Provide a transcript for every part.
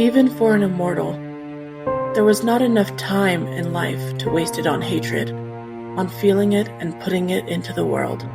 Even for an immortal, there was not enough time in life to waste it on hatred, on feeling it and putting it into the world.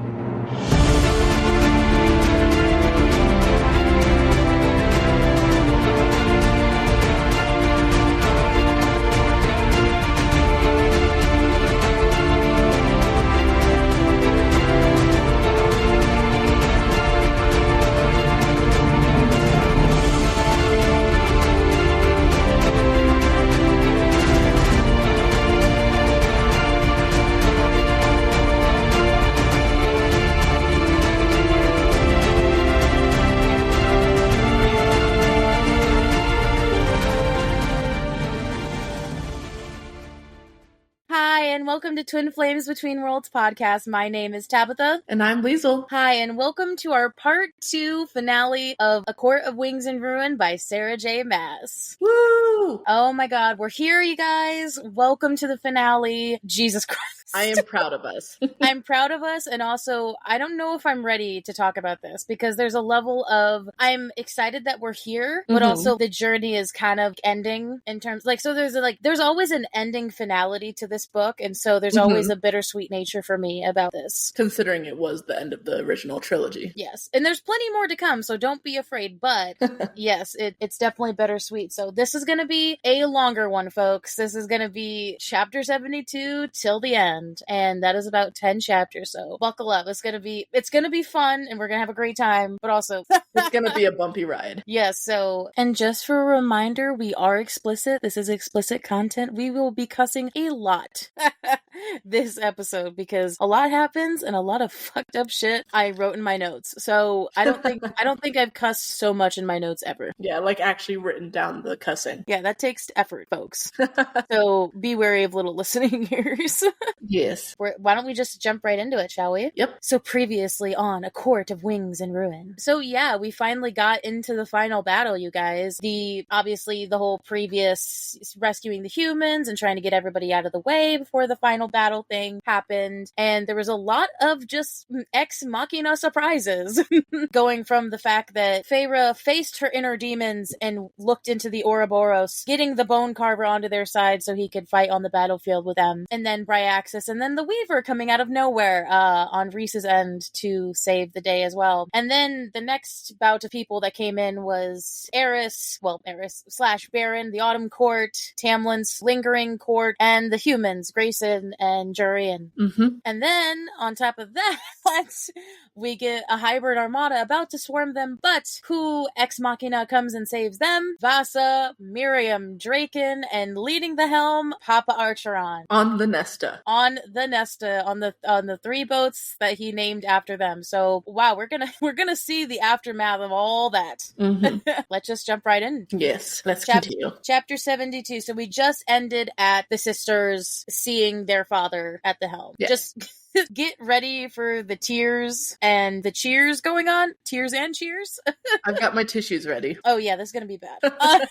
Welcome to Twin Flames Between Worlds podcast. My name is Tabitha. And I'm Liesl. Hi, and welcome to our part 2 finale of A Court of Wings and Ruin by Sarah J Maas. Woo! Oh my god, we're here, you guys. Welcome to the finale. Jesus Christ. I am proud of us. I'm proud of us, and also, I don't know if I'm ready to talk about this, because there's a level of, I'm excited that we're here, but also the journey is kind of ending in terms, so there's always an ending finality to this book, and so there's always a bittersweet nature for me about this. Considering it was the end of the original trilogy. Yes, and there's plenty more to come, so don't be afraid, but yes, it's definitely bittersweet. So this is going to be a longer one, folks. This is going to be chapter 72 till the end. And that is about 10 chapters, so buckle up. It's gonna be fun, and we're gonna have a great time, but also it's gonna be a bumpy ride. Yes, so, and just for a reminder, we are explicit. This is explicit content. We will be cussing a lot this episode, because a lot happens and a lot of fucked up shit I wrote in my notes. So I don't think I've cussed so much in my notes ever. Yeah, actually written down the cussing. Yeah, that takes effort, folks. So be wary of little listening ears. Yes. Why don't we just jump right into it, shall we? Yep. So previously on A Court of Wings and Ruin. So yeah, we finally got into the final battle, you guys. Obviously the whole previous rescuing the humans and trying to get everybody out of the way before the final battle thing happened. And there was a lot of just ex machina surprises. Going from the fact that Feyre faced her inner demons and looked into the Ouroboros, getting the bone carver onto their side so he could fight on the battlefield with them. And then Bryaxis, and then the Weaver coming out of nowhere on Rhys's end to save the day as well. And then the next bout of people that came in was Eris / Baron, the Autumn Court, Tamlin's lingering court, and the humans, Grayson and Jurian. And then, on top of that, we get a hybrid armada about to swarm them, but who ex machina comes and saves them? Vasa, Miriam, Draken, and leading the helm, Papa Archeron. On the Nesta, on the 3 boats that he named after them. So wow, we're gonna see the aftermath of all that. Let's just jump right in. Yes, let's continue. Chapter 72. So we just ended at the sisters seeing their father at the helm. Yes. Just get ready for the tears and the cheers going on. Tears and cheers. I've got my tissues ready. Oh yeah, this is gonna be bad.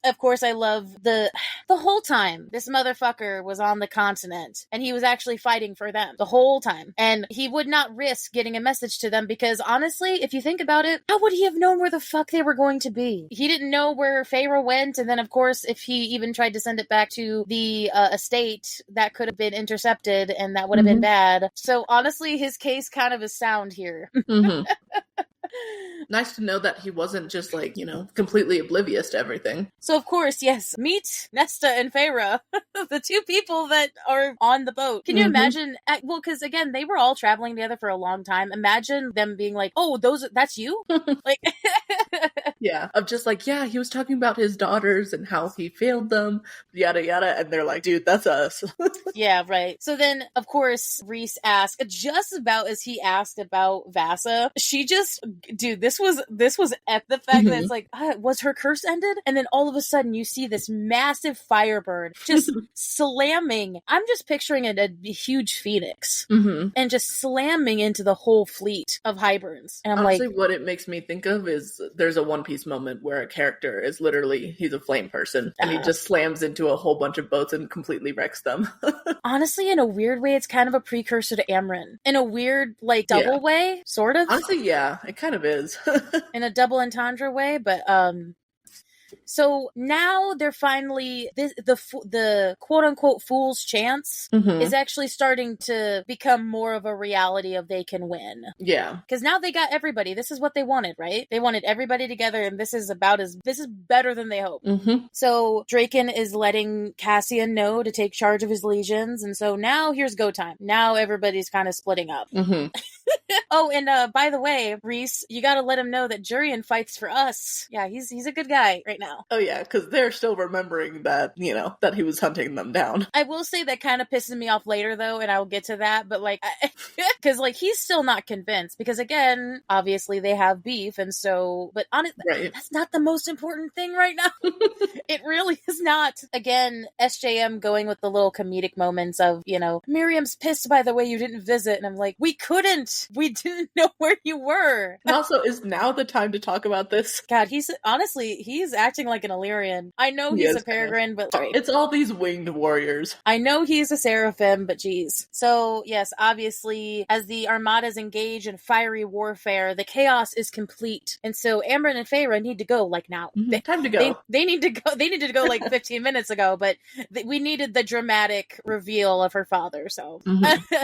Of course, I love the whole time this motherfucker was on the continent, and he was actually fighting for them the whole time, and he would not risk getting a message to them, because honestly, if you think about it, how would he have known where the fuck they were going to be? He didn't know where Feyre went, and then of course, if he even tried to send it back to the estate, that could have been intercepted, and that would have been bad. So honestly, his case kind of is sound here. Nice to know that he wasn't just completely oblivious to everything. So of course, yes, meet Nesta and Feyre, the 2 people that are on the boat. Can you imagine? Well, because again, they were all traveling together for a long time. Imagine them being like, "Oh, that's you?" Yeah, of just yeah, he was talking about his daughters and how he failed them, yada yada, and they're like, "Dude, that's us." Yeah, right. So then, of course, Rhys asked, just about as he asked about Vasa, she just, dude, this was at the fact that it's like, was her curse ended? And then all of a sudden you see this massive firebird just slamming. I'm just picturing a huge phoenix and just slamming into the whole fleet of Highburns. And I'm honestly, what it makes me think of is there's a One Piece moment where a character is literally, he's a flame person, and he just slams into a whole bunch of boats and completely wrecks them. Honestly, in a weird way, it's kind of a precursor to Amryn. In a weird, double way, sort of. Honestly, yeah, it kind of is. In a double entendre way, but So now they're finally, the quote-unquote fool's chance is actually starting to become more of a reality of they can win. Yeah. Because now they got everybody. This is what they wanted, right? They wanted everybody together, and this is better than they hoped. So Draken is letting Cassian know to take charge of his legions, and so now here's go time. Now everybody's kind of splitting up. Oh, and by the way, Rhys, you gotta let him know that Jurian fights for us. Yeah, he's a good guy right now. Oh yeah, because they're still remembering that, that he was hunting them down. I will say that kind of pisses me off later, though, and I'll get to that, but because he's still not convinced, because again, obviously they have beef, and so, but honestly, that's not the most important thing right now. It really is not. Again, SJM going with the little comedic moments of, Miriam's pissed by the way you didn't visit, and I'm like, we couldn't. We didn't know where you were. And also, is now the time to talk about this? God, he's acting like an Illyrian. I know he's a Peregrine, but it's all these winged warriors. I know he's a Seraphim, but geez. So, yes, obviously, as the armadas engage in fiery warfare, the chaos is complete. And so Amber and Feyre need to go, now. Time to go. They need to go. They needed to go 15 minutes ago, but we needed the dramatic reveal of her father, so.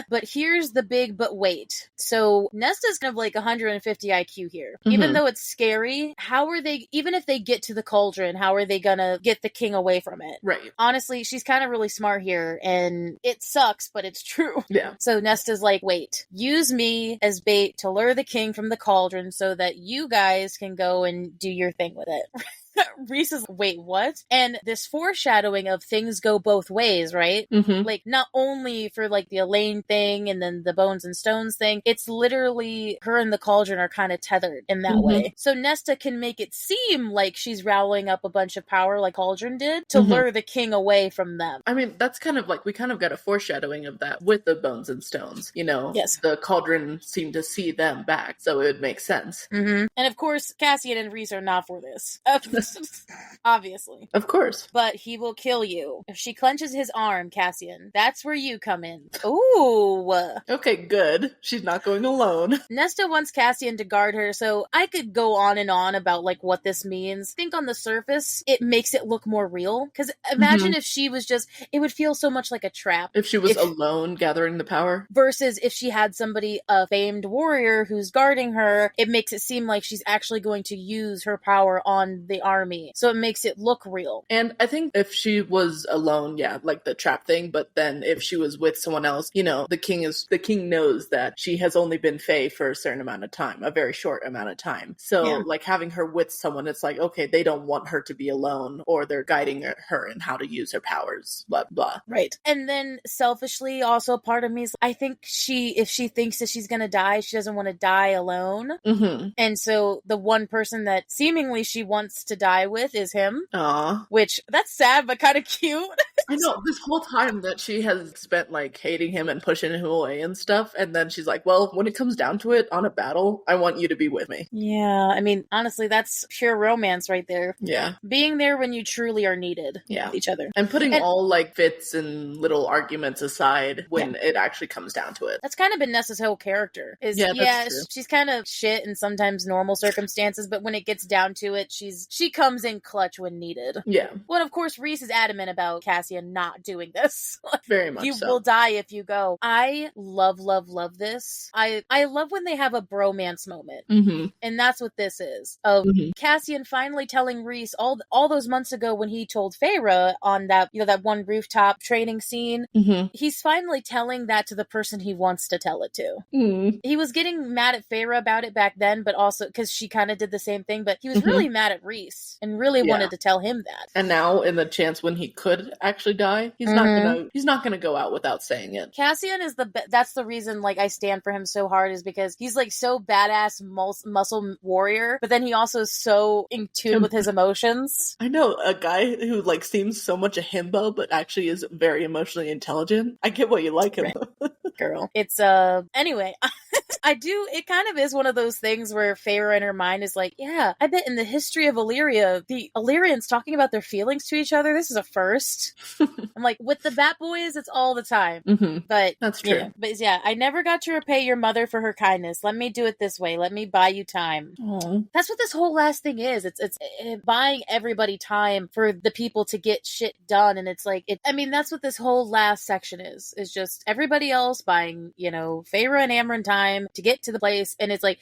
But here's the big but wait. So Nesta's kind of 150 IQ here. Even though it's scary, how are they, even if they get to the cauldron, how are they gonna get the king away from it? Right. Honestly, she's kind of really smart here, and it sucks, but it's true. Yeah. So Nesta's like, wait, use me as bait to lure the king from the cauldron so that you guys can go and do your thing with it. Rhys is, wait, what? And this foreshadowing of things go both ways, right? Not only for the Elaine thing and then the bones and stones thing, it's literally her and the cauldron are kind of tethered in that way. So Nesta can make it seem like she's rallying up a bunch of power like Cauldron did to lure the king away from them. I mean, that's kind of we kind of got a foreshadowing of that with the bones and stones, Yes. The cauldron seemed to see them back, so it would make sense. And of course, Cassian and Rhys are not for this. Obviously. Of course. But he will kill you. If she clenches his arm, Cassian, that's where you come in. Ooh. Okay, good. She's not going alone. Nesta wants Cassian to guard her, so I could go on and on about what this means. I think on the surface, it makes it look more real. Because imagine if she was it would feel so much like a trap. If she was alone gathering the power. Versus if she had somebody, a famed warrior who's guarding her, it makes it seem like she's actually going to use her power on the army. So it makes it look real. And I think if she was alone, the trap thing, but then if she was with someone else, the king knows that she has only been Fae for a certain amount of time, a very short amount of time. So having her with someone, it's okay, they don't want her to be alone, or they're guiding her in how to use her powers, blah, blah. Right. And then selfishly, also part of me is, I think if she thinks that she's going to die, she doesn't want to die alone. And so the one person that seemingly she wants to die with is him. Aww. Which, that's sad, but kind of cute. I know, this whole time that she has spent hating him and pushing him away and stuff, and then she's like, well, when it comes down to it, on a battle, I want you to be with me. Yeah, I mean, honestly, that's pure romance right there. Yeah. Being there when you truly are needed with each other. And putting all fits and little arguments aside when it actually comes down to it. That's kind of been Nessa's whole character. She's kind of shit in sometimes normal circumstances, but when it gets down to it, she comes in clutch when needed. Yeah. Well, of course, Rhys is adamant about Cassian not doing this. Very much You will die if you go. I love this. I love when they have a bromance moment. And that's what this is. Of Cassian finally telling Rhys all those months ago when he told Feyre on that, that one rooftop training scene, he's finally telling that to the person he wants to tell it to. He was getting mad at Feyre about it back then, but also because she kind of did the same thing, but he was really mad at Rhys and really wanted to tell him that. And now in the chance when he could actually die, he's not gonna go out without saying it. Cassian is that's the reason I stand for him so hard, is because he's so badass muscle warrior, but then he also is so in tune with his emotions. I know, a guy who seems so much a himbo but actually is very emotionally intelligent. I get why you like him. Right. Girl. It's anyway. It kind of is one of those things where Feyre in her mind is like, yeah, I bet in the history of Illyria, the Illyrians talking about their feelings to each other, this is a first. I'm like, with the Bat Boys, it's all the time. But that's true. But yeah, I never got to repay your mother for her kindness. Let me do it this way. Let me buy you time. Aww. That's what this whole last thing is. It's buying everybody time for the people to get shit done. And it's like, that's what this whole last section is just everybody else buying, Feyre and Amren time to get to the place. And it's like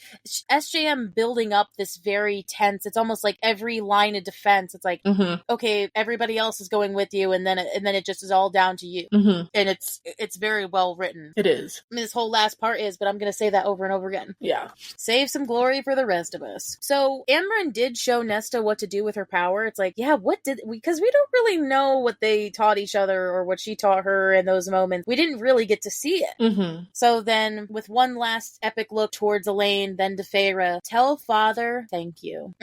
SJM building up this very tense, it's almost like every line of defense. It's like, okay, everybody else is going with you. And then it just is all down to you. And it's very well written. It is. This whole last part is, but I'm going to say that over and over again. Yeah. Save some glory for the rest of us. So Amren did show Nesta what to do with her power. It's like, yeah, because we don't really know what they taught each other or what she taught her in those moments. We didn't really get to see it. So then with one last epic look towards Elaine, then to Feyre, tell father thank you.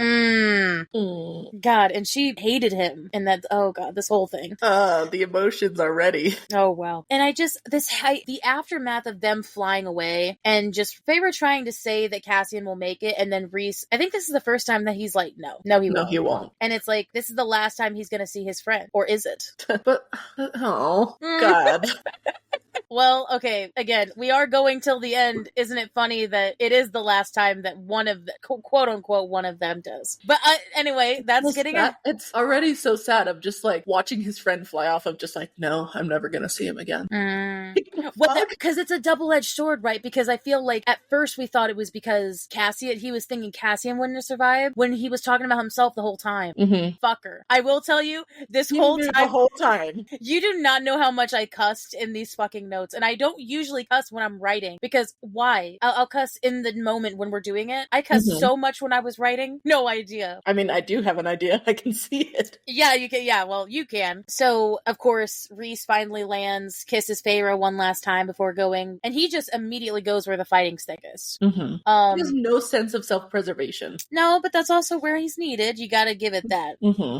God, and she hated him in that, oh God, this whole thing. The emotions are ready. Oh wow. And I just, the aftermath of them flying away and just Feyre trying to say that Cassian will make it, and then Rhys, I think this is the first time that he's like, no, he won't. And it's like, this is the last time he's gonna see his friend. Or is it? But, oh, God. Well, okay, again, we are going till the end. Isn't it funny that it is the last time that one of the, quote unquote, one of them does? But anyway, that's it's already so sad of just like watching his friend fly off of just like, no, I'm never going to see him again. Because it's a double-edged sword, right? Because I feel like at first we thought it was because he was thinking Cassian wouldn't have survived when he was talking about himself the whole time. Fucker. I will tell you, the whole time, you do not know how much I cussed in these fucking notes. And I don't usually cuss when I'm writing, because why? I'll cuss in the moment when we're doing it. I cuss so much when I was writing. No idea. I mean, I do have an idea. I can see it. Yeah, you can. Yeah, well, you can. So, of course, Rhys finally lands, kisses Feyre one last time before going, and he just immediately goes where the fighting stick is. He has no sense of self-preservation. No, but that's also where he's needed. You gotta give it that.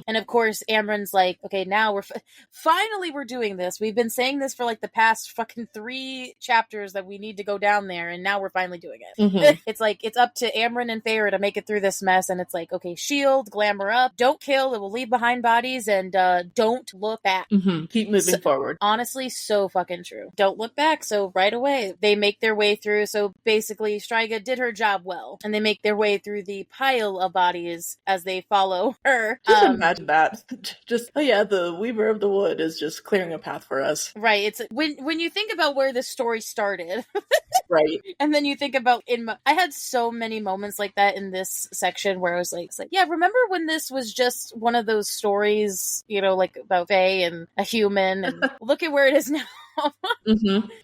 And of course, Amren's like, okay, now we're finally we're doing this. We've been saying this for like the past fucking 3 chapters that we need to go down there, and now we're finally doing it. It's like, it's up to Amren and Feyre to make it through this mess, and it's like, okay, shield, glamour up, don't kill, it will leave behind bodies, and don't look back. Keep moving forward. Honestly, so fucking true. Don't look back. So right away, they make their way through. So basically, Striga did her job well, and they make their way through the pile of bodies as they follow her. Just imagine that. Just, oh yeah, the Weaver of the Wood is just clearing a path for us. Right. It's when you think about where this story started. Right. And then you think about I had so many moments like that in this section where I was like, yeah, remember when this was just one of those stories, like about Fae and a human, and look at where it is now.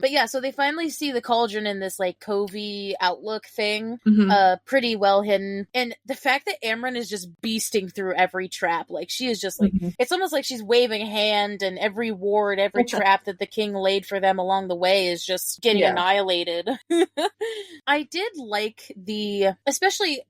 But yeah, so they finally see the cauldron in this like covey outlook thing, pretty well hidden, and the fact that Amren is just beasting through every trap, like she is just like, it's almost like she's waving a hand, and every ward, every trap that the king laid for them along the way is just getting annihilated. I did like especially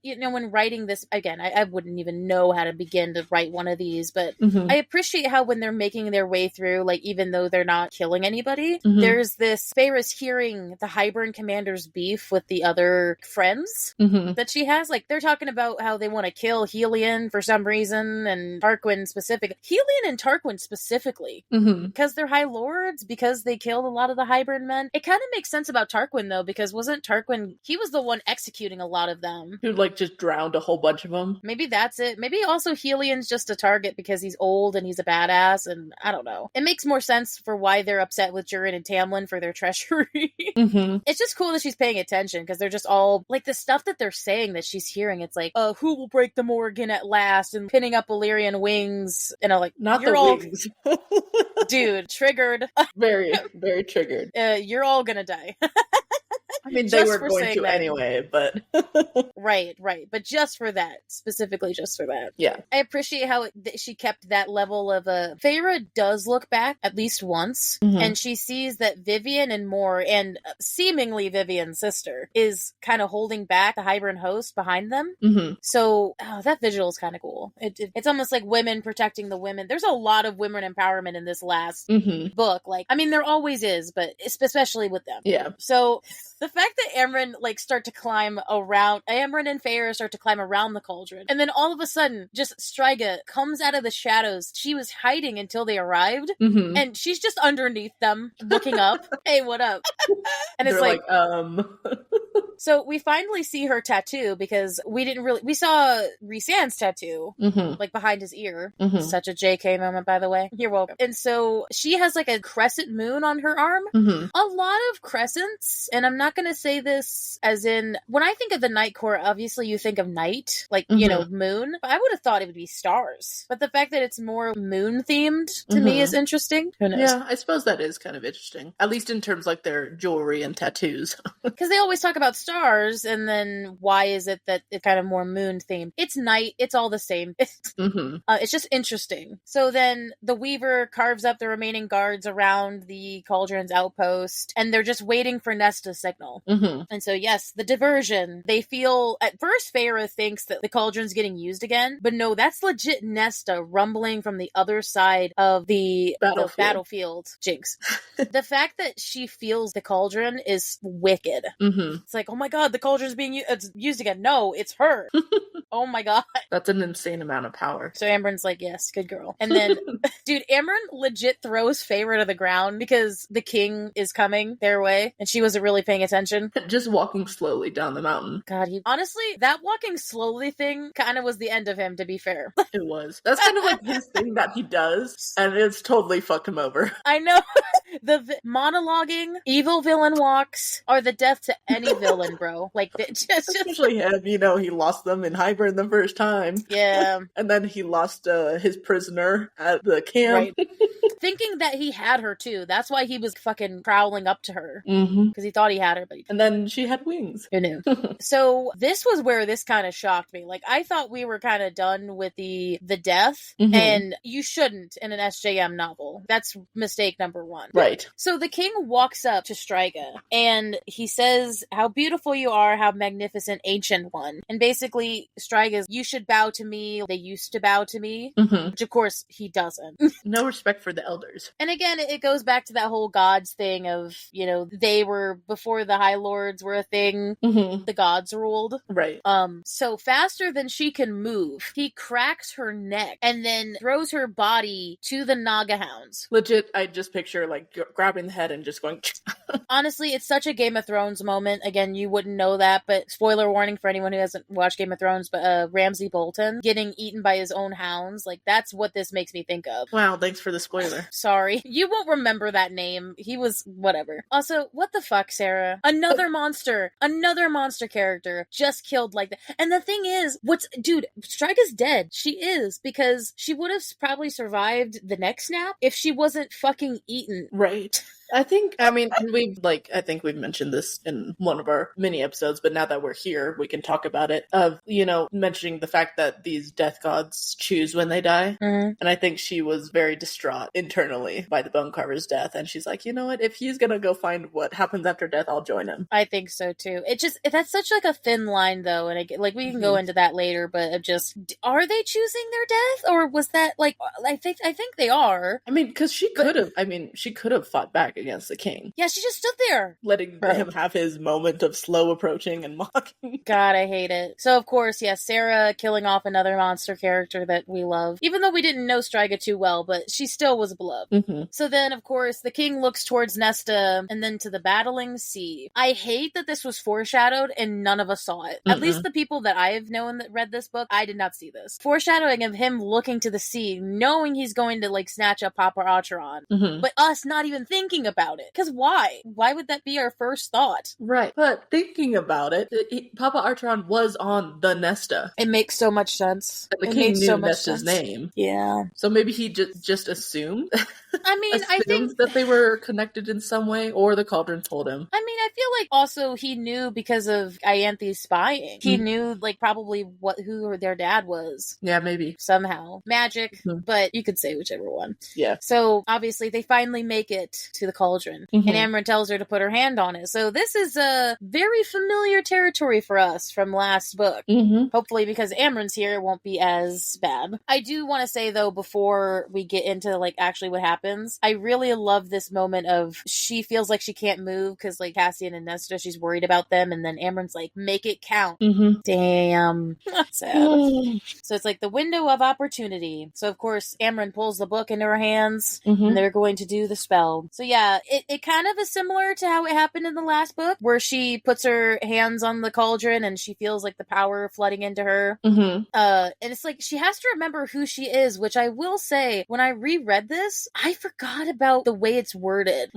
when writing this again, I wouldn't even know how to begin to write one of these, but I appreciate how when they're making their way through, like even though they're not killing anybody, there's this Feyre's hearing the Hybern commander's beef with the other friends that she has. Like they're talking about how they want to kill Helion for some reason, and Tarquin specifically. Helion and Tarquin specifically, because they're High Lords, because they killed a lot of the Hybern men. It kind of makes sense about Tarquin though, because wasn't Tarquin, he was the one executing a lot of them. Who like just drowned a whole bunch of them. Maybe that's it. Maybe also Helion's just a target because he's old and he's a badass, and I don't know. It makes more sense for why they're upset with Durin and Tamlin for their treachery. It's just cool that she's paying attention, because they're just all like the stuff that they're saying that she's hearing. It's like, who will break the Morgan at last, and pinning up Illyrian wings, and I'm like, not the wings. Dude, triggered. Very, very triggered. You're all gonna die. I mean, they were going to anyway, but... Right. But just for that. Specifically just for that. Yeah. I appreciate how she kept that level of... Feyre does look back at least once, and she sees that Vivian and Moore, and seemingly Vivian's sister, is kind of holding back the Hybern host behind them. So, that vigil is kind of cool. It's almost like women protecting the women. There's a lot of women empowerment in this last book. Like, I mean, there always is, but especially with them. Yeah. So... The fact that Amren start to climb around, Amren and Feyre start to climb around the cauldron, and then all of a sudden, just Striga comes out of the shadows. She was hiding until they arrived, and she's just underneath them, looking up. Hey, what up? And it's They're So we finally see her tattoo, because we saw Rhysand's tattoo, behind his ear. Such a JK moment, by the way. You're welcome. And so she has a crescent moon on her arm. A lot of crescents, and I'm not going to say this as in, when I think of the Night Court, obviously you think of night, moon, but I would have thought it would be stars. But the fact that it's more moon themed to me is interesting. Who knows? Yeah, I suppose that is kind of interesting. At least in terms their jewelry and tattoos. Because they always talk about stars, and then why is it that it's kind of more moon themed? It's night, it's all the same. It's just interesting. So then the Weaver carves up the remaining guards around the Cauldron's outpost, and they're just waiting for Nesta's signal. And so yes, the diversion. They feel, at first Feyre thinks that the Cauldron's getting used again, but no, that's legit Nesta rumbling from the other side of the battlefield. Jinx. The fact that she feels the Cauldron is wicked. It's oh my god, the Cauldron's being used again. No, it's her. Oh my god. That's an insane amount of power. So Amber's yes, good girl. And then, dude, Amber legit throws Feyre to the ground because the king is coming their way, and she wasn't really paying attention. Just walking slowly down the mountain. God, honestly, that walking slowly thing kind of was the end of him, to be fair. It was. That's kind of his thing that he does, and it's totally fucked him over. I know. The monologuing, evil villain walks are the death to any villain, bro. Especially him, he lost them in Hybern the first time. Yeah. And then he lost his prisoner at the camp. Right. Thinking that he had her, too. That's why he was fucking prowling up to her. Because he thought he had her, but he didn't. And then she had wings. Who knew? So this was where this kind of shocked me. I thought we were kind of done with the death, and you shouldn't in an SJM novel. That's mistake number one. Right. So the king walks up to Striga, and he says, "How beautiful you are, how magnificent, ancient one." And basically, Striga's, "You should bow to me. They used to bow to me." Which, of course, he doesn't. No respect for the elders. And again, it goes back to that whole gods thing of, they were, before the High Lords were a thing, the gods ruled. Right. So faster than she can move, he cracks her neck and then throws her body to the Naga Hounds. Legit, I just picture, grabbing the head and just going... Honestly, it's such a Game of Thrones moment. Again, you wouldn't know that, but spoiler warning for anyone who hasn't watched Game of Thrones, but Ramsay Bolton getting eaten by his own hounds, that's what this makes me think of. Wow, thanks for the spoiler. Sorry. You won't remember that name. He was whatever. Also, what the fuck, Sarah? Another monster character just killed like that. And the thing is, dude, Striga's dead. She is, because she would have probably survived the next snap if she wasn't fucking eaten. Right. I think we've mentioned this in one of our mini episodes, but now that we're here, we can talk about it, of, mentioning the fact that these death gods choose when they die. And I think she was very distraught internally by the Bone Carver's death. And she's like, you know what? If he's gonna go find what happens after death, I'll join him. I think so too. That's such a thin line though. And we can go into that later, but are they choosing their death? Or was that I think they are. I mean, because she could have fought back against the king. Yeah, she just stood there. Letting him have his moment of slow approaching and mocking. God, I hate it. So, of course, yes, Sarah killing off another monster character that we love. Even though we didn't know Striga too well, but she still was beloved. So then, of course, the king looks towards Nesta and then to the battling sea. I hate that this was foreshadowed and none of us saw it. At least the people that I've known that read this book, I did not see this. Foreshadowing of him looking to the sea, knowing he's going to snatch up Papa Archeron, but us not even thinking about it. Because why? Why would that be our first thought? Right. But thinking about it, Papa Archeron was on the Nesta. It makes so much sense. And the king knew Nesta's name. Yeah. So maybe he just assumed. I mean, I think that they were connected in some way, or the Cauldron told him. I mean, I feel also he knew because of Ianthe's spying. He knew probably who their dad was. Yeah, maybe. Somehow. Magic, but you could say whichever one. Yeah. So obviously they finally make it to the Cauldron, and Amren tells her to put her hand on it. So this is a very familiar territory for us from last book. Hopefully, because Amren's here, it won't be as bad. I do want to say though, before we get into actually what happens, I really love this moment of she feels like she can't move because Cass Cassian and Nesta. She's worried about them, and then Amren's like, make it count. Mm-hmm. Damn. Sad. So it's like the window of opportunity. So of course Amren pulls the book into her hands, and they're going to do the spell. So yeah, it kind of is similar to how it happened in the last book, where she puts her hands on the cauldron and she feels like the power flooding into her. And it's like she has to remember who she is, which I will say, when I reread this, I forgot about the way it's worded,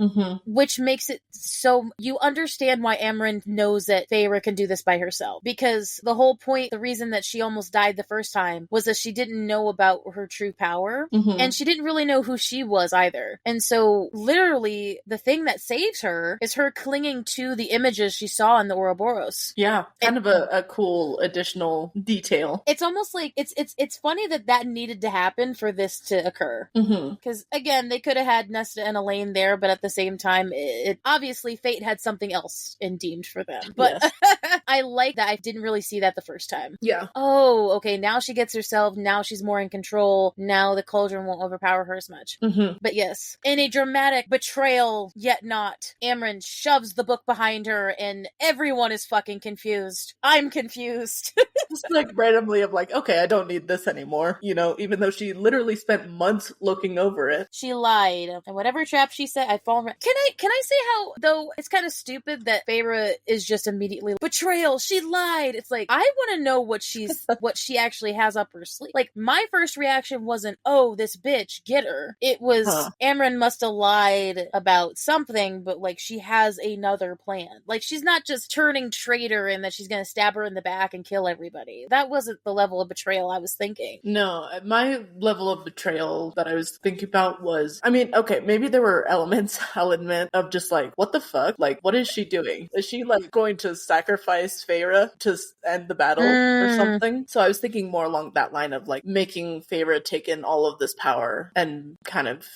which makes it so you understand why Amren knows that Feyre can do this by herself. Because the whole point, the reason that she almost died the first time was that she didn't know about her true power, and she didn't really know who she was either. And so literally the thing that saves her is her clinging to the images she saw in the Ouroboros. Yeah, kind of a cool additional detail. It's almost like it's funny that needed to happen for this to occur. Because again, they could have had Nesta and Elaine there, but at the same time, it obviously fate had something else deemed for them. But yes. I like that I didn't really see that the first time. Yeah. Oh, okay. Now she gets herself. Now she's more in control. Now the cauldron won't overpower her as much. But yes, in a dramatic betrayal, yet not, Amren shoves the book behind her, and everyone is fucking confused. I'm confused. Just like randomly of like, okay, I don't need this anymore. You know, even though she literally spent months looking over it. She lied. And whatever trap she set, I fall. Can I say how, though, it's kind of stupid that Feyre is just immediately betrayal. She lied. It's like, I want to know what she actually has up her sleeve. Like, my first reaction wasn't, oh, this bitch, get her. It was, Amren must have lied about something, but like, she has another plan. Like, she's not just turning traitor and that she's gonna stab her in the back and kill everybody. That wasn't the level of betrayal I was thinking. No, my level of betrayal that I was thinking about was, I mean, okay, maybe there were elements, I'll admit, of just like, what the fuck? Like, what is she doing? Is she like going to sacrifice Feyre to end the battle or something? So I was thinking more along that line of like making Feyre take in all of this power and kind of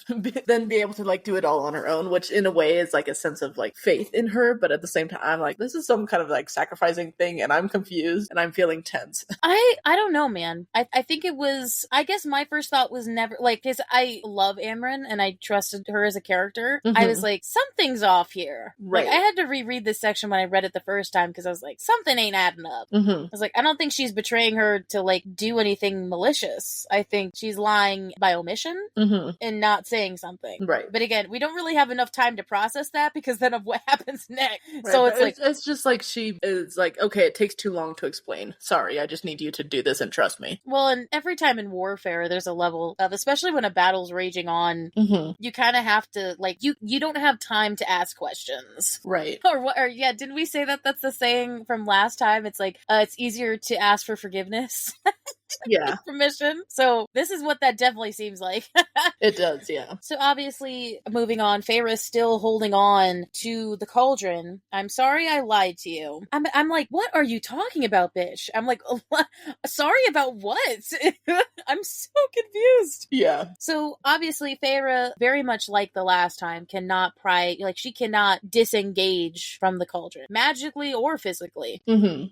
then be able to like do it all on her own, which in a way is like a sense of like faith in her, but at the same time I'm like, this is some kind of like sacrificing thing and I'm confused and I'm feeling tense. I don't know, man. I think it was, I guess my first thought was never like, because I love Amren and I trusted her as a character. I was like, something's off here. Right. Like, I had to reread this section when I read it the first time because I was like, something ain't adding up. I was like, I don't think she's betraying her to like do anything malicious. I think she's lying by omission and not saying something. Right. But again, we don't really have enough time to process that because then of what happens next. Right, so it's like, it's just like she is like, okay, it takes too long to explain. Sorry, I just need you to do this and trust me. Well, and every time in warfare, there's a level of, especially when a battle's raging on, you kind of have to, like, you don't have time to ask questions. Right. Or yeah, didn't we say that that's the saying from last time? It's like, it's easier to ask for forgiveness. Yeah. Permission. So this is what that definitely seems like. It does, yeah. So obviously, moving on, Feyre's still holding on to the cauldron. I'm sorry I lied to you. I'm like, what are you talking about, bitch? I'm like, sorry about what? I'm so confused. Yeah. So obviously, Feyre, very much like the last time, cannot pry, like she cannot disengage from the cauldron, magically or physically.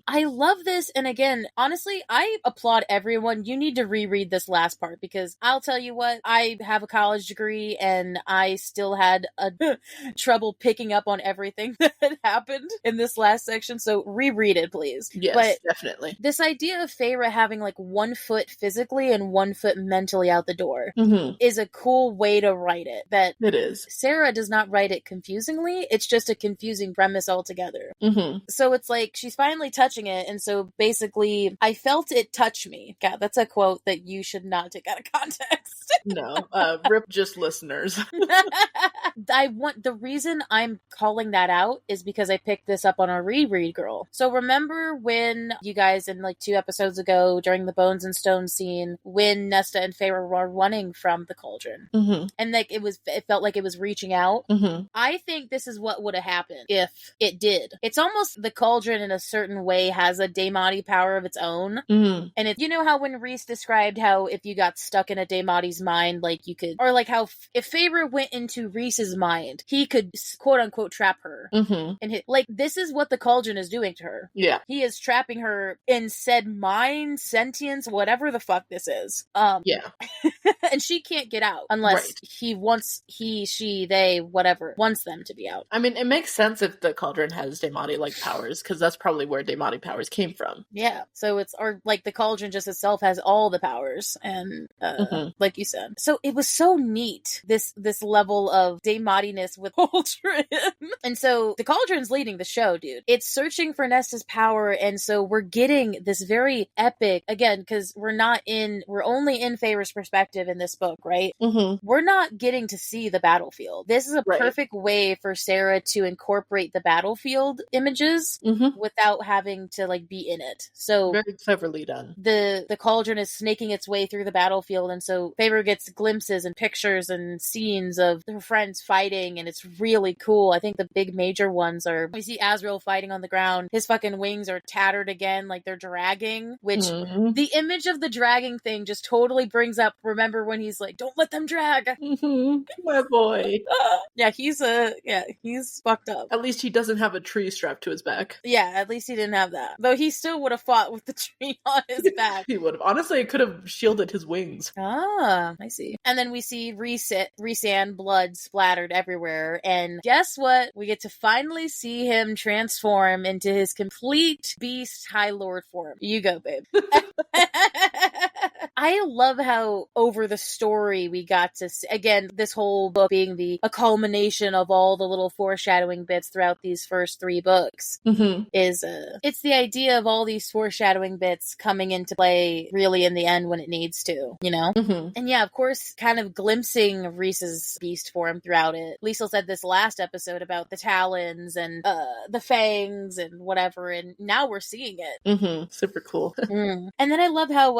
I love this, and again, honestly, I applaud everyone. You need to reread this last part because I'll tell you what, I have a college degree and I still had trouble picking up on everything that had happened in this last section. So reread it, please. Yes, but definitely. This idea of Feyre having like 1 foot physically and 1 foot mentally out the door is a cool way to write it. That it is. Sarah does not write it confusingly. It's just a confusing premise altogether. So it's like she's finally touching it, and so basically I felt it touch me. God, that's a quote that you should not take out of context. No, rip just listeners. The reason I'm calling that out is because I picked this up on a reread, girl. So remember when you guys in like 2 episodes ago during the Bones and Stone scene when Nesta and Feyre were running from the cauldron and like it felt like it was reaching out. I think this is what would have happened if it did. It's almost the cauldron in a certain way has a Daemati power of its own, and it, you know how when Rhys described how if you got stuck in a Daemati's mind, like you could, or like how if Feyre went into Rhys's mind, he could quote unquote trap her. And like this is what the cauldron is doing to her. Yeah. He is trapping her in in said mind, sentience, whatever the fuck this is. Yeah. And she can't get out unless Right. he, she, they, whatever, wants them to be out. I mean, it makes sense if the cauldron has Daimati-like powers, because that's probably where Daimati powers came from. Yeah. So it's, or like the cauldron just itself has all the powers, and like you said. So it was so neat, this level of Daimati-ness with cauldron. And so the cauldron's leading the show, dude. It's searching for Nesta's power, and so we're getting this very epic, again, because we're only in Feyre's perspective in this book, right? We're not getting to see the battlefield. This is a perfect way for Sarah to incorporate the battlefield images without having to like be in it. So very cleverly done. The cauldron is snaking its way through the battlefield, and so Feyre gets glimpses and pictures and scenes of her friends fighting, and it's really cool. I think the big major ones are, we see Azriel fighting on the ground. His fucking wings are tattered again, like they're dragging, which the image of the dragging thing just totally brings up, remember when he's like, don't let them drag. My boy. Yeah, he's fucked up. At least he doesn't have a tree strapped to his back. Yeah, at least he didn't have that. Though he still would have fought with the tree on his back. He would have. Honestly, it could have shielded his wings. Ah, I see. And then we see Rhysand blood splattered everywhere. And guess what? We get to finally see him transform into his complete beast High Lord form. You go, babe. I love how over the story we got to see, again, this whole book being a culmination of all the little foreshadowing bits throughout these first 3 books is it's the idea of all these foreshadowing bits coming into play really in the end when it needs to, you know? And yeah, of course, kind of glimpsing Rhys's beast form throughout it. Liesl said this last episode about the talons and the fangs and whatever, and now we're seeing it. Super cool. And then I love how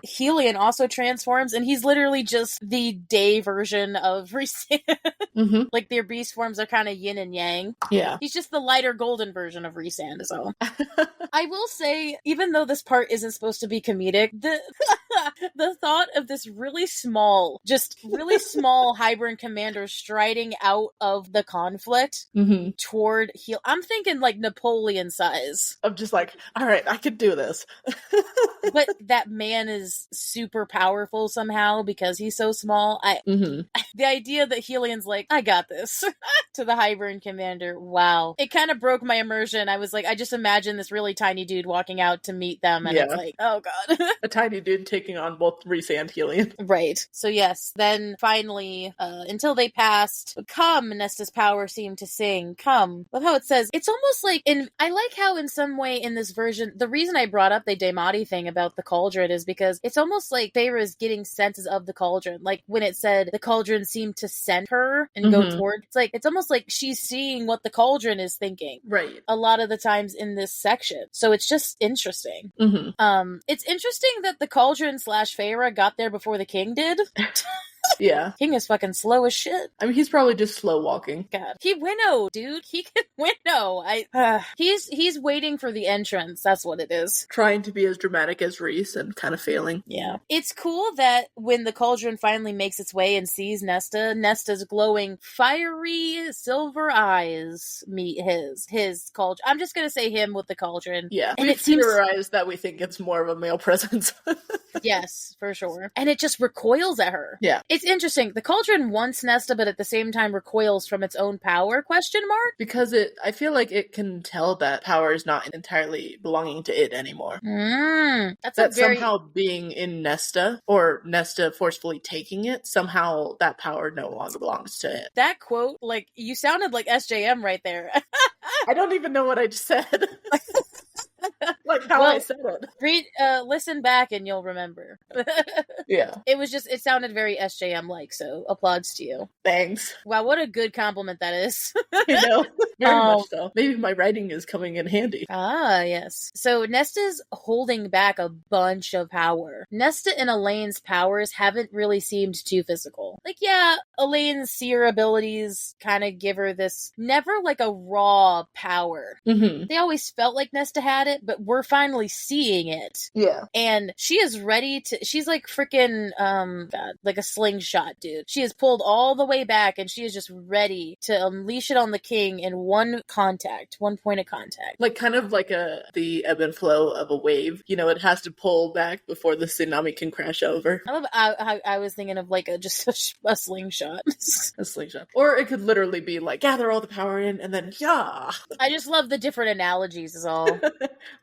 Helion also transforms, and he's literally just the day version of Rhysand. Like their beast forms are kind of yin and yang. Yeah. He's just the lighter golden version of Rhysand, so. I will say, even though this part isn't supposed to be comedic, the thought of this really small Hybern commander striding out of the conflict toward I'm thinking like Napoleon size. I'm just like, all right, I could do this. But that man is super powerful somehow because he's so small. The idea that Helion's like, I got this to the Hybern commander. Wow. It kind of broke my immersion. I was like, I just imagine this really tiny dude walking out to meet them, and it's like, oh god. A tiny dude taking on both Rhys and Helion. Right. So yes, then finally, until they passed, come, Nesta's power seemed to sing. Come. Love how it says, it's almost like, I like how in some way in this version, the reason I brought up the Daimati thing about the cauldron is because it's almost like Feyre is getting senses of the cauldron. Like when it said the cauldron seemed to send her and go toward, it's almost like she's seeing what the cauldron is thinking. Right. A lot of the times in this section. So it's just interesting. It's interesting that the cauldron / Feyre got there before the king did. Yeah. King is fucking slow as shit. I mean, he's probably just slow walking. God. He winnow, dude. He can winnow. He's waiting for the entrance. That's what it is. Trying to be as dramatic as Rhys and kind of failing. Yeah. It's cool that when the cauldron finally makes its way and sees Nesta's glowing fiery silver eyes meet his cauldron. I'm just gonna say him with the cauldron. Yeah. And we it seems theorized that we think it's more of a male presence. Yes, for sure. And it just recoils at her. Yeah. It's interesting. The cauldron wants Nesta, but at the same time recoils from its own power, ? Because I feel like it can tell that power is not entirely belonging to it anymore. That somehow being in Nesta, or Nesta forcefully taking it, somehow that power no longer belongs to it. That quote, like, you sounded like SJM right there. I don't even know what I just said. Like how I said it. Listen back and you'll remember. Yeah. It sounded very SJM-like, so applauds to you. Thanks. Wow, what a good compliment that is. You know, very much so. Maybe my writing is coming in handy. Ah, yes. So Nesta's holding back a bunch of power. Nesta and Elaine's powers haven't really seemed too physical. Like, yeah, Elaine's seer abilities kind of give her this, never like a raw power. They always felt like Nesta had it, but we're finally seeing it. Yeah. And she is ready to, she's like freaking, God, like a slingshot, dude. She has pulled all the way back and she is just ready to unleash it on the king in one point of contact. Like kind of like the ebb and flow of a wave. You know, it has to pull back before the tsunami can crash over. I was thinking of like just a slingshot. A slingshot. Or it could literally be like, gather all the power in and then, yeah. I just love the different analogies is all.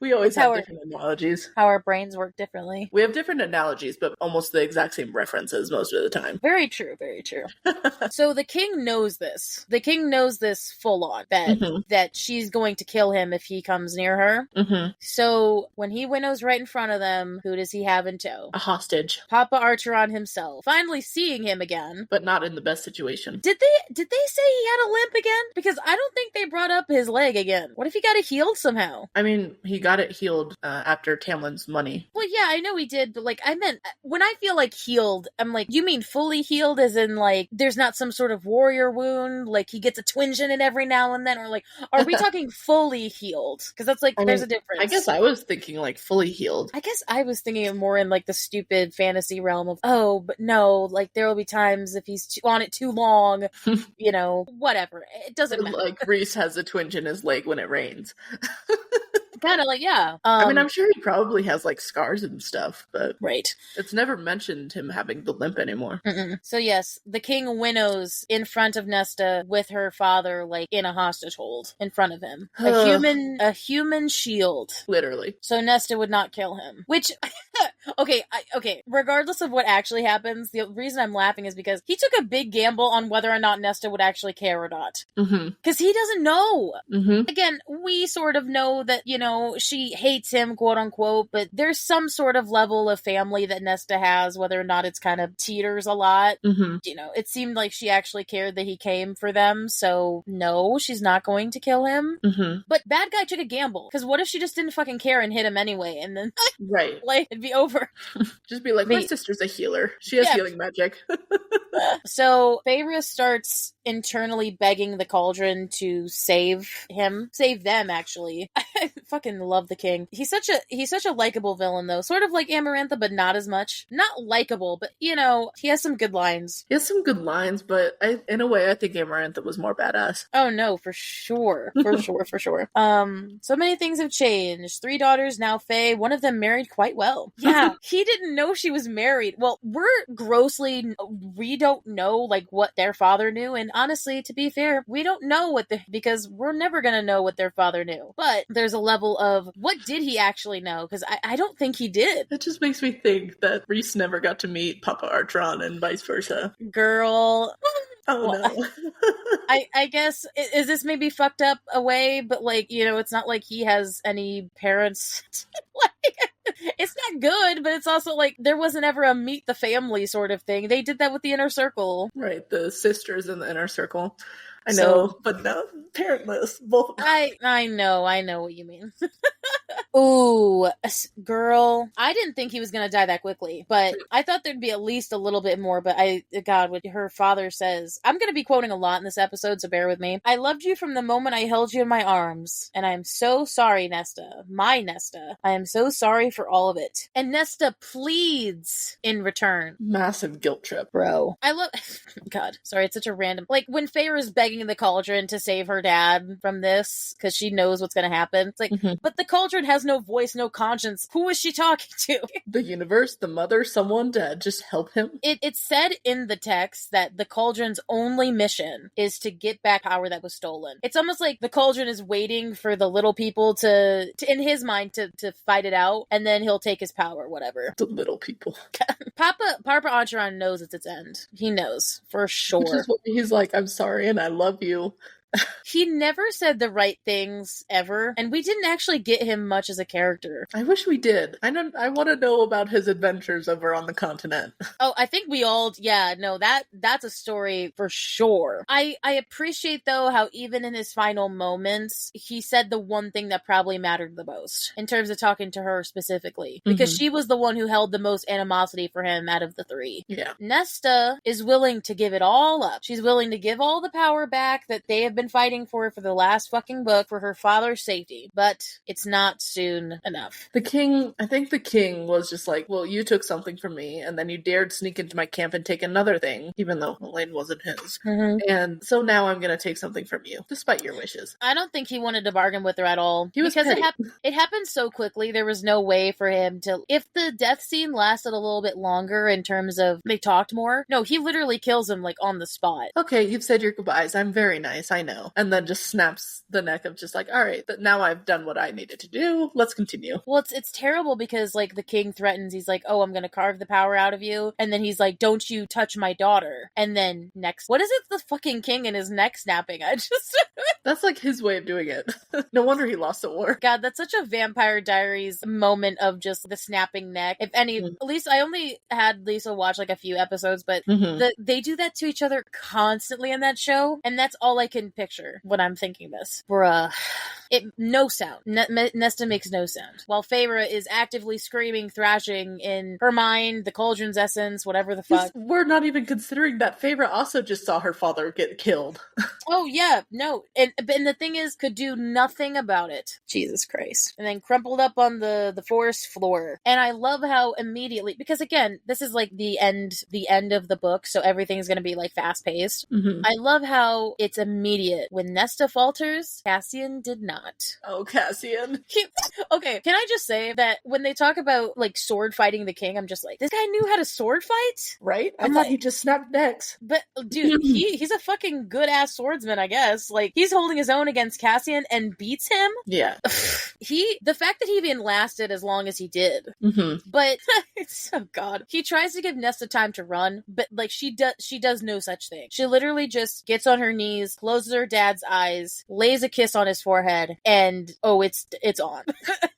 We always have different analogies. How our brains work differently. We have different analogies, but almost the exact same references most of the time. Very true, very true. So the king knows this. The king knows this full on, that she's going to kill him if he comes near her. Mm-hmm. So when he winnows right in front of them, who does he have in tow? A hostage. Papa Archeron himself. Finally seeing him again. But not in the best situation. Did they say he had a limp again? Because I don't think they brought up his leg again. What if he got it healed somehow? I mean, he got it healed after Tamlin's money. Well, yeah, I know he did, but like, I meant, when I feel like healed, I'm like, you mean fully healed as in like, there's not some sort of warrior wound, like he gets a twinge in it every now and then, or like, are we talking fully healed? Because that's like, there's a difference. I guess I was thinking like fully healed. I guess I was thinking of more in like the stupid fantasy realm of, oh, but no, like there will be times if he's on it too long, you know, whatever. It doesn't matter. Like Reese has a twinge in his leg when it rains. Kind of like, yeah. I mean, I'm sure he probably has like scars and stuff, but right. It's never mentioned him having the limp anymore. Mm-mm. So yes, the king winnows in front of Nesta with her father, like in a hostage hold in front of him. A human shield. Literally. So Nesta would not kill him. Which, okay. Regardless of what actually happens, the reason I'm laughing is because he took a big gamble on whether or not Nesta would actually care or not. Because he doesn't know. Again, we sort of know that, you know, she hates him, quote unquote, but there's some sort of level of family that Nesta has, whether or not it's kind of teeters a lot. You know, it seemed like she actually cared that he came for them, so no, she's not going to kill him. But bad guy took a gamble, because what if she just didn't fucking care and hit him anyway, and then right, like it'd be over. Just be like, my sister's a healer. She has healing magic. So Feyre starts internally begging the cauldron to save them, actually. I fucking love the king. He's such a likable villain, though. Sort of like Amarantha, but not as much. Not likable, but, you know, he has some good lines. He has some good lines, but in a way, I think Amarantha was more badass. Oh, no, for sure. For sure. So many things have changed. 3 daughters, now Fae. One of them married quite well. Yeah, he didn't know she was married. Well, we don't know, like, what their father knew, and honestly, to be fair, we don't know because we're never gonna know what their father knew. But there's a level of, what did he actually know? Because I don't think he did. It just makes me think that Reese never got to meet Papa Archeron and vice versa. Girl. Oh, no. I guess, is this maybe fucked up away? But, like, you know, it's not like he has any parents. Like, it's not good, but it's also like there wasn't ever a meet the family sort of thing. They did that with the Inner Circle. Right, the sisters in the Inner Circle. I know, but no, parentless. Both. I know what you mean. Ooh, girl. I didn't think he was going to die that quickly, but I thought there'd be at least a little bit more, but what her father says, I'm going to be quoting a lot in this episode, so bear with me. I loved you from the moment I held you in my arms, and I am so sorry, Nesta. My Nesta. I am so sorry for all of it. And Nesta pleads in return. Massive guilt trip. Bro. I love... God, sorry, it's such a random... Like, when Feyre's begging the cauldron to save her dad from this, because she knows what's going to happen, it's like, but the cauldron has no voice, no conscience. Who is she talking to? The universe, the mother, someone to just help him? It's said in the text that the cauldron's only mission is to get back power that was stolen. It's almost like the cauldron is waiting for the little people to in his mind, to fight it out, and then he'll take his power, whatever. The little people. Papa Archeron knows it's its end. He knows, for sure. Which is what he's like, I'm sorry and I love you. He never said the right things ever, and we didn't actually get him much as a character. I wish we did. I want to know about his adventures over on the continent. Oh, I think we all, that's a story for sure. I appreciate, though, how even in his final moments, he said the one thing that probably mattered the most, in terms of talking to her specifically, because she was the one who held the most animosity for him out of the 3. Yeah. Nesta is willing to give it all up. She's willing to give all the power back that they have been fighting for the last fucking book, for her father's safety, but it's not soon enough. I think the king was just like, well, you took something from me, and then you dared sneak into my camp and take another thing, even though Elaine wasn't his. Mm-hmm. And so now I'm gonna take something from you, despite your wishes. I don't think he wanted to bargain with her at all. He was because petty. it happened so quickly. There was no way for him to. If the death scene lasted a little bit longer in terms of they talked more, no, he literally kills him like on the spot. Okay, you've said your goodbyes. I'm very nice, I know. And then just snaps the neck of just like, all right, now I've done what I needed to do. Let's continue. Well, it's terrible because like the king threatens. He's like, oh, I'm gonna carve the power out of you, and then he's like, don't you touch my daughter. And then next, what is it? The fucking king and his neck snapping. I just that's like his way of doing it. No wonder he lost the war. God, that's such a Vampire Diaries moment of just the snapping neck. If any, at least I only had Liesl watch like a few episodes, but they do that to each other constantly in that show, and that's all I can picture when I'm thinking this. Bruh. No sound. Nesta makes no sound. While Feyre is actively screaming, thrashing in her mind, the cauldron's essence, whatever the fuck. We're not even considering that Feyre also just saw her father get killed. Oh, yeah. No. And the thing is, could do nothing about it. Jesus Christ. And then crumpled up on the forest floor. And I love how immediately, because again, this is like the end of the book, so everything's going to be like fast paced. Mm-hmm. I love how it's immediate. When Nesta falters, Cassian did not. Oh, Cassian. Okay, can I just say that when they talk about like sword fighting the king, I'm just like, this guy knew how to sword fight? Right? I thought he just snapped necks. But dude, he's a fucking good ass swordsman, I guess. Like, he's holding his own against Cassian and beats him. Yeah. The fact that he even lasted as long as he did. Mm-hmm. But it's oh god. He tries to give Nesta time to run, but like she does no such thing. She literally just gets on her knees, closes her dad's eyes, lays a kiss on his forehead, and it's on.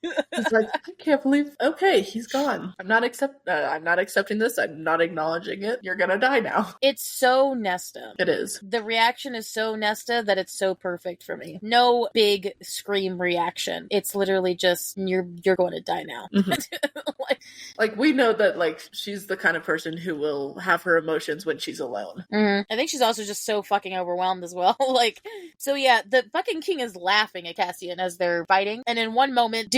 It's like, I can't believe. Okay, he's gone. I'm not accepting this. I'm not acknowledging it. You're gonna die now. It's so Nesta. It is. The reaction is so Nesta that it's so perfect for me. No big scream reaction. It's literally just you're going to die now. Mm-hmm. like we know that like she's the kind of person who will have her emotions when she's alone. Mm-hmm. I think she's also just so fucking overwhelmed as well. Like, so yeah, the fucking king is laughing at Cassian as they're fighting, and in one moment,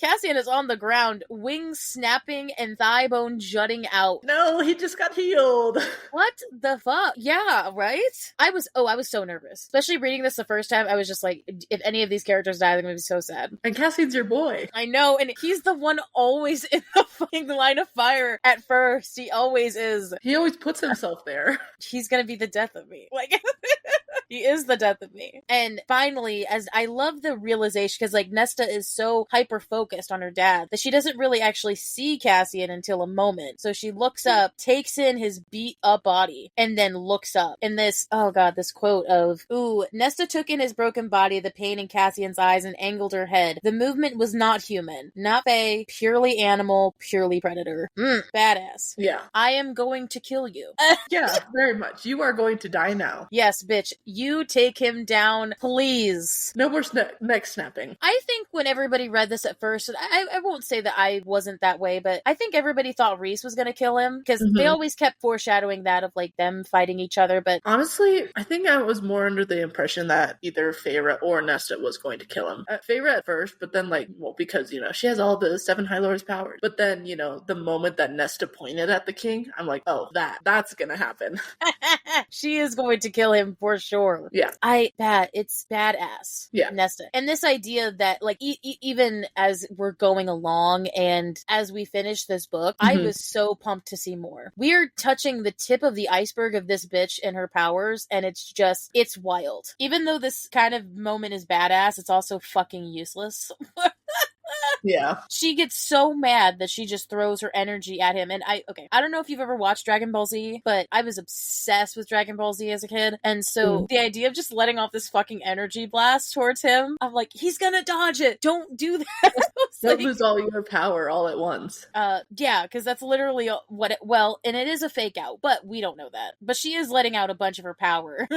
Cassian is on the ground, wings snapping and thigh bone jutting out. No, he just got healed. What the fuck? Yeah, right? I was so nervous. Especially reading this the first time, I was just like, if any of these characters die, they're gonna be so sad. And Cassian's your boy. I know, and he's the one always in the fucking line of fire at first. He always is. He always puts himself there. He's gonna be the death of me. Like, he is the death of me. And finally, as I love the realization, because like Nesta is so hyper focused on her dad that she doesn't really actually see Cassian until a moment. So she looks up, takes in his beat up body, and then looks up. And this quote of, ooh, Nesta took in his broken body, the pain in Cassian's eyes, and angled her head. The movement was not human, not fae, purely animal, purely predator. Badass. Yeah. I am going to kill you. Yeah, very much. You are going to die now. Yes, bitch. You take him down, please. No more neck snapping. I think when everybody read this at first, I won't say that I wasn't that way, but I think everybody thought Rhys was going to kill him, because they always kept foreshadowing that of like them fighting each other, but honestly, I think I was more under the impression that either Feyre or Nesta was going to kill him. Feyre at first, but then like, well, because, she has all the 7 High Lords powers. But then, the moment that Nesta pointed at the king, I'm like, oh, that's gonna happen. She is going to kill him for sure. Yeah. It's badass. Yeah. Nesta. And this idea that like, even as we're going along and as we finish this book, I was so pumped to see more. We are touching the tip of the iceberg of this bitch and her powers, and it's wild. Even though this kind of moment is badass, it's also fucking useless. Yeah. She gets so mad that she just throws her energy at him. And I don't know if you've ever watched Dragon Ball Z, but I was obsessed with Dragon Ball Z as a kid. And so the idea of just letting off this fucking energy blast towards him, I'm like, he's gonna dodge it. Don't do that. Don't lose all your power all at once. Yeah, because that's literally and it is a fake out, but we don't know that. But she is letting out a bunch of her power.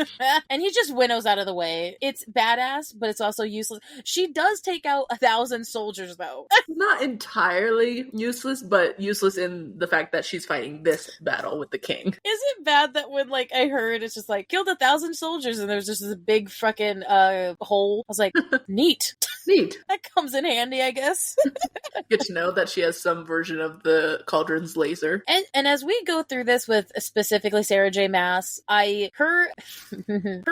And he just winnows out of the way. It's badass, but it's also useless. She does take out 1,000 soldiers soldiers, though. Not entirely useless, but useless in the fact that she's fighting this battle with the king. Is it bad that when, like, I heard it's just like, killed 1,000 soldiers and there's just this big fucking hole? I was like, neat. Neat. That comes in handy, I guess. Get to know that she has some version of the cauldron's laser. And as we go through this with specifically Sarah J Maas, her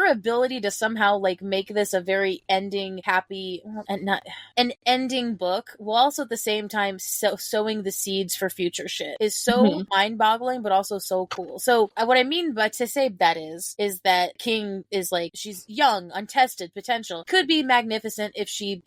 ability to somehow like make this a very ending happy and not an ending book, while also at the same time sowing the seeds for future shit is so mind-boggling, but also so cool. So what I mean by to say that is that King is like, she's young, untested potential, could be magnificent if she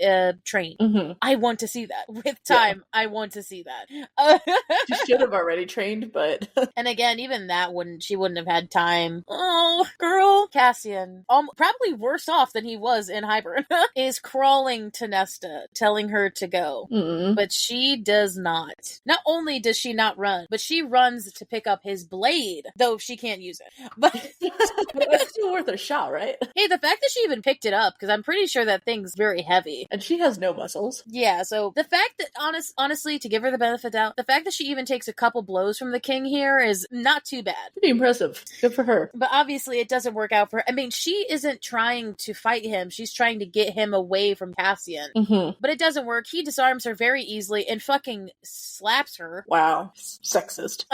trained. I want to see that with time. Yeah. I want to see that. She should have already trained, but and again, even that she wouldn't have had time. Oh, girl, Cassian, probably worse off than he was in Hybern, is crawling to Nesta, telling her to go, but she does not. Not only does she not run, but she runs to pick up his blade, though she can't use it. But it's still worth a shot, right? Hey, the fact that she even picked it up, because I'm pretty sure that thing's very heavy. And she has no muscles. Yeah, so the fact that, honestly, to give her the benefit of the doubt, the fact that she even takes a couple blows from the king here is not too bad. Pretty impressive. Good for her. But obviously it doesn't work out for her. I mean, she isn't trying to fight him. She's trying to get him away from Cassian. But it doesn't work. He disarms her very easily and fucking slaps her. Wow. Sexist.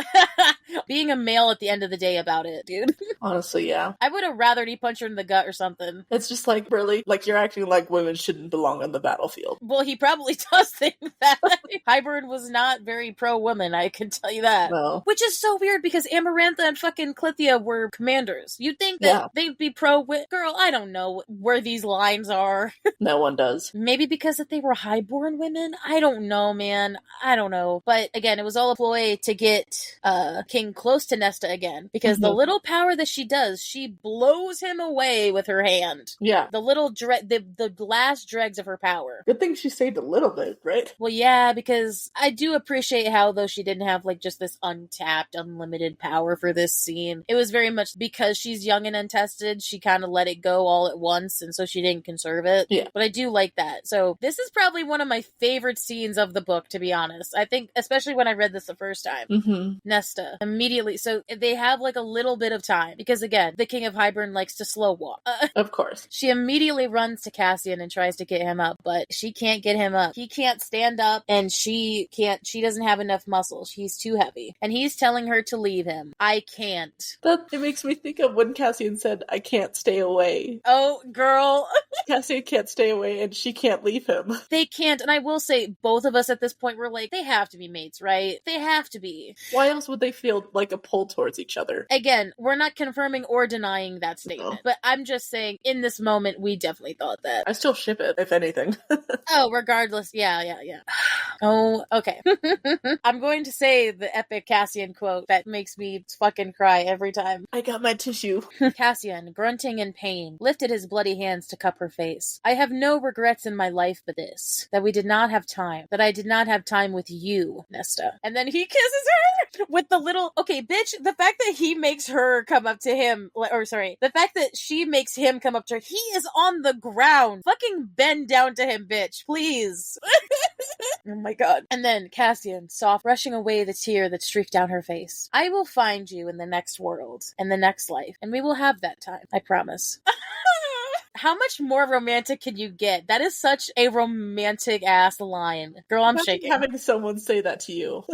Being a male at the end of the day about it, dude. Honestly, yeah. I would have rather he punched her in the gut or something. It's just like, really? Like, you're acting like women shouldn't belong on the battlefield. Well, he probably does think that. Hybern was not very pro-woman, I can tell you that. No. Which is so weird because Amarantha and fucking Clythia were commanders. You'd think that they'd be girl, I don't know where these lines are. No one does. Maybe because that they were highborn women? I don't know, man. I don't know. But again, it was all a ploy to get King close to Nesta again. Because the little power that she does, she blows him away with her hand. Yeah. The little the last dregs of her power. Good thing she saved a little bit, right? Well, yeah, because I do appreciate how, though she didn't have like just this untapped, unlimited power for this scene, it was very much because she's young and untested, she kind of let it go all at once, and so she didn't conserve it. Yeah. But I do like that. So this is probably one of my favorite scenes of the book, to be honest. I think, especially when I read this the first time. Nesta, immediately. So they have like a little bit of time, because again, the King of Hybern likes to slow walk. Of course. She immediately runs to Cassian and tries to get him up, but she can't get him up. He can't stand up, and she doesn't have enough muscles. He's too heavy. And he's telling her to leave him. I can't. It makes me think of when Cassian said, I can't stay away. Oh, girl. Cassian can't stay away, and she can't leave him. They can't, and I will say, both of us at this point were like, they have to be mates, right? They have to be. Why else would they feel like a pull towards each other? Again, we're not confirming or denying that statement, but I'm just saying, in this moment, we definitely thought that. I still ship it, if anything. Oh, regardless. Yeah. Oh, okay. I'm going to say the epic Cassian quote that makes me fucking cry every time. I got my tissue. Cassian, grunting in pain, lifted his bloody hands to cup her face. I have no regrets in my life but this, that we did not have time, that I did not have time with you, Nesta. And then he kisses her with the little, okay, bitch, the fact that he makes her come up to him, the fact that she makes him come up to her, he is on the ground. Fucking bend down to him, bitch, please. Oh my god. And then Cassian, soft, brushing away the tear that streaked down her face. I will find you in the next world, and the next life, and we will have that time. I promise. How much more romantic can you get? That is such a romantic ass line. Girl, I'm shaking. Having someone say that to you.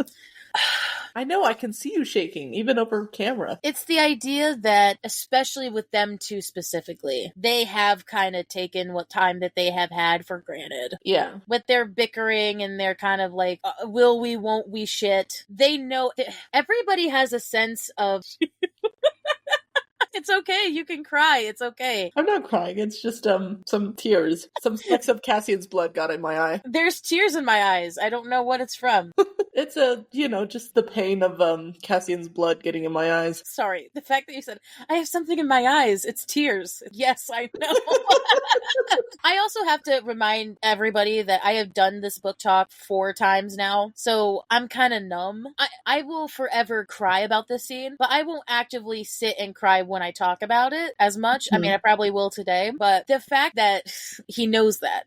I know, I can see you shaking, even over camera. It's the idea that, especially with them two specifically, they have kind of taken what time that they have had for granted. Yeah. With their bickering and their kind of like, will we, won't we shit. They know, everybody has a sense of... It's okay, you can cry, it's okay. I'm not crying, it's just some tears. Some specks of Cassian's blood got in my eye. There's tears in my eyes, I don't know what it's from. It's just the pain of Cassian's blood getting in my eyes. Sorry, the fact that you said, I have something in my eyes, it's tears. Yes, I know. I also have to remind everybody that I have done this book talk 4 times now, so I'm kind of numb. I will forever cry about this scene, but I won't actively sit and cry when I talk about it as much. I mean, I probably will today, but the fact that he knows that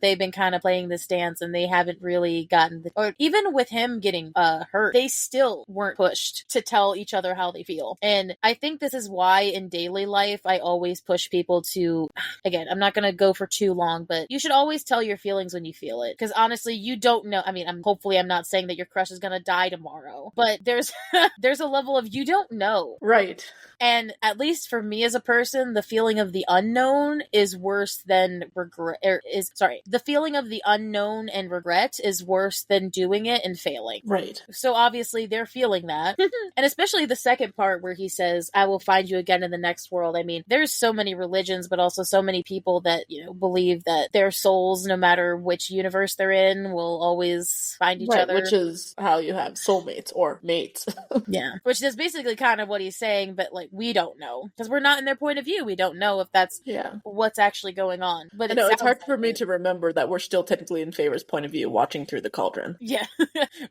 they've been kind of playing this dance and they haven't really gotten or even with him getting hurt, they still weren't pushed to tell each other how they feel. And I think this is why in daily life I always push people to, again, I'm not going to go for too long, but you should always tell your feelings when you feel it, because honestly, you don't know. I mean, hopefully I'm not saying that your crush is going to die tomorrow, but there's there's a level of you don't know, right? And at least for me as a person, the feeling of the unknown is worse than regret. The feeling of the unknown and regret is worse than doing it and failing. Right. So obviously they're feeling that. And especially the second part where he says, I will find you again in the next world. I mean, there's so many religions, but also so many people that, believe that their souls, no matter which universe they're in, will always find each other. Which is how you have soulmates or mates. Yeah. Which is basically kind of what he's saying, but we don't know. Because we're not in their point of view. We don't know if that's what's actually going on. But I know, it's hard for me to remember that we're still technically in Feyre's point of view, watching through the cauldron. Yeah.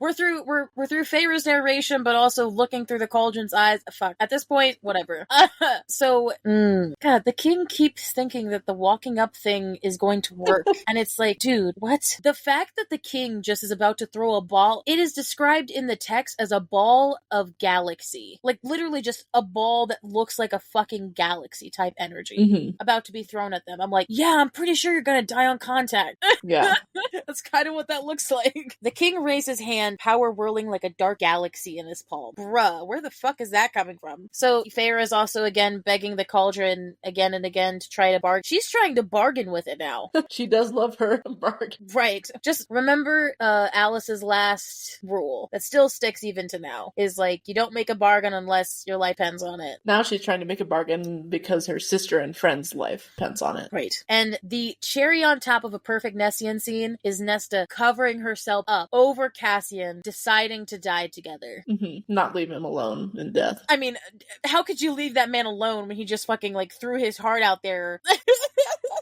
we're through Feyre's narration, but also looking through the cauldron's eyes. Fuck. At this point, whatever. God, the king keeps thinking that the walking up thing is going to work. And it's like, dude, what? The fact that the king just is about to throw a ball, it is described in the text as a ball of galaxy. Literally just a ball that looks like a fucking galaxy type energy about to be thrown at them. I'm like, yeah, I'm pretty sure you're gonna die on contact. Yeah. That's kind of what that looks like. The king raised his hand, power whirling like a dark galaxy in his palm. Bruh, where the fuck is that coming from? So Feyre is also again begging the cauldron again and again to try to bargain. She's trying to bargain with it now. She does love her bargain. Right. Just remember Alice's last rule that still sticks even to now is you don't make a bargain unless your life depends on it. Now she's trying to make a bargain because her sister and friend's life depends on it. Right. And the cherry on top of a perfect Nessian scene is Nesta covering herself up over Cassian, deciding to die together. Not leave him alone in death. I mean, how could you leave that man alone when he just fucking threw his heart out there?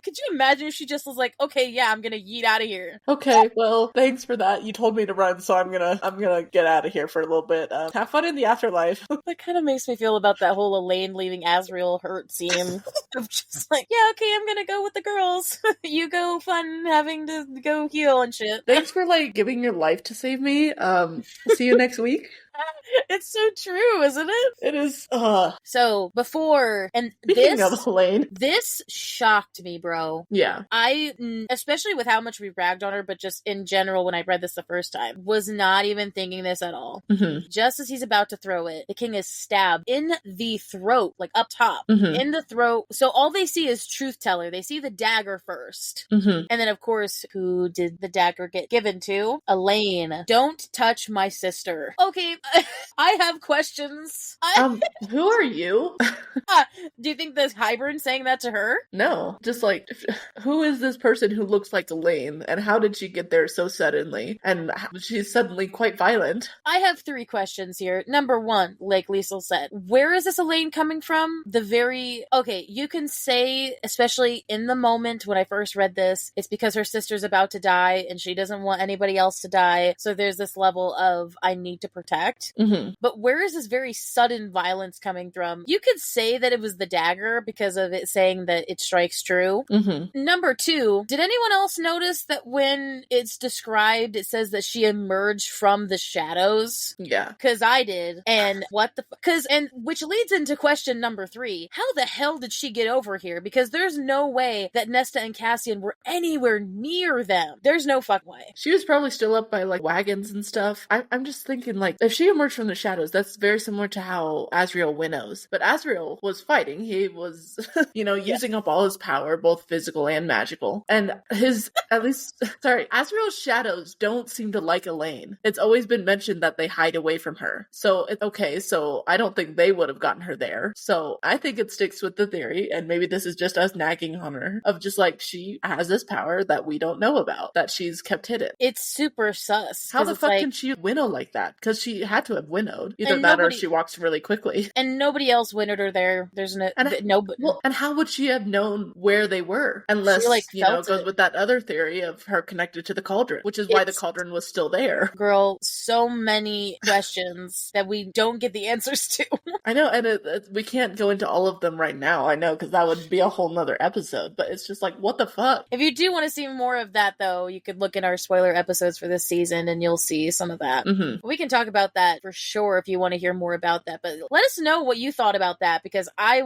Could you imagine if she just was like, okay, yeah, I'm gonna yeet out of here. Okay, well, thanks for that. You told me to run, so I'm gonna get out of here for a little bit. Have fun in the afterlife. That kind of makes me feel about that whole Elaine leaving Asriel hurt scene. Of just yeah, okay, I'm gonna go with the girls. You go fun having to go heal and shit. Thanks for giving your life to save me. See you next week. It's so true, isn't it? It is. So before, and Speaking of Elaine, this shocked me, bro. Yeah. I, especially with how much we ragged on her, but just in general, when I read this the first time, was not even thinking this at all. Just as he's about to throw it, the king is stabbed in the throat, up top, in the throat. So all they see is Truth Teller. They see the dagger first. And then, of course, who did the dagger get given to? Elaine. Don't touch my sister. Okay, I have questions. Who are you? Do you think this Hybern saying that to her? No, just who is this person who looks like Elaine, and how did she get there so suddenly? And she's suddenly quite violent. I have 3 questions here. Number 1, like Liesl said, where is this Elaine coming from? Okay, you can say, especially in the moment when I first read this, it's because her sister's about to die and she doesn't want anybody else to die. So there's this level of, I need to protect. But where is this very sudden violence coming from? You could say that it was the dagger because of it saying that it strikes true. Number 2, did anyone else notice that when it's described, it says that she emerged from the shadows? Yeah. Because I did. And what the which leads into question number 3. How the hell did she get over here? Because there's no way that Nesta and Cassian were anywhere near them. There's no fucking way. She was probably still up by wagons and stuff. I'm just thinking if she emerged from the shadows, that's very similar to how Asriel winnows. But Asriel was fighting. He was, using up all his power, both physical and magical. And Asriel's shadows don't seem to like Elaine. It's always been mentioned that they hide away from her. So, so I don't think they would have gotten her there. So I think it sticks with the theory, and maybe this is just us nagging on her, of just she has this power that we don't know about, that she's kept hidden. It's super sus. How the fuck can she winnow like that? Because she had to have winnowed. Either And that or nobody- she walks really quickly. And nobody else winnowed her there. There's And how would she have known where they were? Unless, it goes with that other theory of her connected to the cauldron, which is why the cauldron was still there. Girl, so many questions that we don't get the answers to. I know, and we can't go into all of them right now, I know, because that would be a whole nother episode, but it's just like, what the fuck? If you do want to see more of that, though, you could look in our spoiler episodes for this season and you'll see some of that. Mm-hmm. We can talk about that for sure if you want to hear more about that, but let us know what you thought about that, because I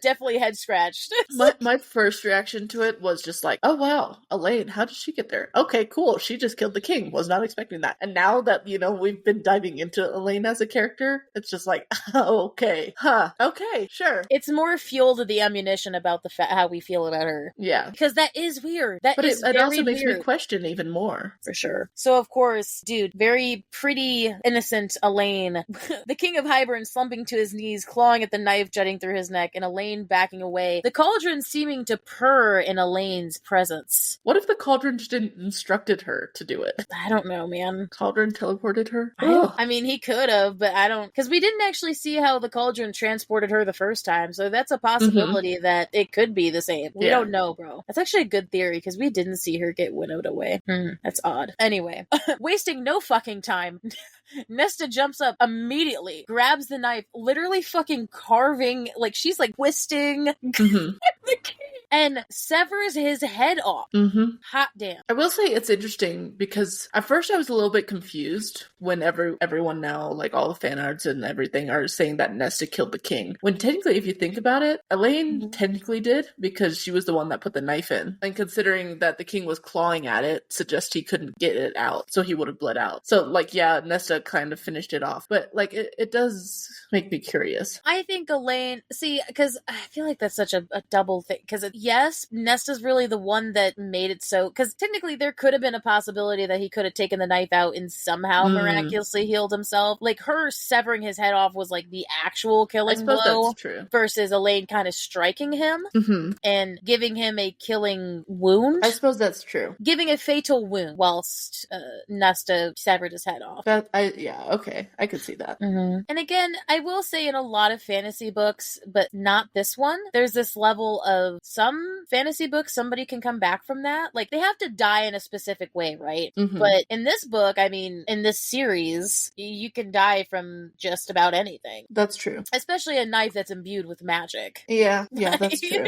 definitely head scratched. My first reaction to it was just like, oh wow, Elaine, how did she get there? Okay, cool, she just killed the king. Was not expecting that. And now that, we've been diving into Elaine as a character, it's just like, oh, okay, okay, sure. It's more fuel to the ammunition about how we feel about her. Yeah. Because that is weird. But it also makes me question even more. For sure. So, of course, dude, very pretty, innocent Elaine. The king of Hybern slumping to his knees, clawing at the knife jutting through his neck, and Elaine backing away. The cauldron seeming to purr in Elaine's presence. What if the cauldron just instructed her to do it? I don't know, man. Cauldron teleported her? I mean, he could have, but I don't... Because we didn't actually see how the cauldron transported her the first time, so that's a possibility that it could be the same. We don't know, bro. That's actually a good theory, because we didn't see her get winnowed away. That's odd. Anyway, wasting no fucking time, Nesta jumps up immediately, grabs the knife, literally fucking carving, like she's like twisting the king, and severs his head off. Hot damn. I will say it's interesting because at first I was a little bit confused when everyone now, like all the fan arts and everything, are saying that Nesta killed the king. When technically, if you think about it, Elaine technically did, because she was the one that put the knife in. And considering that the king was clawing at it, suggests he couldn't get it out, so he would have bled out. So, like, yeah, Nesta kind of finished it off. But, like, it does make me curious. I think Elaine, because I feel like that's such a double thing. Because, yes, Nesta's really the one that made it so, because technically there could have been a possibility that he could have taken the knife out and somehow miraculously healed himself. Like, her severing his head off was, like, the actual killing blow. I suppose that's true. Versus Elaine kind of striking him and giving him a killing wound. I suppose that's true. Giving a fatal wound whilst Nesta severed his head off. Okay. I could see that. And again, I will say in a lot of fantasy books, but not this one, there's this level of some fantasy books, somebody can come back from that. Like, they have to die in a specific way, right? But in this book, I mean, in this series, you can die from just about anything. That's true. Especially a knife that's imbued with magic. Yeah, that's true.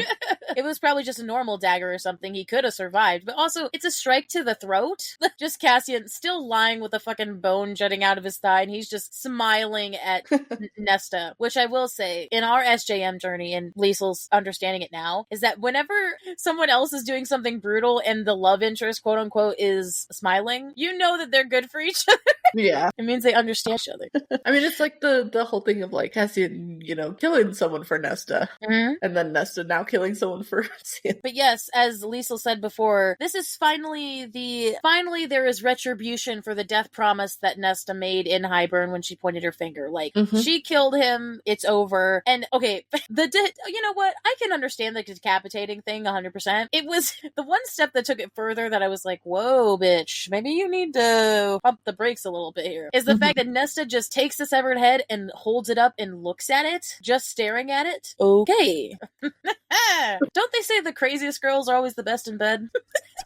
It was probably just a normal dagger or something. He could have survived. But also, it's a strike to the throat. Just Cassian still lying with a fucking bone jutting out of his thigh, and he's just smiling at Nesta. Which I will say, in our SJM journey, and Liesl's understanding it now, is that whenever someone else is doing something brutal and the love interest, quote unquote, is smiling, you know that they're good for each other. Yeah. It means they understand each other. I mean, it's like the whole thing of like Cassian, killing someone for Nesta. And then Nesta now killing someone for Cassian. But yes, as Liesl said before, this is finally there is retribution for the death promise that Nesta made in Hybern when she pointed her finger. Like, she killed him, it's over. And okay, you know what? I can understand the decapitating thing 100%. It was the one step that took it further that I was like, whoa, bitch, maybe you need to pump the brakes a little bit here. Is the fact that Nesta just takes the severed head and holds it up and looks at it, just staring at it. Okay. Don't they say the craziest girls are always the best in bed?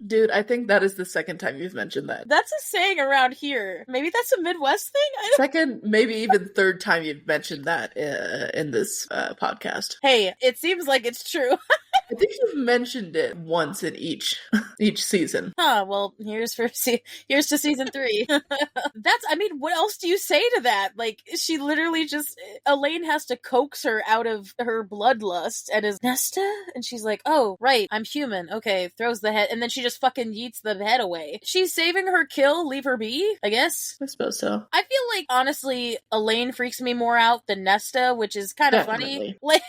Dude, I think that is the second time you've mentioned that. That's a saying around here. Maybe that's a Midwest thing? Second, maybe even third time you've mentioned that in this podcast. Hey, it seems like it's true. I think you've mentioned it once in each season. Well, here's to season 3. What else do you say to that? Like, she literally Elaine has to coax her out of her bloodlust and is Nesta? And she's like, oh, right, I'm human. Okay, throws the head, and then she just fucking yeets the head away. She's saving her kill, leave her be, I guess? I suppose so. I feel like, honestly, Elaine freaks me more out than Nesta, which is kind of funny. Like,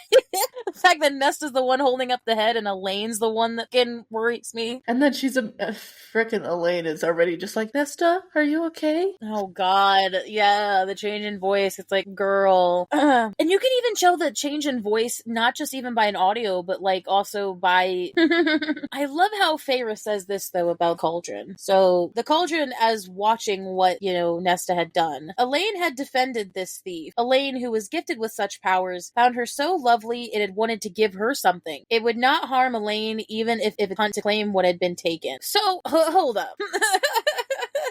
fact that Nesta's the one holding up the head and Elaine's the one that worries me. And then she's frickin' Elaine is already just like, Nesta, are you okay? Oh God, yeah, the change in voice. It's like, girl. And you can even tell the change in voice, not just even by an audio, but like also by... I love how Feyre says this though about Cauldron. So the Cauldron, as watching what, Nesta had done, Elaine had defended this thief. Elaine, who was gifted with such powers, found her so lovely it had wanted to give her something. It would not harm Elaine even if it hunt to claim what had been taken. So, hold up.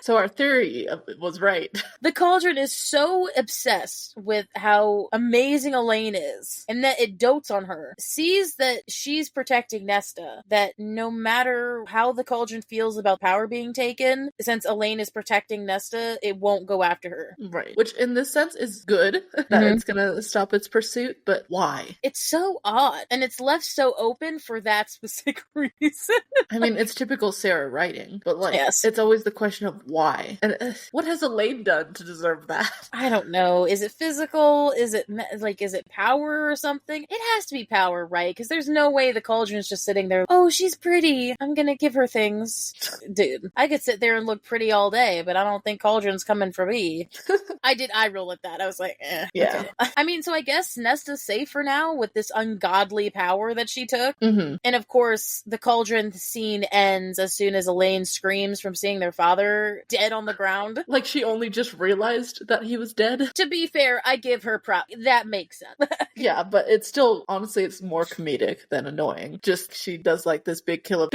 So our theory was right. The Cauldron is so obsessed with how amazing Elaine is, and that it dotes on her, sees that she's protecting Nesta, that no matter how the Cauldron feels about power being taken, since Elaine is protecting Nesta, it won't go after her. Right. Which in this sense is good, that it's gonna stop its pursuit, but why? It's so odd, and it's left so open for that specific reason. I mean, it's typical Sarah writing, but Yes. it's always the question of why. And what has Elaine done to deserve that? I don't know. Is it physical? Is it is it power or something? It has to be power, right? Because there's no way the Cauldron's just sitting there, oh, she's pretty, I'm gonna give her things. Dude, I could sit there and look pretty all day, but I don't think Cauldron's coming for me. I roll at that. I was like, Yeah. Okay. I mean, so I guess Nesta's safe for now with this ungodly power that she took. Mm-hmm. And of course, the Cauldron scene ends as soon as Elaine screams from seeing their father dead on the ground. Like she only just realized that he was dead. To be fair, I give her prop. That makes sense. Yeah, but it's still, honestly, it's more comedic than annoying. Just she does like this big kill of,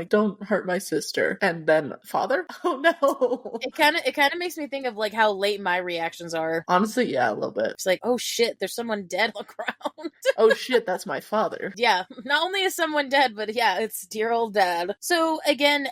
don't hurt my sister. And then father? Oh no. It kind of makes me think of like how late my reactions are. Honestly, yeah, a little bit. It's like, oh shit, there's someone dead on the ground. Oh shit, that's my father. Yeah, not only is someone dead, but yeah, it's dear old dad. So again,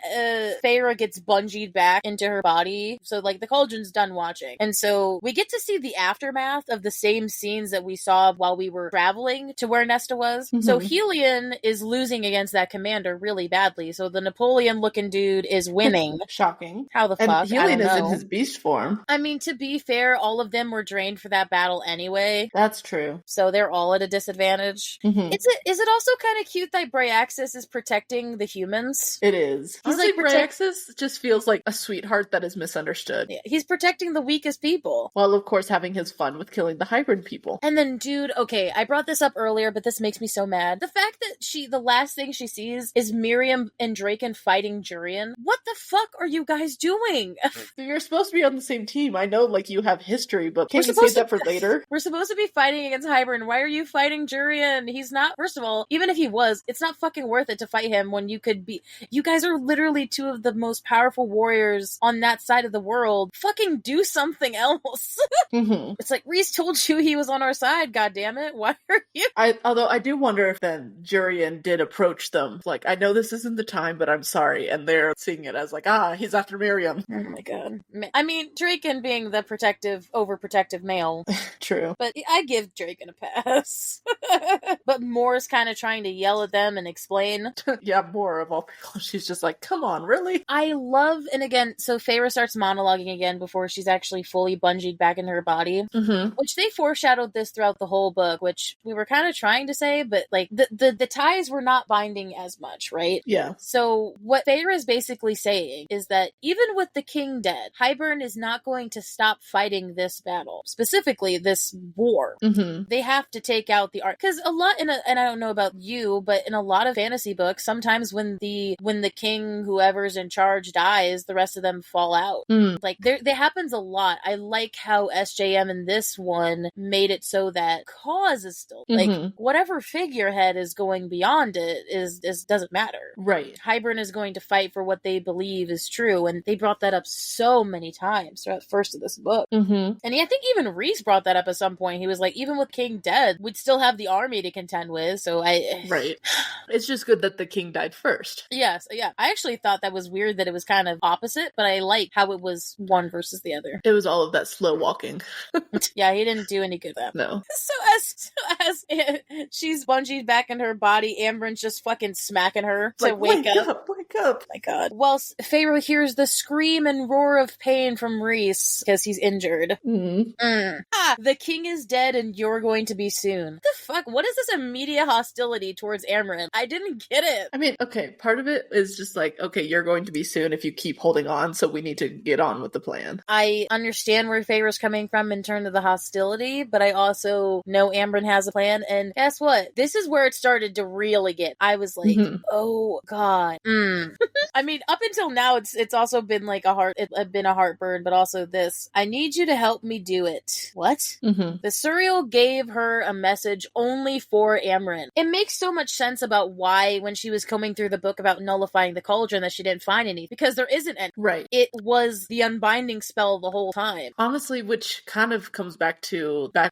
Feyre gets bungeed back into her body. So like the Cauldron's done watching. And so we get to see the aftermath of the same scenes that we saw while we were traveling to where Nesta was. Mm-hmm. So Helion is losing against that commander really badly. So the Napoleon looking dude is winning. Shocking. How the And fuck? Helion is in his beast form. I mean, to be fair, all of them were drained for that battle anyway. That's true. So they're all at a disadvantage. Mm-hmm. Is it also kind of cute that Bryaxis is protecting the humans? It is. He's Honestly, like Bryaxis just feels like a sweetheart that is misunderstood. Yeah, he's protecting the weakest people. While, of course, having his fun with killing the hybrid people. And then, dude, okay, I brought this up earlier, but this makes me so mad. The fact that the last thing she sees is Miriam and Draken fighting Jurian. What the fuck are you guys doing? You're supposed to be on the same team. I know, like, you have history, but can't you save that for later? We're supposed to be fighting against Hybern. Why are you fighting Jurian? He's not, first of all, even if he was, it's not fucking worth it to fight him when you could be, you guys are literally two of the most powerful warriors on that side of the world. Fucking do something else. Mm-hmm. It's like, Rhys told you he was on our side, goddammit. Why are you? Although I do wonder if then Jurian did approach them. Like, I know this isn't the time, but I'm sorry. And they're seeing it as like, he's after Miriam. Oh my god. I mean, Draken being the overprotective male. True. But I give Draken a pass. But Moore's kind of trying to yell at them and explain. Yeah, more of all people. She's just like, come on, really? I love, and again, so Feyre starts monologuing again before she's actually fully bungeed back into her body. Mm-hmm. Which they foreshadowed this throughout the whole book, which we were kind of trying to say, but like the ties were not binding as much, right? Yeah. So what Feyre is basically saying is that even with the king dead, Hybern is not going to stop fighting this battle, specifically this war. Mm-hmm. They have to take out the art, because a lot and I don't know about you, but in a lot of fantasy books, sometimes when the king, whoever's in charge, dies, the rest of them fall out. Like there happens a lot. I like how SJM in this one made it so that cause is still like whatever figurehead is going beyond it is doesn't matter. Right. Hybern is going to fight for what they believe is true, and they brought that up so many times throughout the first of this book. Mm-hmm. And I think even Rhys brought that up at some point. He was like, even with King dead, we'd still have the army to contend with. So Right. It's just good that the king died first. Yes, yeah. I actually thought that was weird that it was kind of opposite, but I like how it was one versus the other. It was all of that slow walking. Yeah, he didn't do any good at that. No. So as she's bungeed back in her body, Amber's just fucking smacking her to Like, wake up. Wake up. My God. Well, Feyre hears the scream and roar of pain from Rhys because he's injured. The king is dead and you're going to be soon. What the fuck? What is this immediate hostility towards Amren? I didn't get it. I mean, okay, part of it is just like, okay, you're going to be soon if you keep holding on, so we need to get on with the plan. I understand where Feyre's coming from in terms of the hostility, but I also know Amren has a plan, and guess what? This is where it started to really get. I was like, oh God. I mean, up until now, it's also been like it's been a heartburn, but also this. I need you to help me do it. What? The Suriel gave her a message only for Amren. It makes so much sense about why, when she was combing through the book about nullifying the cauldron, that she didn't find any, because there isn't any. Right. It was the unbinding spell the whole time. Honestly, which kind of comes back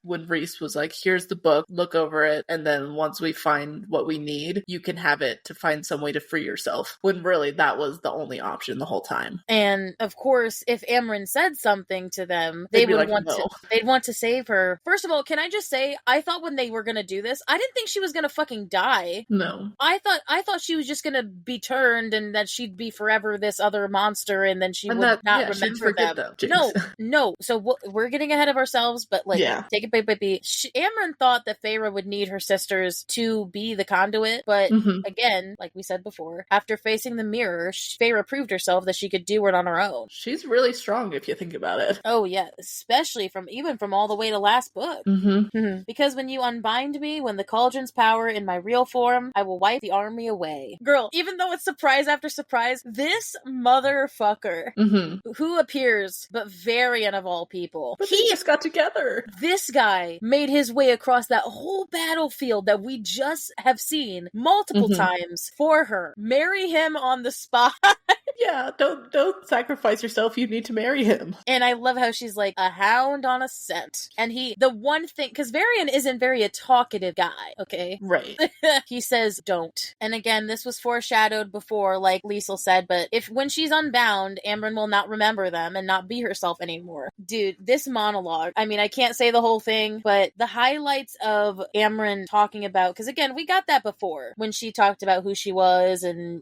when Rhys was like, here's the book, look over it, and then once we find what we need, you can have it to find some way to free yourself. When really that was the only option the whole time. And of course, if Amren said something to them, they'd want to save her. First of all, can I just say, I thought when they were gonna do this, I didn't think she was gonna fucking die. No. I thought she was just gonna be turned and that she'd be forever this other monster, and then she would not remember them. No. So we're getting ahead of ourselves, but take it by beat. Amren thought that Feyre would need her sisters to be the conduit, but again, like we said before, after facing the mirror, Feyre proved herself that she could do it on her own. She's really strong if you think about it. Oh yeah, especially from all the way to last book. Because when you unbind me, when the cauldron's power in my real form, I will wipe the army away. Girl, even though it's surprise after surprise, this motherfucker who appears but Varian of all people, but he just got together. This guy made his way across that whole battlefield that we just have seen multiple times for her. Marry him on the spot. Yeah, don't sacrifice yourself. You need to marry him. And I love how she's like a hound on a scent. And the one thing, because Varian isn't very a talkative guy, okay? Right. He says, don't. And again, this was foreshadowed before, like Liesl said, but when she's unbound, Amren will not remember them and not be herself anymore. Dude, this monologue, I mean, I can't say the whole thing, but the highlights of Amren talking about, because again, we got that before, when she talked about who she was and,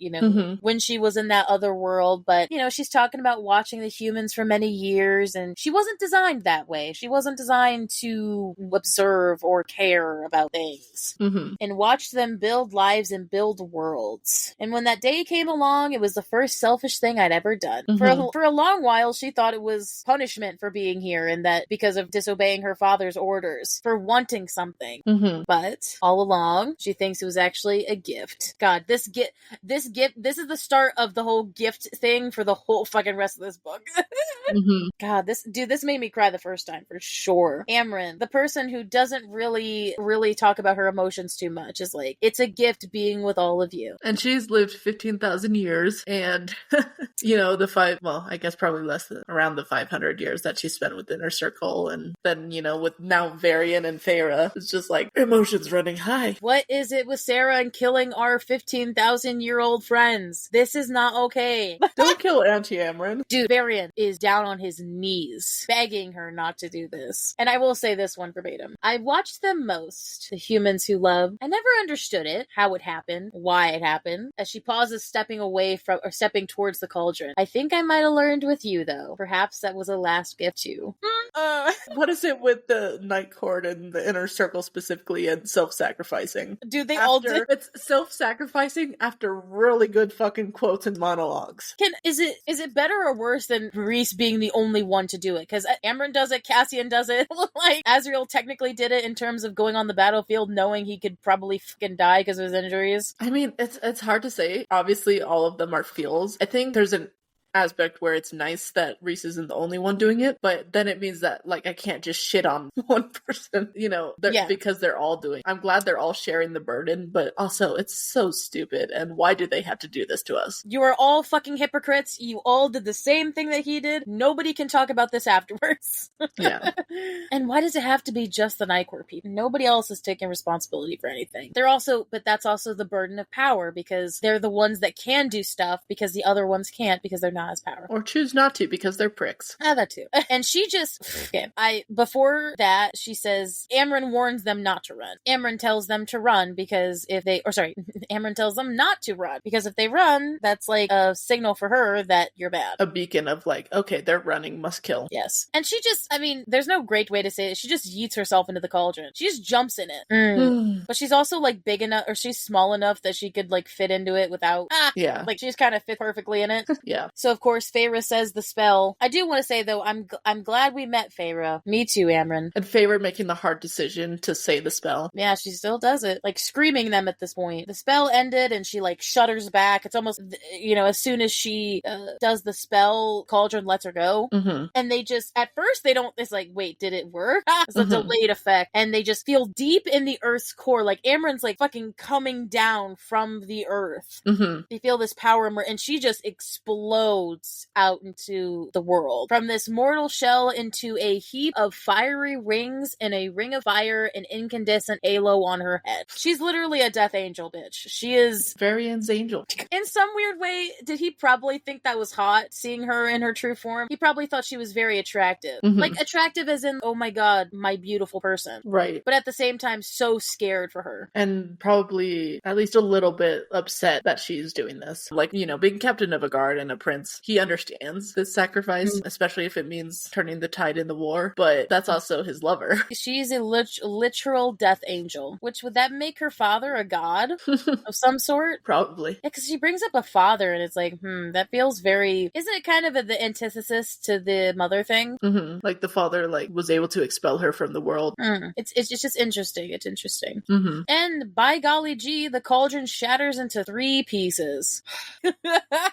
when she was in that other world, but, she's talking about watching the humans for many years, and she wasn't designed that way. She wasn't designed to observe or care about things. And watched them build lives and build worlds. And when that day came along, it was the first selfish thing I'd ever done. For a long while, she thought it was punishment for being here, and that because of disobeying her father's orders, for wanting something. But all along, she thinks it was actually a gift. God, this is the start of the whole gift thing for the whole fucking rest of this book. God, this made me cry the first time for sure. Amren, the person who doesn't really talk about her emotions too much, is like, it's a gift being with all of you. And she's lived 15,000 years, and I guess probably less than around the 500 years that she spent within her circle, and then with now Varian and Feyre, it's just like emotions running high. What is it with Sarah and killing our 15,000-year-old friends? This is not okay. Don't kill Auntie Amren. Dude, Varian is down on his knees, begging her not to do this. And I will say this one verbatim. I watched them most, the humans who love. I never understood it, how it happened, why it happened. As she pauses, stepping towards the cauldron. I think I might have learned with you, though. Perhaps that was a last gift too. What is it with the Night Court and the Inner Circle specifically, and self-sacrificing? Dude, all did. It's self-sacrificing after really good fucking quotes and monologues. Is it better or worse than Rhys being the only one to do it? Because Amren does it, Cassian does it. Like, Azriel technically did it in terms of going on the battlefield knowing he could probably fucking die because of his injuries. I mean, it's hard to say. Obviously, all of them are feels. I think there's an aspect where it's nice that Rhys isn't the only one doing it, but then it means that I can't just shit on one person, because they're all doing. I'm glad they're all sharing the burden, but also it's so stupid, and why do they have to do this to us? You are all fucking hypocrites. You all did the same thing that he did. Nobody can talk about this afterwards. Yeah. And why does it have to be just the Night Court people? Nobody else is taking responsibility for anything. But that's also the burden of power, because they're the ones that can do stuff because the other ones can't, because they're not not as powerful. Or choose not to because they're pricks. That too. And she just, before that, she says, Amren warns them not to run. Amren tells them to run because Amren tells them not to run because if they run, that's like a signal for her that you're bad. A beacon of like, okay, they're running, must kill. Yes. And she just, there's no great way to say it. She just yeets herself into the cauldron. She just jumps in it. But she's also like big enough, or she's small enough that she could like fit into it without, like she's kind of fit perfectly in it. Yeah. So of course, Feyre says the spell. I do want to say though, I'm glad we met Feyre. Me too, Amren. And Feyre making the hard decision to say the spell. Yeah, she still does it. Like screaming them at this point. The spell ended and she like shudders back. It's almost, as soon as she does the spell, Cauldron lets her go. And they just, at first they don't, it's like, wait, did it work? It's a delayed effect. And they just feel deep in the earth's core. Like Amren's like fucking coming down from the earth. They feel this power and she just explodes out into the world. From this mortal shell into a heap of fiery rings and a ring of fire and incandescent halo on her head. She's literally a death angel, bitch. She is Varian's angel. In some weird way, did he probably think that was hot, seeing her in her true form? He probably thought she was very attractive. Like attractive as in, oh my god, my beautiful person. Right. But at the same time, so scared for her. And probably at least a little bit upset that she's doing this. Like, being captain of a guard and a prince, he understands this sacrifice, especially if it means turning the tide in the war, but that's also his lover. She's a literal death angel, which would that make her father a god of some sort? Probably. Yeah, because she brings up a father and it's like, that feels very, isn't it kind of the antithesis to the mother thing? Like the father was able to expel her from the world. It's just interesting. It's interesting. And by golly gee, the cauldron shatters into 3 pieces. The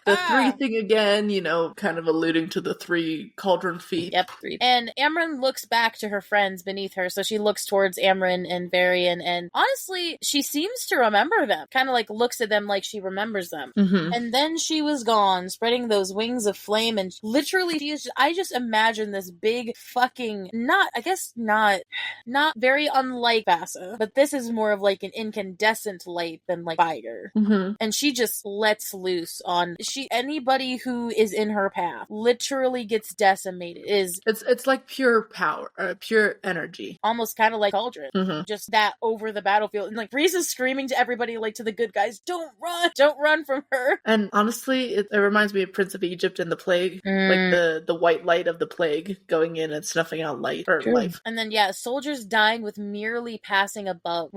3 thing again, kind of alluding to the 3 cauldron feet. Yep, 3. And Amren looks back to her friends beneath her, so she looks towards Amren and Varian, and honestly, she seems to remember them. Kind of like looks at them like she remembers them. And then she was gone, spreading those wings of flame, and literally, I just imagine this big fucking, not very unlike Vasa, but this is more of like an incandescent light than like fire. And she just lets loose on anybody who is in her path, literally gets decimated. It's like pure power, pure energy. Almost kind of like Cauldron. Just that over the battlefield. And like Reese is screaming to everybody, like to the good guys, don't run from her. And honestly, it reminds me of Prince of Egypt and the plague. Like the white light of the plague going in and snuffing out light or life. And then soldiers dying with her merely passing above.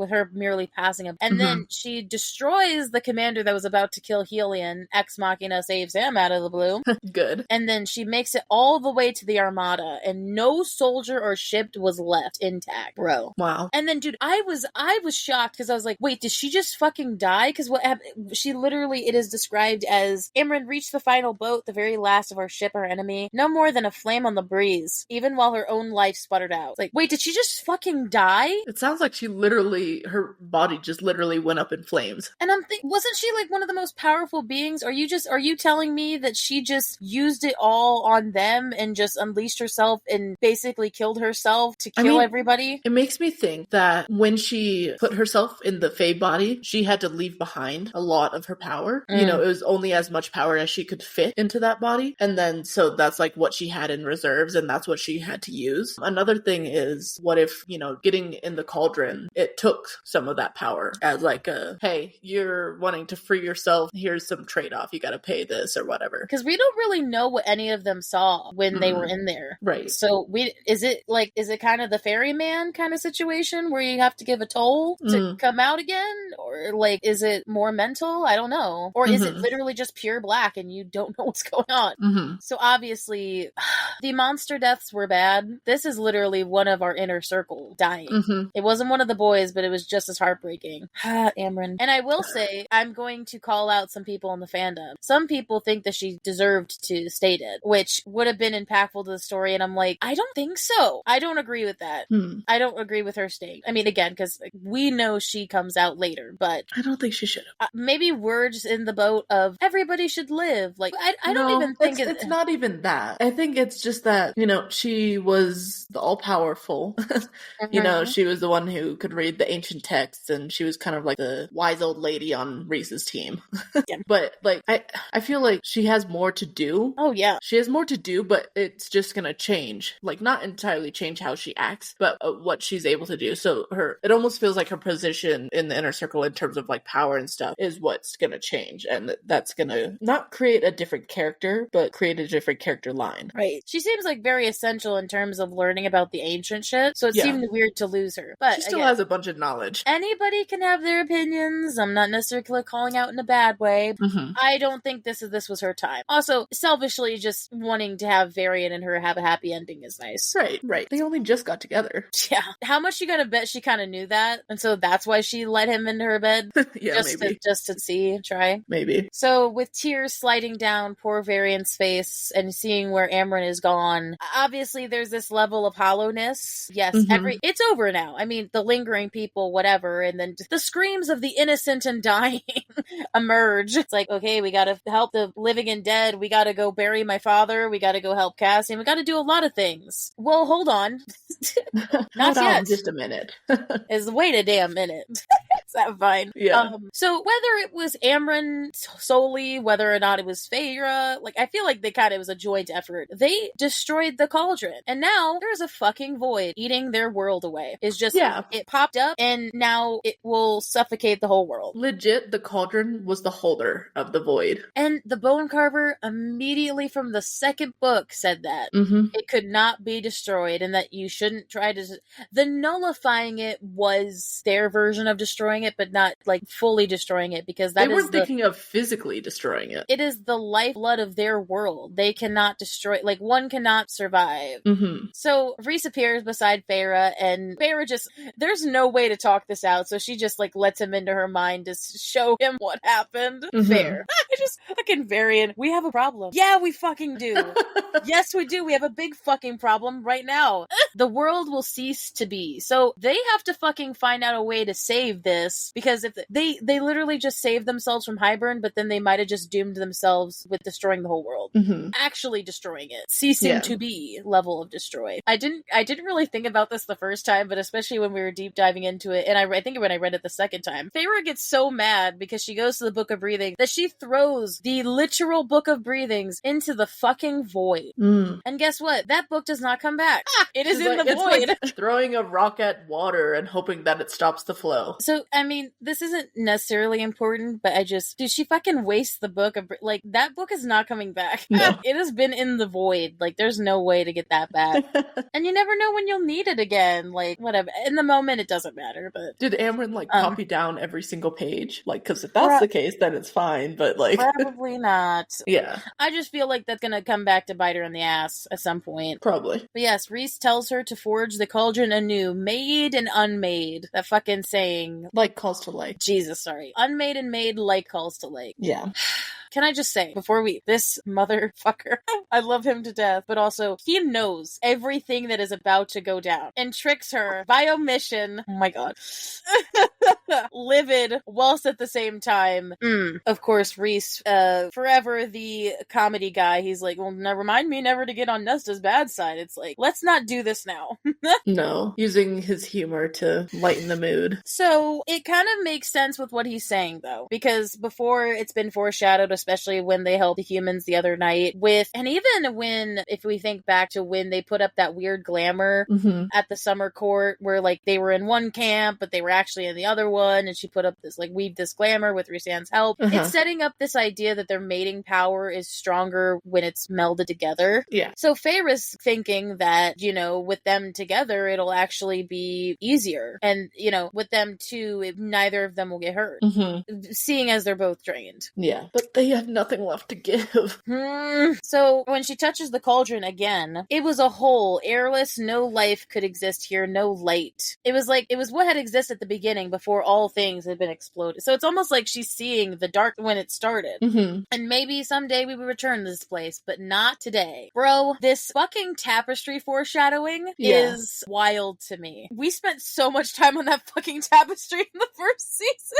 And then she destroys the commander that was about to kill Helion. Ex Machina saves him out of the blue. Good. And then she makes it all the way to the Armada, and no soldier or ship was left intact, bro. Wow. And then, dude, I was shocked because I was like, wait, did she just fucking die? Because what happened? She literally, it is described as Imran reached the final boat, the very last of our ship, our enemy, no more than a flame on the breeze, even while her own life sputtered out. Like, wait, did she just fucking die? It sounds like her body just literally went up in flames. And I'm thinking, wasn't she like one of the most powerful beings? Are you telling me that she just used it all on them and just unleashed herself and basically killed herself to kill everybody? It makes me think that when she put herself in the Fae body, she had to leave behind a lot of her power. It was only as much power as she could fit into that body. And then, so that's like what she had in reserves, and that's what she had to use. Another thing is, what if, getting in the cauldron, it took some of that power as like hey, you're wanting to free yourself, here's some trade-off, you gotta pay this or whatever. Because we don't really know what any of them saw when they were in there. Right. So is it kind of the ferryman kind of situation where you have to give a toll to come out again? Or like, is it more mental? I don't know. Or is it literally just pure black and you don't know what's going on? So obviously, the monster deaths were bad. This is literally one of our inner circle dying. It wasn't one of the boys, but it was just as heartbreaking. Amren. And I will say, I'm going to call out some people in the fandom. Some people think that she deserved to stay dead, which would have been impactful to the story, and I'm like, I don't think so. I don't agree with that. I don't agree with her staying. I mean, again, because we know she comes out later, but I don't think she should have. Maybe words in the boat of everybody should live. Like, I don't even think it's not even that. I think it's just that, she was the all-powerful. She was the one who could read the ancient texts, and she was kind of like the wise old lady on Reese's team. But like, I feel like she has has more to do. Oh, yeah. She has more to do, but it's just gonna change. Like, not entirely change how she acts, but what she's able to do. So it almost feels like her position in the inner circle in terms of like power and stuff is what's gonna change. And that's gonna not create a different character, but create a different character line. Right. She seems like very essential in terms of learning about the ancient shit, so it seemed weird to lose her. But she still has a bunch of knowledge. Anybody can have their opinions. I'm not necessarily calling out in a bad way. I don't think this was her time. Also, selfishly, just wanting to have Varian and her have a happy ending is nice. Right. They only just got together. Yeah. How much you gotta bet she kind of knew that, and so that's why she let him into her bed? Yeah, maybe. Just to see, try. Maybe. So, with tears sliding down poor Varian's face and seeing where Amren is gone, obviously there's this level of hollowness. Yes, it's over now. I mean, the lingering people, whatever, and then the screams of the innocent and dying emerge. It's like, okay, we gotta help the living and dead. We gotta go bury my father. We gotta go help Cassian. We gotta do a lot of things. Well, hold on. Not hold yet. on just a minute. Wait a damn minute. Is that fine? Yeah. So whether it was Amren solely, whether or not it was Feyre, like, I feel like it was a joint effort. They destroyed the cauldron, and now there's a fucking void eating their world away. It's just, it popped up, and now it will suffocate the whole world. Legit, the cauldron was the holder of the void. And the bone carver immediately from the second book said that. It could not be destroyed, and that you shouldn't try to... The nullifying it was their version of destroying it, but not, like, fully destroying it, because they weren't thinking of physically destroying it. It is the lifeblood of their world. They cannot destroy... Like, one cannot survive. So, Rhys appears beside Feyre, and Feyre just... There's no way to talk this out, so she just, like, lets him into her mind to show him what happened. Fair. I just fucking Varian. We have a problem. Yeah, we fucking do. Yes, we do. We have a big fucking problem right now. The world will cease to be. So they have to fucking find out a way to save this, because if they literally just saved themselves from Hybern, but then they might have just doomed themselves with destroying the whole world. Actually destroying it. Ceasing to be level of destroy. I didn't really think about this the first time, but especially when we were deep diving into it, and I think when I read it the second time, Feyre gets so mad because she goes to the Book of Breathing that she throws the literal Book of Breathings into the fucking void. And guess what? That book does not come back. It is in the void. Like throwing a rock at water and hoping that it stops the flow. So, I mean, this isn't necessarily important, but did she fucking waste the book of, like, that book is not coming back. No. It has been in the void. Like, there's no way to get that back. And you never know when you'll need it again. Like, whatever. In the moment, it doesn't matter, but... Did Amren, like, copy down every single page? Like, because if that's the case, then it's fine, but, like... Probably not. Yeah. I just feel like that's gonna come back to bite her in the ass at some point. Probably. But yes, Rhys tells her to forge the cauldron anew, made and unmade. That fucking saying. Like calls to like. Jesus, sorry. Unmade and made like calls to like. Yeah. Can I just say, this motherfucker, I love him to death, but also, he knows everything that is about to go down and tricks her by omission. Oh my god. Livid, whilst at the same time. Of course, Rhys, forever the comedy guy, he's like, well, remind me never to get on Nesta's bad side. It's like, let's not do this now. No. Using his humor to lighten the mood. So, it kind of makes sense with what he's saying, though, because before it's been foreshadowed, especially when they helped the humans the other night and even when, if we think back to when they put up that weird glamour at the summer court where, like, they were in one camp, but they were actually in the other one, and she put up this, like, weaved this glamour with Rhysand's help. It's setting up this idea that their mating power is stronger when it's melded together. Yeah. So Feyre's thinking that, with them together, it'll actually be easier. And, with them too, neither of them will get hurt. Seeing as they're both drained. Yeah. But they have nothing left to give. So when she touches the cauldron again, it was a hole, airless, no life could exist here, no light. It was what had existed at the beginning before all things had been exploded. So it's almost like she's seeing the dark when it started. And maybe someday we will return to this place, but not today. Bro, this fucking tapestry foreshadowing is wild to me. We spent so much time on that fucking tapestry in the first season.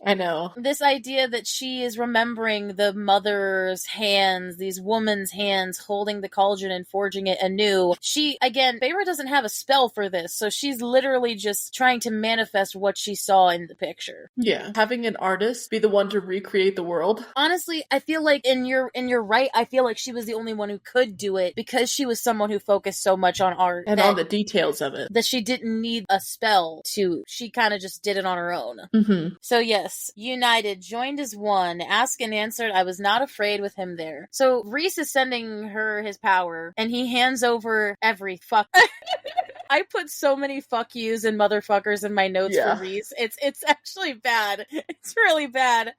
I know. This idea that she is remembering the mother's hands, these woman's hands holding the cauldron and forging it anew. She, again, Feyre doesn't have a spell for this, so she's literally just trying to manifest what she saw in the picture. Yeah. Having an artist be the one to recreate the world. Honestly, I feel like, and you're right, I feel like she was the only one who could do it because she was someone who focused so much on art. And on the details of it. That she didn't need a spell to. She kind of just did it on her own. Mm-hmm. So yes, united, joined as one, asked and answered, I was not afraid with him there. So Rhys is sending her his power, and he hands over every fuck. I put so many fuck yous and motherfuckers in my notes for Rhys. It's actually bad. It's really bad.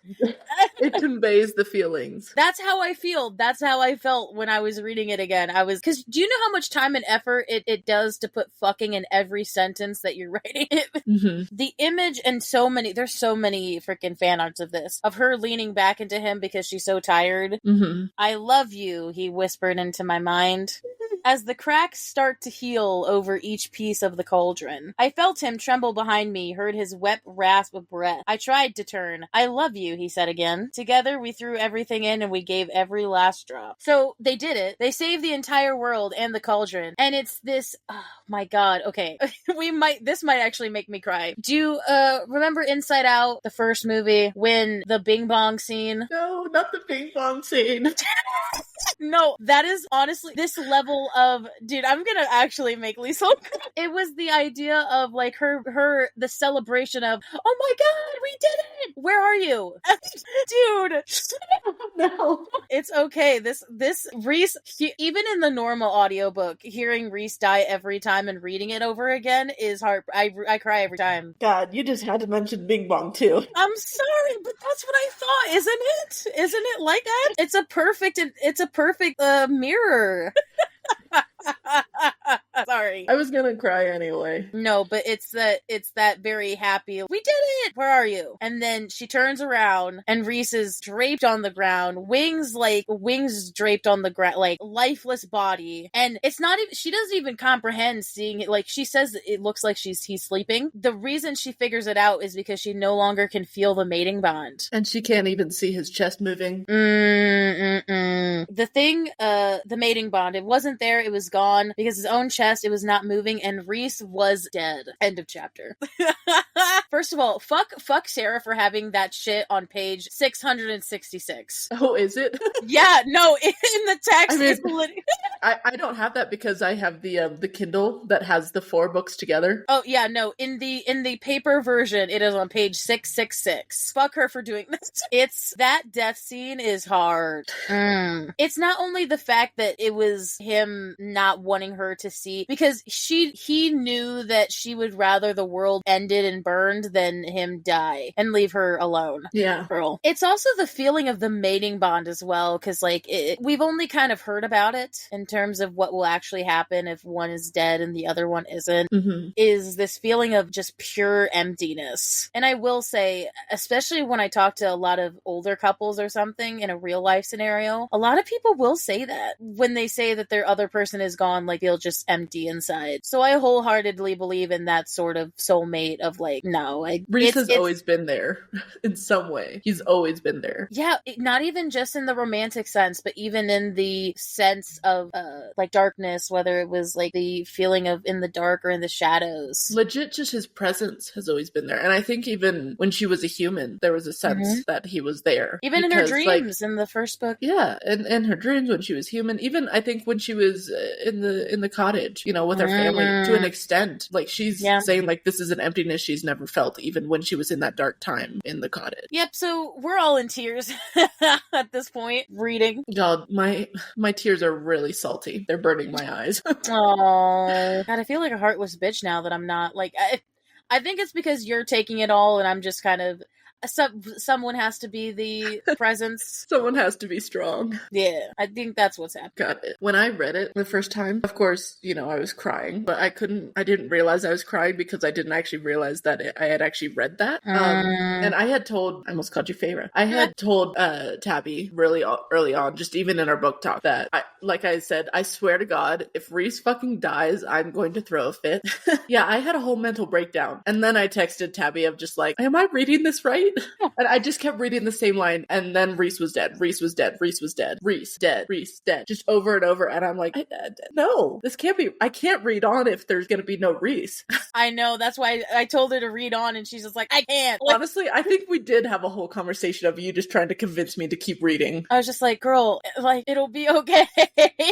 It conveys the feelings. That's how I feel. That's how I felt when I was reading it again. Because do you know how much time and effort it does to put fucking in every sentence that you're writing? Mm-hmm. The image and there's so many freaking fan arts of this, of her leaning back into him because she's so tired. Mm-hmm. I love you, he whispered into my mind. As the cracks start to heal over each piece of the cauldron, I felt him tremble behind me, heard his wet rasp of breath. I tried to turn. I love you, he said again. Together, we threw everything in and we gave every last drop. So, they did it. They saved the entire world and the cauldron. And it's this, oh my god, okay. This might actually make me cry. Do you, remember Inside Out, the first movie, when the Bing Bong scene? No, not the Bing Bong scene. No, that is honestly this level of, dude, I'm gonna actually make Liesl. It was the idea of like the celebration of, oh my god, we did it! Where are you? Dude. No. It's okay. This Rhys, even in the normal audiobook, hearing Rhys die every time and reading it over again is hard. I cry every time. God, you just had to mention Bing Bong too. I'm sorry, but that's what I thought, isn't it? Isn't it like that? It's a perfect mirror. Sorry. I was gonna cry anyway. No, but it's that very happy, we did it! Where are you? And then she turns around and Rhys is draped on the ground, wings draped on the ground, like lifeless body. And it's not even, she doesn't even comprehend seeing it. Like, she says it looks like he's sleeping. The reason she figures it out is because she no longer can feel the mating bond. And she can't even see his chest moving. The thing, the mating bond, it wasn't there, it was gone because his own chest, it was not moving, and Rhys was dead. End of chapter. First of all, fuck Sarah for having that shit on page 666. Oh, is it? Yeah, no, in the text, I mean, it's literally... I don't have that because I have the Kindle that has the 4 books together. Oh yeah, no, in the paper version, it is on page 666. Fuck her for doing this. It's, that death scene is hard. It's not only the fact that it was him not wanting her to see, because he knew that she would rather the world ended and burned than him die and leave her alone. Yeah. Girl. It's also the feeling of the mating bond as well, because like we've only kind of heard about it in terms of what will actually happen if one is dead and the other one isn't, is this feeling of just pure emptiness. And I will say, especially when I talk to a lot of older couples or something in a real life scenario, a lot of people will say that when they say that their other person is gone, like they'll just empty inside. So I wholeheartedly believe in that sort of soulmate of like, no, Rhys has always been there in some way. He's always been there. Yeah, not even just in the romantic sense, but even in the sense of like darkness, whether it was like the feeling of in the dark or in the shadows. Legit, just his presence has always been there. And I think even when she was a human, there was a sense that he was there. Even in her dreams, in the first book. Yeah, and in her dreams when she was human. Even I think when she was in the cottage, you know, with her family, to an extent. Like, she's saying like this is an emptiness she's never felt, even when she was in that dark time in the cottage. Yep, so we're all in tears at this point, reading. God, my tears are really salty. They're burning my eyes. Oh, God, I feel like a heartless bitch now that I'm not. Like, I think it's because you're taking it all and I'm just kind of... Someone has to be the presence. Someone has to be strong. Yeah, I think that's what's happening. Got it. When I read it the first time, of course, you know, I was crying, but I didn't realize I was crying because I didn't actually realize that I had actually read that. And I had told, I almost called you Feyre. I had told Tabi really early on, just even in our book talk, that like I said, I swear to God, if Rhys fucking dies, I'm going to throw a fit. Yeah, I had a whole mental breakdown. And then I texted Tabi of just like, am I reading this right? And I just kept reading the same line, and then Rhys was dead. Rhys was dead. Rhys was dead. Rhys dead. Rhys dead. Just over and over. And I'm like, no, this can't be. I can't read on if there's gonna be no Rhys. I know. That's why I told her to read on, and she's just like, I can't. Honestly, I think we did have a whole conversation of you just trying to convince me to keep reading. I was just like, girl, like, it'll be okay.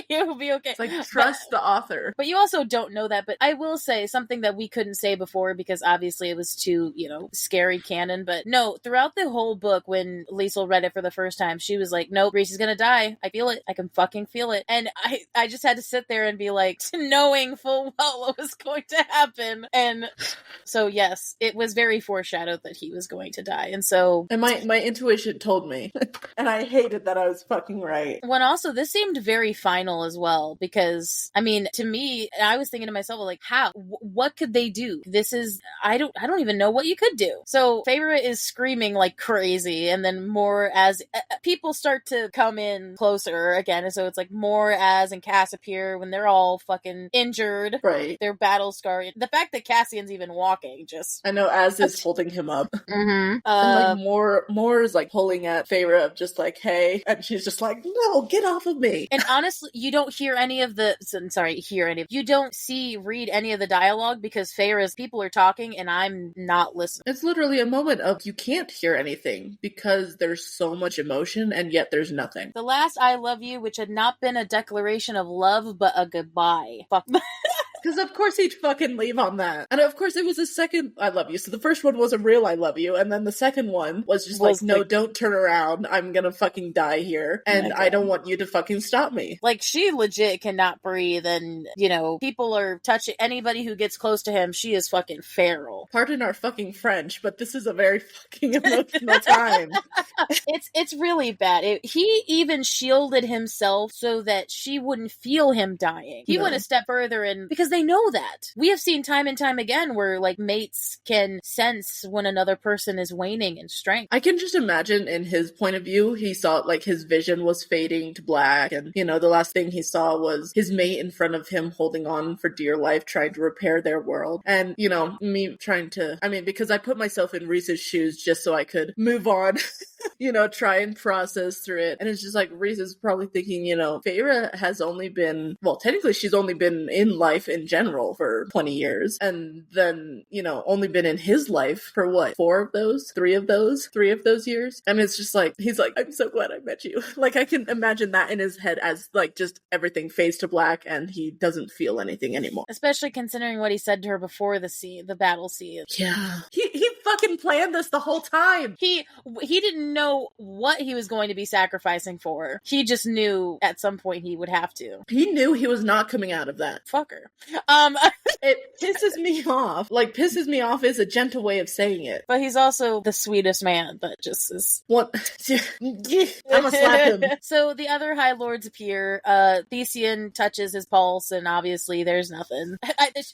It'll be okay. It's like, trust the author. But you also don't know that. But I will say something that we couldn't say before because obviously it was too, scary canon. But no, throughout the whole book, when Liesl read it for the first time, she was like, nope, Rhys is gonna die. I feel it. I can fucking feel it. And I just had to sit there and be like, knowing full well what was going to happen. And so, yes, it was very foreshadowed that he was going to die. And so... And my intuition told me. And I hated that I was fucking right. When also, this seemed very final as well, because, I mean, to me, I was thinking to myself, like, how? What could they do? This is... I don't even know what you could do. So, Feyre is screaming like crazy, and then more as... people start to come in closer again, and so it's like more as and Cass appear when they're all fucking injured. Right. They're battle scarred. The fact that Cassian's even walking, just... I know, Az is holding him up. Mm-hmm. And like more is like pulling at Feyre of just like, hey, and she's just like, no, get off of me. And honestly, you don't hear any of the... You don't read any of the dialogue because Feyre's people are talking and I'm not listening. It's literally a moment of you can't hear anything because there's so much emotion and yet there's nothing. The last I love you, which had not been a declaration of love, but a goodbye. Fuck. Because of course he'd fucking leave on that. And of course it was a second I love you. So the first one was a real I love you. And then the second one was just like, no, don't turn around. I'm gonna fucking die here. And I don't want you to fucking stop me. Like, she legit cannot breathe. And, people are touching anybody who gets close to him. She is fucking feral. Pardon our fucking French, but this is a very fucking emotional time. It's really bad. He even shielded himself so that she wouldn't feel him dying. He went a step further because they know that. We have seen time and time again where, like, mates can sense when another person is waning in strength. I can just imagine in his point of view, he saw, like, his vision was fading to black, and, the last thing he saw was his mate in front of him holding on for dear life, trying to repair their world. And, me trying to, because I put myself in Rhys's shoes just so I could move on, try and process through it. And it's just like, Rhys is probably thinking, Feyre has only been, well, technically she's only been in life in general for 20 years. And then, only been in his life for what? 3 of those years. And it's just like, he's like, I'm so glad I met you. Like, I can imagine that in his head as like just everything fades to black and he doesn't feel anything anymore. Especially considering what he said to her before the battle scene. Yeah. He fucking planned this the whole time. He didn't know what he was going to be sacrificing for. He just knew at some point he would have to. He knew he was not coming out of that. Fucker. It pisses me off. Like, pisses me off is a gentle way of saying it. But he's also the sweetest man that just is... What? I'ma slap him. So the other High Lords appear. Thesian touches his pulse, and obviously there's nothing.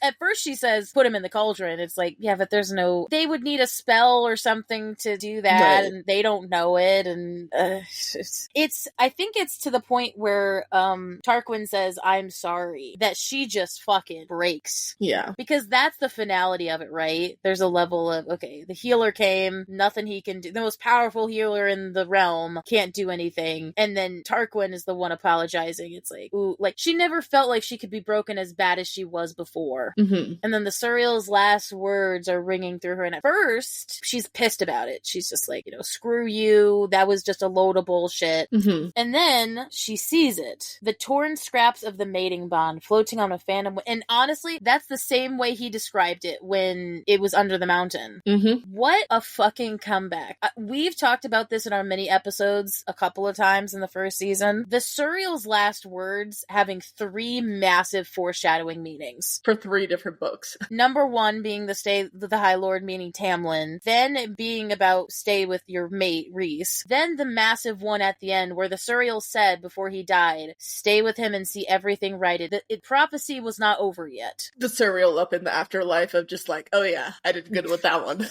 At first she says, put him in the cauldron. It's like, yeah, but there's no... They would need a spell or something to do that, right. And they don't know it, and I think it's to the point where Tarquin says, I'm sorry, that she just fucking breaks. Yeah. Because that's the finality of it, right? There's a level of, okay, the healer came, nothing he can do. The most powerful healer in the realm can't do anything. And then Tarquin is the one apologizing. It's like, ooh, like, she never felt like she could be broken as bad as she was before. Mm-hmm. And then the Suriel's last words are ringing through her. And at first, she's pissed about it. She's just like, screw you. That was just a load of bullshit. Mm-hmm. And then she sees it. The torn scraps of the mating bond floating on a phantom. And honestly, that's the same way he described it when it was under the mountain. Mm-hmm. What a fucking comeback. We've talked about this in our mini episodes a couple of times in the first season. The Suriel's last words having 3 massive foreshadowing meanings. For 3 different books. Number 1 being the High Lord, meaning Tamlin. Then being about stay with your mate, Rhys. Then the massive one at the end where the Suriel said before he died, stay with him and see everything righted. The prophecy was not over yet. The surreal up in the afterlife of just like, oh yeah, I did good with that one.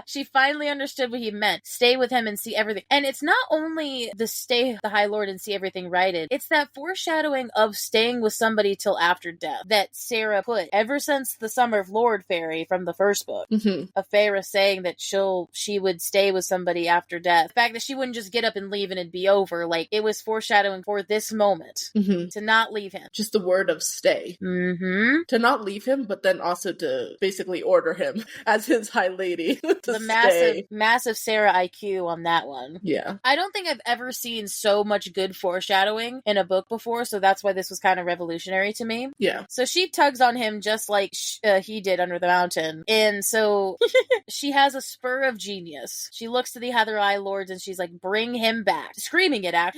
She finally understood what he meant. Stay with him and see everything. And it's not only the stay the High Lord and see everything righted. It's that foreshadowing of staying with somebody till after death that Sarah put ever since the Summer of Lord fairy from the first book. Of Feyre saying that she would stay with somebody after death. The fact that she wouldn't just get up and leave and it'd be over. Like, it was foreshadowing for this moment to not leave him. Just the word of stay. To not leave him, but then also to basically order him as his high lady to The massive Sarah IQ on that one. Yeah. I don't think I've ever seen so much good foreshadowing in a book before, so that's why this was kind of revolutionary to me. Yeah. So she tugs on him just like he did under the mountain. And so she has a spur of genius. She looks to the other High Lords and she's like, bring him back. Screaming it out.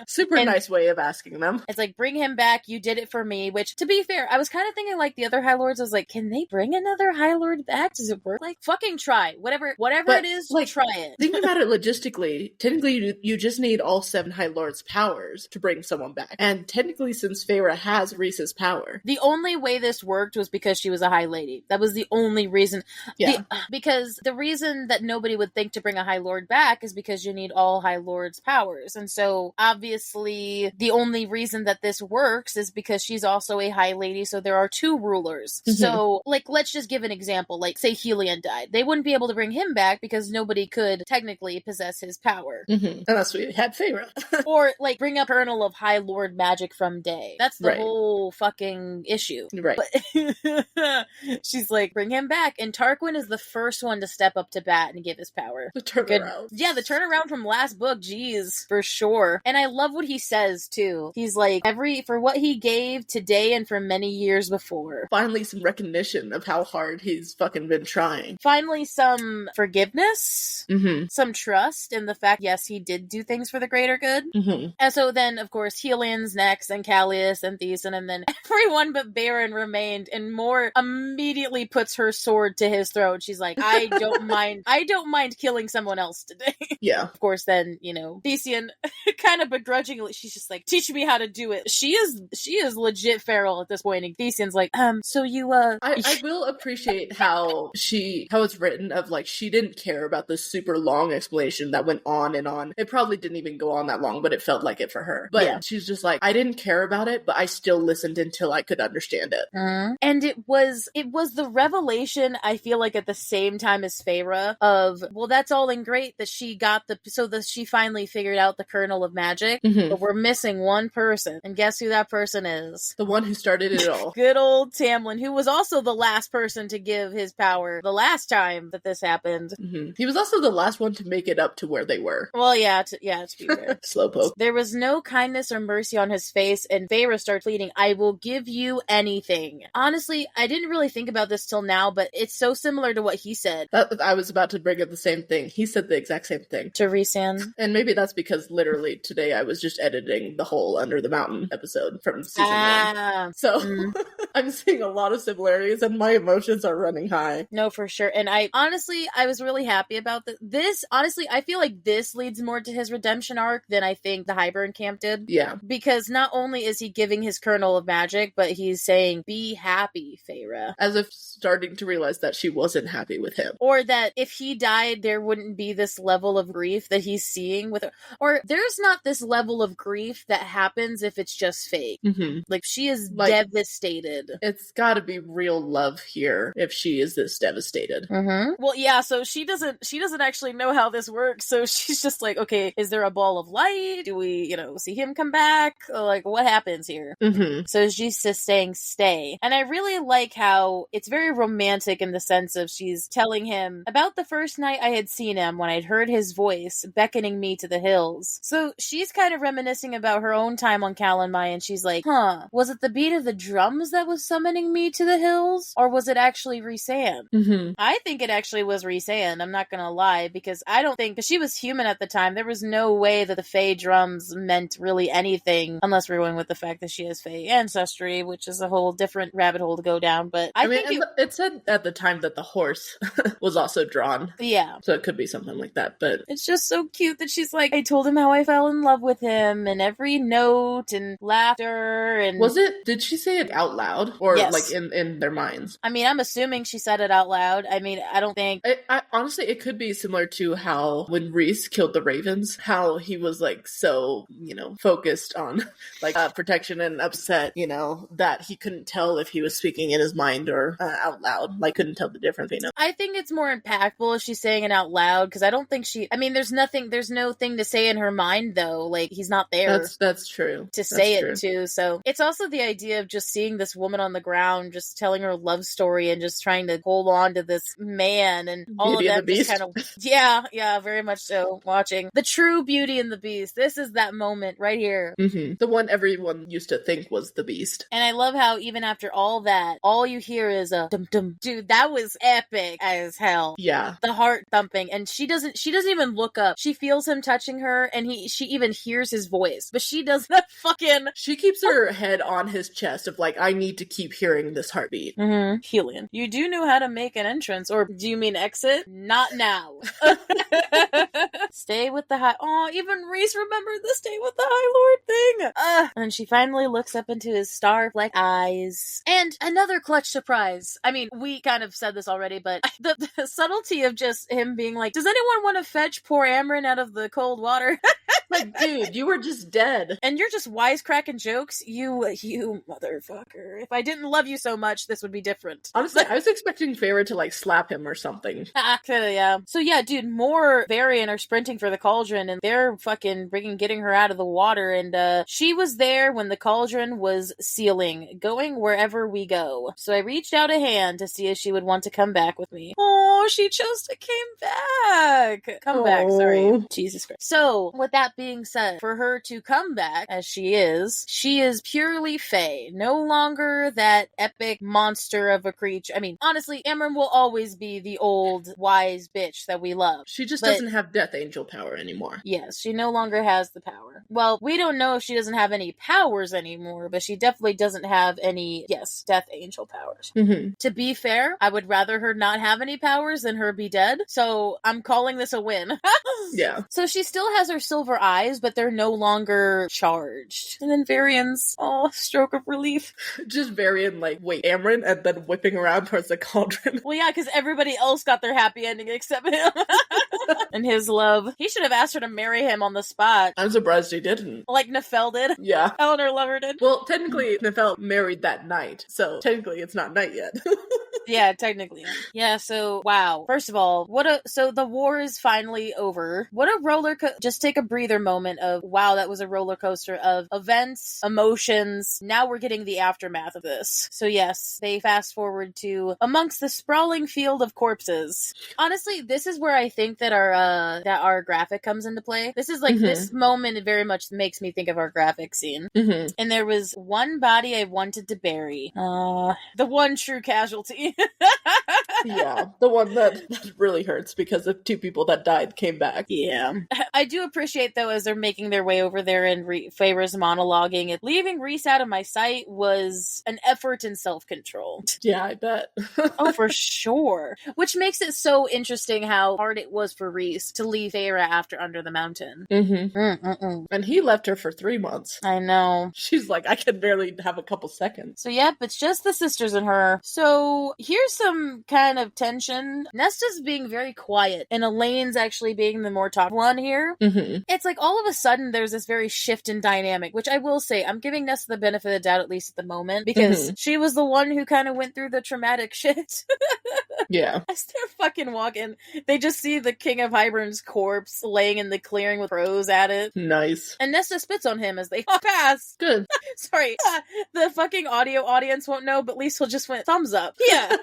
Super nice way of asking them. It's like, bring him back. You did it for me. Which, to be fair, I was kind of thinking like the other High Lords. I was like, can they bring another High Lord back? Does it work? Like, fucking try. Whatever it is, like, try it. Think about it logistically. Technically, you just need all 7 High Lords' powers to bring someone back. And technically, since Feyre has Rhys's power. The only way this worked was because she was a High Lady. That was the only reason. Yeah. Because the reason that nobody would think to bring a High Lord back is because you need all High Lords' powers. And so, obviously, the only reason that this works is because she's also a High Lady, so there are 2 rulers. So, like, let's just give an example. Like, say Helion died. They wouldn't be able to bring him back because nobody could technically possess his power. Unless we had Feyre. Or, like, bring a kernel of High Lord magic from Day. That's the whole fucking issue. Right. But she's like, bring him back. And Tarquin is the first one to step up to bat and give his power. The turnaround. Yeah, the turnaround from last book, geez, for sure. And I love what he says, too. He's like, for what he gave today and for many years before. Finally, some recognition of how hard he's fucking been trying. Finally, some forgiveness, some trust in the fact, yes, he did do things for the greater good. And so then, of course, Helion's next, and Callias, and Thesan, and then everyone but Baron remained, and Mor immediately puts her sword to his throat. She's like, I don't mind killing someone else today. Yeah. Of course, then, Thesan kind of begrudgingly, she's just like, teach me how to do it. She is legit feral at this point, and Thesan's like, so you, I will appreciate how it's written of, like, she didn't care about this super long explanation that went on and on. It probably didn't even go on that long, but it felt like it for her. But she's just like, I didn't care about it, but I still listened until I could understand it. And it was the revelation, I feel like, at the same time as Feyre of, well, that's all and great that she got she finally figured out the kernel of magic, but we're missing one person. And guess who that person is? The one who started it all. Good old Tamlin, who was also the last person to give his power the last time that this happened. He was also the last one to make it up to where they were. Well, to be fair. Slowpoke. There was no kindness or mercy on his face, and Feyre started pleading, I will give you anything. Honestly, I didn't really think about this till now, but it's so similar to what he said. I was about to bring up the same thing. He said the exact same thing. To Rhys. And maybe that's because literally today I was just editing the whole Under the Mountain episode from season 1. So I'm seeing a lot of similarities and my emotions are running high. No, for sure. And I was really happy about this. Honestly, I feel like this leads more to his redemption arc than I think the Hybern camp did. Yeah. Because not only is he giving his kernel of magic, but he's saying, be happy, Feyre. As if starting to realize that she wasn't happy with him. Or that if he died, there wouldn't be this level of grief that he's seeing with her. Or there's not this level of grief that happens if it's just fake. Like, she is devastated. It's gotta be real love here if she is this devastated. Well, yeah, so she doesn't actually know how this works, so she's just like, okay, is there a ball of light? Do we, see him come back? Like, what happens here? So she's just saying stay. And I really like how it's very romantic in the sense of she's telling him about the first night I had seen him when I'd heard his voice beckoning me to the hills. So she's kind of reminiscing about her own time on Calanmai, and she's like, was it the beat of the drums that was summoning me to the hills? Or was it actually Rhysand? I think it actually was Rhysand, I'm not gonna lie, because I don't think, because she was human at the time, there was no way that the Fae drums meant really anything, unless we're going with the fact that she has Fae ancestry, which is a whole different rabbit hole to go down, but I think it said at the time that the horse was also drawn. Yeah. So it could be something like that, but it's just so cute that she's like, I told him how I fell in love with him, and every note and laughter and... did she say it out loud? Or yes. like in their minds? I mean, I'm assuming she said it out loud. I mean, I don't think... I honestly, it could be similar to how when Rhys killed the Ravens, how he was like so, focused on like protection and upset, that he couldn't tell if he was speaking in his mind or out loud, like couldn't tell the difference, I think it's more impactful if she's saying it out loud, because I don't think there's no thing to say in her mind, though. Like, he's not there. That's true. To say it to. So it's also the idea of just seeing this woman on the ground, just telling her love story and just trying to hold on to this man, and all Beauty of and that the just kind of, yeah, very much so. Watching the true Beauty and the Beast. This is that moment right here. Mm-hmm. The one everyone used to think was the Beast. And I love how even after all that, all you hear is a dum dum. Dude, that was epic as hell. Yeah. The heart thumping, and she doesn't even look up. She feels him touching her, and she even hears his voice, but she does not fucking... She keeps her head on his chest of like, I need to keep hearing this heartbeat. Mm-hmm. Helium. You do know how to make an entrance, or do you mean exit? Not now. Stay with the high... Oh, even Rhys remembered the stay with the High Lord thing. And she finally looks up into his star-flecked eyes. And another clutch surprise. I mean, we kind of said this already, but the subtlety of just him being like, does anyone want to fetch poor Amryn out of the cold water? Like, dude, you were just dead. And you're just wisecracking jokes? You motherfucker. If I didn't love you so much, this would be different. Honestly, I was expecting Feyre to, like, slap him or something. Yeah. So yeah, dude, more Varian are sprinting for the cauldron, and they're fucking getting her out of the water, and she was there when the cauldron was sealing, going wherever we go. So I reached out a hand to see if she would want to come back with me. Oh, she chose to come back. Come back, sorry. Jesus Christ. So, with that being said, for her to come back, as she is purely Fae. No longer that epic monster of a creature. I mean, honestly, Amryn will always be the old, wise bitch that we love. She just doesn't have Death Angel power anymore. Yes, she no longer has the power. Well, we don't know if she doesn't have any powers anymore, but she definitely doesn't have any, Death Angel powers. Mm-hmm. To be fair, I would rather her not have any powers than her be dead, so I'm calling this a win. Yeah. So she still has her silver eyes, but they're no longer charged. And then Varian's, stroke of relief. Just Varian, like, wait, Amryn, and then whipping around towards the cauldron. Well, yeah, because everybody else got their happy ending except him. And his love. He should have asked her to marry him on the spot. I'm surprised he didn't. Like Nefel did. Yeah. Eleanor Lover did. Well, technically, Nefel married that night, so technically it's not night yet. Yeah, technically. Yeah, so, wow. First of all, so the war is finally over. What a roller coaster. Just take a breather moment of, wow, that was a roller coaster of events, emotions. Now we're getting the aftermath of this. So yes, they fast forward to amongst the sprawling field of corpses. Honestly, this is where I think that our graphic comes into play. This is like, this moment, it very much makes me think of our graphic scene. Mm-hmm. And there was one body I wanted to bury. The one true casualty. Yeah, the one that really hurts because of two people that died came back. Yeah. I do appreciate, though, as they're making their way over there and Feyre's monologuing, leaving Rhys out of my sight was an effort in self-control. Yeah, I bet. Oh, for sure. Which makes it so interesting how hard it was for Rhys to leave Feyre after Under the Mountain. Mm-hmm. And he left her for 3 months. I know. She's like, I can barely have a couple seconds. So yep, it's just the sisters and her. So here's some kind of tension. Nesta's being very quiet, and Elaine's actually being the more top one here. Mm-hmm. It's like all of a sudden there's this very shift in dynamic, which I will say, I'm giving Nesta the benefit of the doubt, at least at the moment, because she was the one who kind of went through the traumatic shit. Yeah. As they're fucking walking, they just see the King of Hybern's corpse laying in the clearing with crows at it. Nice. And Nesta spits on him as they walk past. Good. Sorry, the fucking audio audience won't know, but Liesl just went thumbs up. Yeah.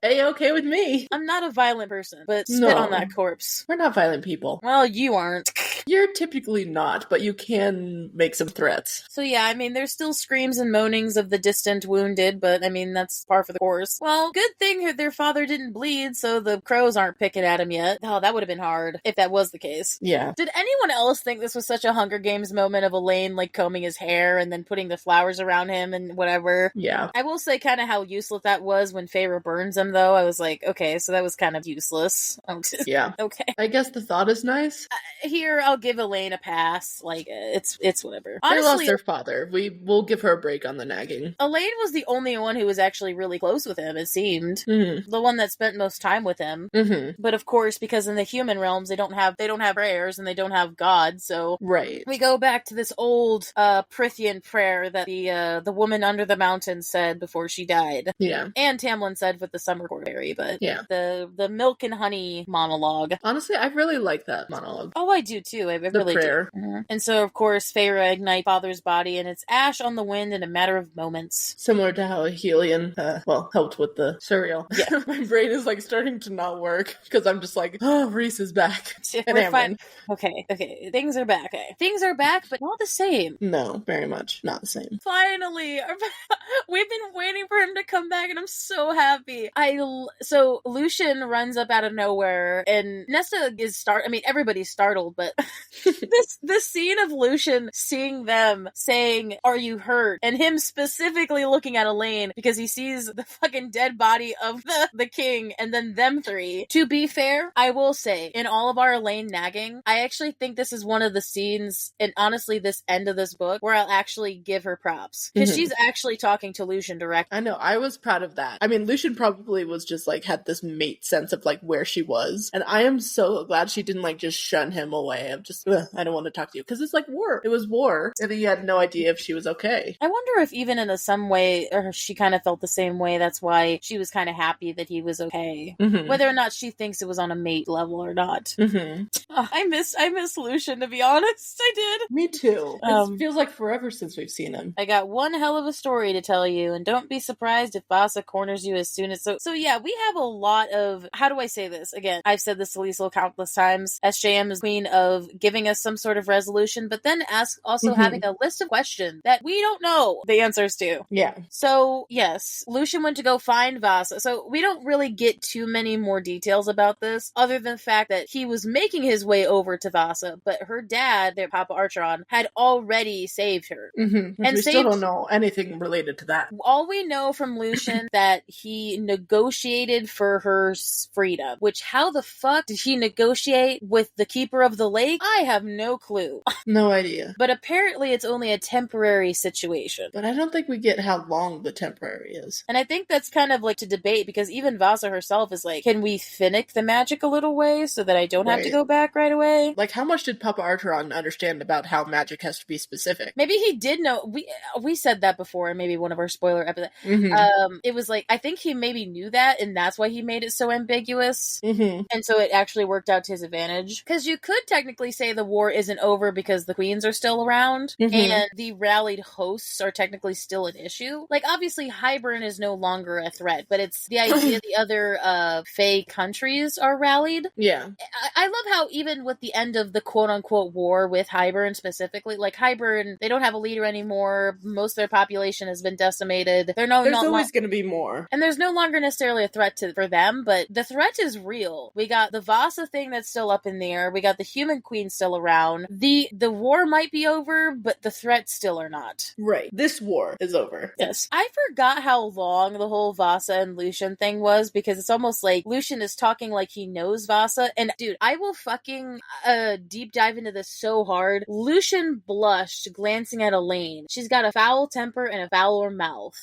A-okay with me. I'm not a violent person, but spit on that corpse. We're not violent people. Well, you aren't. You're typically not, but you can make some threats. So yeah, I mean, there's still screams and moanings of the distant wounded, but I mean, that's par for the course. Well, good thing their father didn't didn't bleed, so the crows aren't picking at him yet. Oh, that would have been hard if that was the case. Yeah. Did anyone else think this was such a Hunger Games moment of Elaine, like, combing his hair and then putting the flowers around him and whatever? Yeah. I will say kind of how useless that was when Feyre burns him, though. I was like, okay, so that was kind of useless. Yeah. Okay. I guess the thought is nice. Here, I'll give Elaine a pass. Like, it's whatever. They Honestly, lost their father. We'll give her a break on the nagging. Elaine was the only one who was actually really close with him, it seemed. Mm-hmm. The one that spent most time with him. Mm-hmm. But of course, because in the human realms, they don't have prayers and they don't have God, so right. We go back to this old Prithian prayer that the woman under the mountain said before she died. Yeah. And Tamlin said with the summer court fairy, but yeah. The milk and honey monologue. Honestly, I really like that monologue. Oh, I do too. I really prayer. do. Mm-hmm. And so, of course, Feyre ignites Father's body, and it's ash on the wind in a matter of moments. Similar to how Helion, helped with the cereal. Yeah. My brain is like starting to not work because I'm just like, oh, Rhys is back. We're fine. Okay. Things are back. Okay. Things are back, but not the same. No, very much not the same. Finally, we've been waiting for him to come back, and I'm so happy. So Lucian runs up out of nowhere, and Nesta is everybody's startled, but this scene of Lucian seeing them saying, "Are you hurt?" and him specifically looking at Elaine because he sees the fucking dead body of the king, and then them three. To be fair, I will say, in all of our Elaine nagging, I actually think this is one of the scenes, and honestly, this end of this book, where I'll actually give her props. Because she's actually talking to Lucian directly. I know, I was proud of that. I mean, Lucian probably was just like, had this mate sense of like where she was. And I am so glad she didn't like just shun him away of just, I don't want to talk to you. Because it's like war. It was war. And he had no idea if she was okay. I wonder if even in some way, or she kind of felt the same way, that's why she was kind of happy that he was okay. Mm-hmm. Whether or not she thinks it was on a mate level or not. Mm-hmm. Oh, I miss Lucian, to be honest. I did. Me too. It feels like forever since we've seen him. I got one hell of a story to tell you, and don't be surprised if Vasa corners you as soon as so yeah, we have a lot of, how do I say this? Again, I've said this to Liesl countless times. SJM is queen of giving us some sort of resolution, but then also having a list of questions that we don't know the answers to. Yeah. So, yes, Lucian went to go find Vasa. So we don't really get too many more details about this, other than the fact that he was making his way over to Vasa, but her dad, their Papa Archeron, had already saved her. Mm-hmm. And we still don't know anything related to that. All we know from Lucian that he negotiated for her freedom, which how the fuck did he negotiate with the Keeper of the Lake? I have no clue. No idea. But apparently it's only a temporary situation. But I don't think we get how long the temporary is. And I think that's kind of like to debate, because even Vasa herself is like, can we finick the magic a little way so that I don't have to go back right away? Like, how much did Papa Archeron understand about how magic has to be specific? Maybe he did know. We said that before in maybe one of our spoiler episodes. Mm-hmm. It was like, I think he maybe knew that, and that's why he made it so ambiguous. Mm-hmm. And so it actually worked out to his advantage. Because you could technically say the war isn't over because the queens are still around, and the rallied hosts are technically still an issue. Like, obviously, Hybern is no longer a threat, but it's the idea the other Fae countries are rallied. Yeah. I love how even with the end of the quote-unquote war with Hybern specifically, like, Hybern, they don't have a leader anymore. Most of their population has been decimated. There's always going to be more. And there's no longer necessarily a threat for them, but the threat is real. We got the Vasa thing that's still up in the air. We got the human queen still around. The war might be over, but the threats still are not. Right. This war is over. Yes. I forgot how long the whole Vasa and Lucian thing was, because it's almost like Lucian is talking like he knows Vasa. And dude, I will fucking deep dive into this so hard. Lucian blushed glancing at Elaine. She's got a foul temper and a fouler mouth.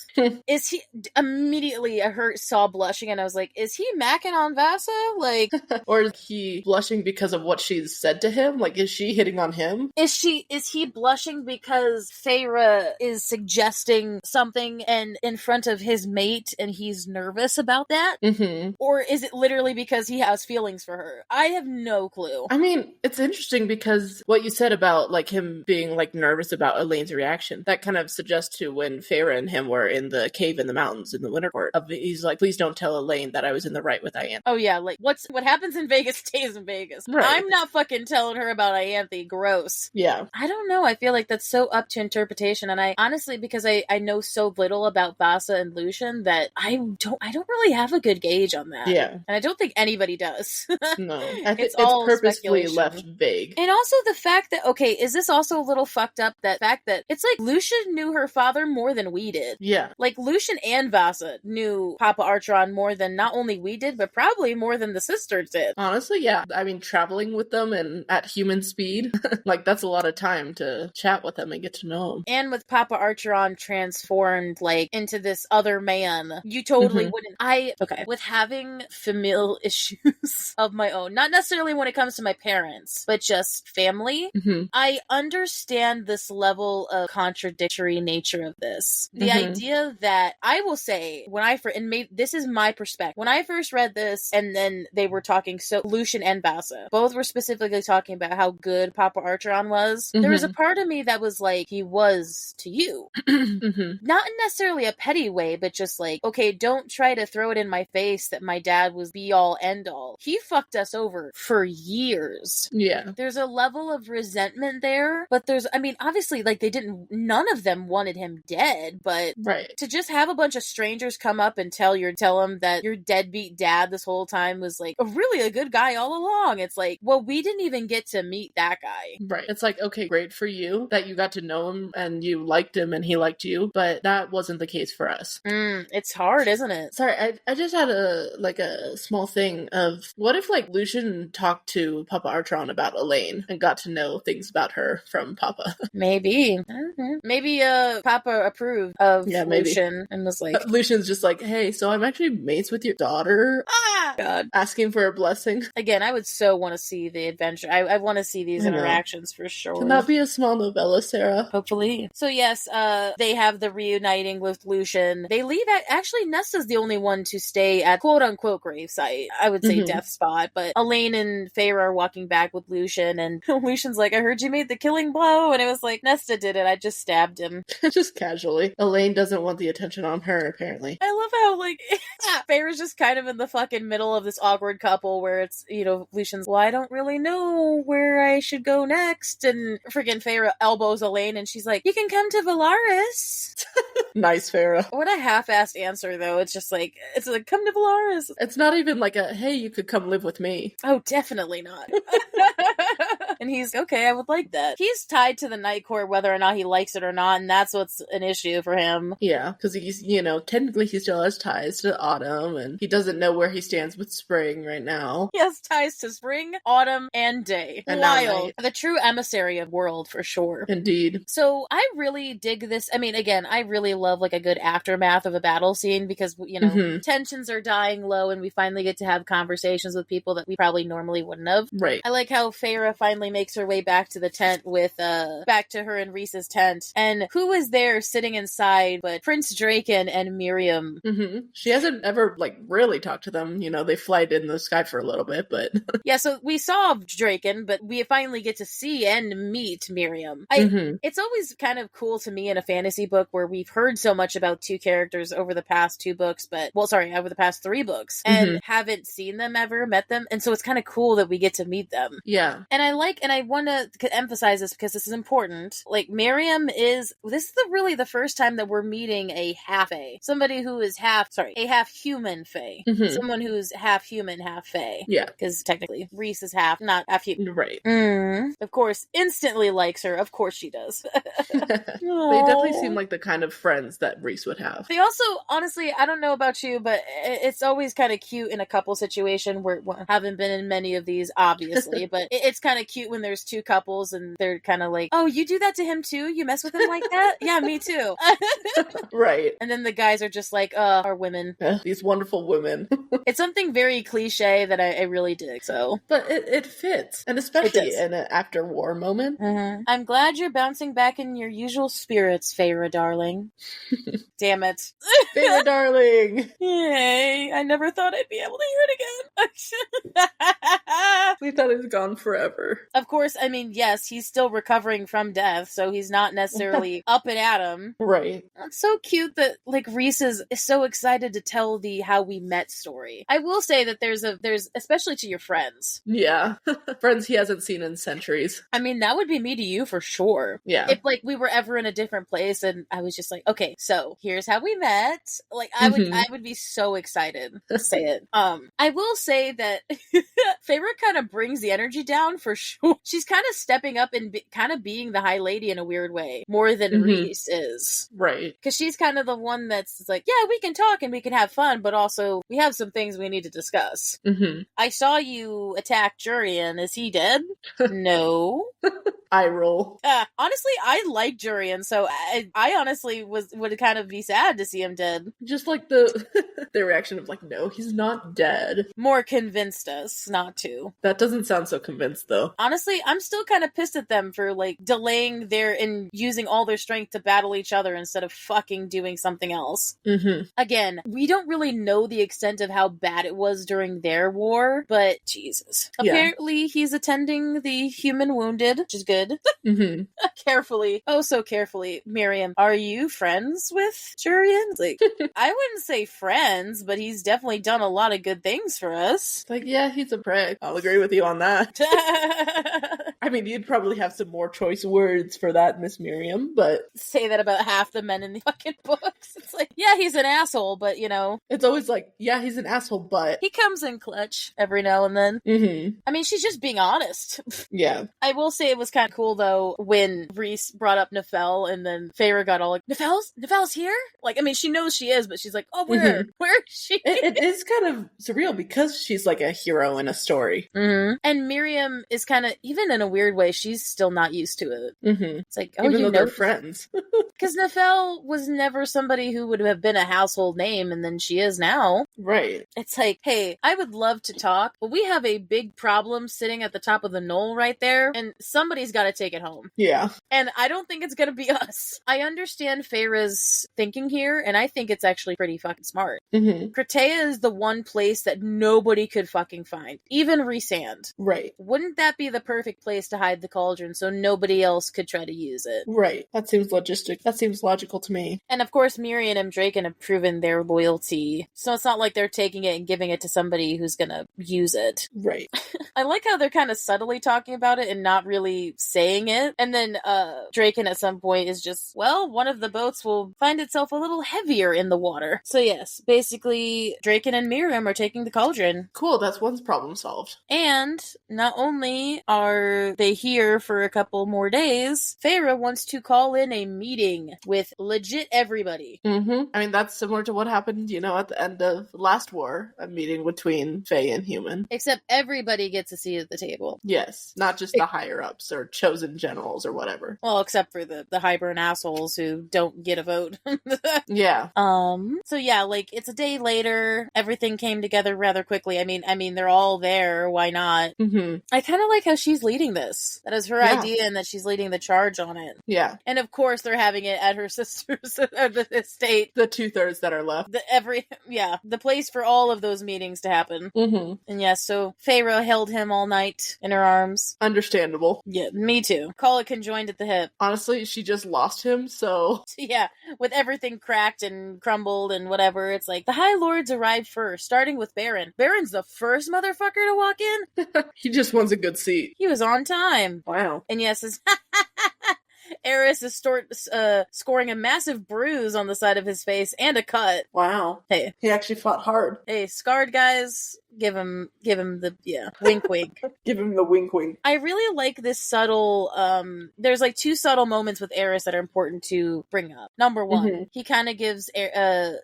Is he immediately I saw blushing, and I was like, is he macking on Vasa? Like, or is he blushing because of what she's said to him? Like, is she hitting on him? Is he blushing because Feyre is suggesting something and in front of his mate and he's nervous about that? Mm-hmm. Or is it literally because he has feelings for her? I have no clue. I mean, it's interesting because what you said about like him being like nervous about Elaine's reaction, that kind of suggests to when Feyre and him were in the cave in the mountains in the Winter Court. He's like, please don't tell Elaine that I was in the right with Ianthe. Oh yeah, like what happens in Vegas stays in Vegas. Right. I'm not fucking telling her about Ianthe. Gross. Yeah. I don't know. I feel like that's so up to interpretation, and I honestly, because I know so little about Vasa and Lucian, that I don't really have a a good gauge on that. Yeah. And I don't think anybody does. No. I think It's it's all purposefully speculation. left vague. And also the fact that, okay, is this also a little fucked up, that fact that it's like Lucian knew her father more than we did. Yeah. Like, Lucian and Vasa knew Papa Archeron more than not only we did, but probably more than the sisters did. Honestly, yeah. I mean, traveling with them and at human speed, like, that's a lot of time to chat with them and get to know them. And with Papa Archeron transformed, like, into this other man, you totally wouldn't. With having familial issues of my own, not necessarily when it comes to my parents, but just family, I understand this level of contradictory nature of this. The idea that, I will say, when I first, and maybe this is my perspective, when I first read this, and then they were talking, so Lucian and Vasa, both were specifically talking about how good Papa Archeron was, there was a part of me that was like, he was to you. Not in necessarily a petty way, but just like, okay, don't try to throw it in my face that my dad was be all end all. He fucked us over for years. Yeah. There's a level of resentment there, but there's, I mean, obviously, like, none of them wanted him dead, but to just have a bunch of strangers come up and tell him that your deadbeat dad this whole time was like really a good guy all along. It's like, well, we didn't even get to meet that guy. Right. It's like, okay, great for you that you got to know him and you liked him and he liked you, but that wasn't the case for us. It's hard, isn't it? Sorry, I just had a small thing of, what if, like, Lucian talked to Papa Archeron about Elaine and got to know things about her from Papa? Maybe. Maybe Papa approved of Lucian and was like... Lucian's just like, hey, so I'm actually mates with your daughter? God. Asking for a blessing. Again, I would so want to see the adventure. I want to see these interactions for sure. Can that be a small novella, Sarah? Hopefully. So yes, they have the reuniting with Lucian. They leave actually, Nesta's the only one to stay at quote-unquote gravesite. I would say death spot, but Elaine and Feyre are walking back with Lucian, and Lucian's like, I heard you made the killing blow, and it was like, Nesta did it, I just stabbed him. Just casually. Elaine doesn't want the attention on her, apparently. I love how, like, Feyre's just kind of in the fucking middle of this awkward couple where it's, Lucian's, well, I don't really know where I should go next, and freaking Feyre elbows Elaine, and she's like, you can come to Valaris. Nice, Feyre. What a half-assed answer, though. It's like, come to Valaris. It's not even like a, hey, you could come live with me. Oh, definitely not. And he's, okay, I would like that. He's tied to the Night Court whether or not he likes it or not, and that's what's an issue for him. Yeah, because he's, technically he still has ties to autumn, and he doesn't know where he stands with spring right now. He has ties to spring, autumn, and day. And wild. The true emissary of world, for sure. Indeed. So, I really dig this. I mean, again, I really love, like, a good aftermath of a battle scene because, tensions are dying low, and we finally get to have conversations with people that we probably normally wouldn't have. Right. I like how Feyre finally makes her way back to the tent back to her and Rhys's tent. And who is there sitting inside but Prince Draken and Miriam? She hasn't ever, like, really talked to them. They flied in the sky for a little bit, but... Yeah, so we saw Draken, but we finally get to see and meet Miriam. It's always kind of cool to me in a fantasy book where we've heard so much about two characters over the past over the past 3 books, and haven't seen them ever, met them, and so it's kind of cool that we get to meet them. Yeah. And I want to emphasize this because this is important. Like, Miriam this is really the first time that we're meeting a half-fae. Somebody who is a half-human fae. Someone who's half-human, half-fae. Yeah. Because technically, Rhys is not half-human. Right. Of course, instantly likes her. Of course she does. They definitely seem like the kind of friends that Rhys would have. They also, honestly, I don't know about you, but it's always kind of cute in a couple situation where, haven't been in many of these, obviously, but it's kind of cute when there's 2 couples and they're kind of like, oh, you do that to him too? You mess with him like that? Yeah, me too. Right. And then the guys are just like, our women. These wonderful women. It's something very cliche that I really dig, so. But it fits. And especially in an after-war moment. I'm glad you're bouncing back in your usual spirits, Feyre, darling. Damn it. Feyre, darling. Yay. I never thought I'd be able to hear it again. We thought it was gone forever. Of course, I mean, yes, he's still recovering from death, so he's not necessarily up and at him. Right. It's so cute that, like, Reese is so excited to tell the how we met story. I will say that there's especially to your friends. Yeah. Friends he hasn't seen in centuries. I mean, that would be me to you for sure. Yeah. If, like, we were ever in a different place and I was just like, okay, so here's how we met. Like, I would be so excited to say it. I will say that Feyre kind of brings the energy down for sure. She's kind of stepping up and kind of being the high lady in a weird way, more than Reese is. Right. Because she's kind of the one that's like, yeah, we can talk and we can have fun, but also we have some things we need to discuss. I saw you attack Jurian. Is he dead? No. Eye roll. Honestly, I like Jurian, so I honestly would kind of be sad to see him dead. Just like the reaction of like, no, he's not dead. More convinced us not to. That doesn't sound so convinced though. Honestly, I'm still kind of pissed at them for like delaying and using all their strength to battle each other instead of fucking doing something else. Again, we don't really know the extent of how bad it was during their war, but Jesus. Yeah. Apparently he's attending the human wounded, which is good. Carefully, oh so carefully. Miriam, are you friends with Jurian? Like, I wouldn't say friends, but he's definitely done a lot of good things for us. Like, yeah, he's a prick. I'll agree with you on that. I mean, you'd probably have some more choice words for that, Miss Miriam, but... Say that about half the men in the fucking books. It's like, yeah, he's an asshole, but, you know... It's always like, yeah, he's an asshole, but... He comes in clutch every now and then. I mean, she's just being honest. Yeah. I will say it was kind of cool, though, when Reese brought up Nefel, and then Feyre got all like, Nefel's here? Like, I mean, she knows she is, but she's like, oh, where? Where is she? It is kind of surreal because she's like a hero in a story. And Miriam is kind of, even in a weird way, she's still not used to it. It's like, oh, even you though know, they're friends. Because Nefel was never somebody who would have been a household name, and then she is now. Right. It's like, hey, I would love to talk, but we have a big problem sitting at the top of the knoll right there, and somebody's got to take it home. Yeah. And I don't think it's gonna be us. I understand Feyre's thinking here, and I think it's actually pretty fucking smart. Cretea is the one place that nobody could fucking find. Even Rhysand. Right. Wouldn't that be the perfect place to hide the cauldron so nobody else could try to use it? Right. That seems logical to me. And of course, Miriam and Draken have proven their loyalty. So it's not like they're taking it and giving it to somebody who's gonna use it. Right. I like how they're kind of subtly talking about it and not really saying it. And then Draken at some point is just, well, one of the boats will find itself a little heavier in the water. So yes, basically Draken and Miriam are taking the cauldron. Cool, that's one problem solved. And not only are they here for a couple more days, Feyre wants to call in a meeting with legit everybody. I mean, that's similar to what happened, at the end of the last war, a meeting between Fae and human. Except everybody gets a seat at the table. Yes. Not just the higher-ups or chosen generals or whatever. Well, except for the highborn assholes who don't get a vote. Yeah. So yeah, like, it's a day later. Everything came together rather quickly. I mean, they're all there. Why not? I kind of like how she's leading this. That is her idea, and that she's leading the charge on it. Yeah. And of course, they're having it at her sister's estate. The 2/3 that are left. The place for all of those meetings to happen. And yeah, so Feyre held him all night in her arms. Understandable. Yeah, me too. Call it conjoined at the hip. Honestly, she just lost him, so... Yeah, with everything cracked and crumbled and whatever, it's like, the High Lords arrived first, starting with Baron. Baron's the first motherfucker to walk in? He just wants a good seat. He was on time. Wow. And yes, Eris is scoring a massive bruise on the side of his face and a cut. Wow. Hey. He actually fought hard. Hey, scarred guys, give him the, wink wink. Give him the wink wink. I really like this subtle, there's like two subtle moments with Eris that are important to bring up. Number one, he kind of gives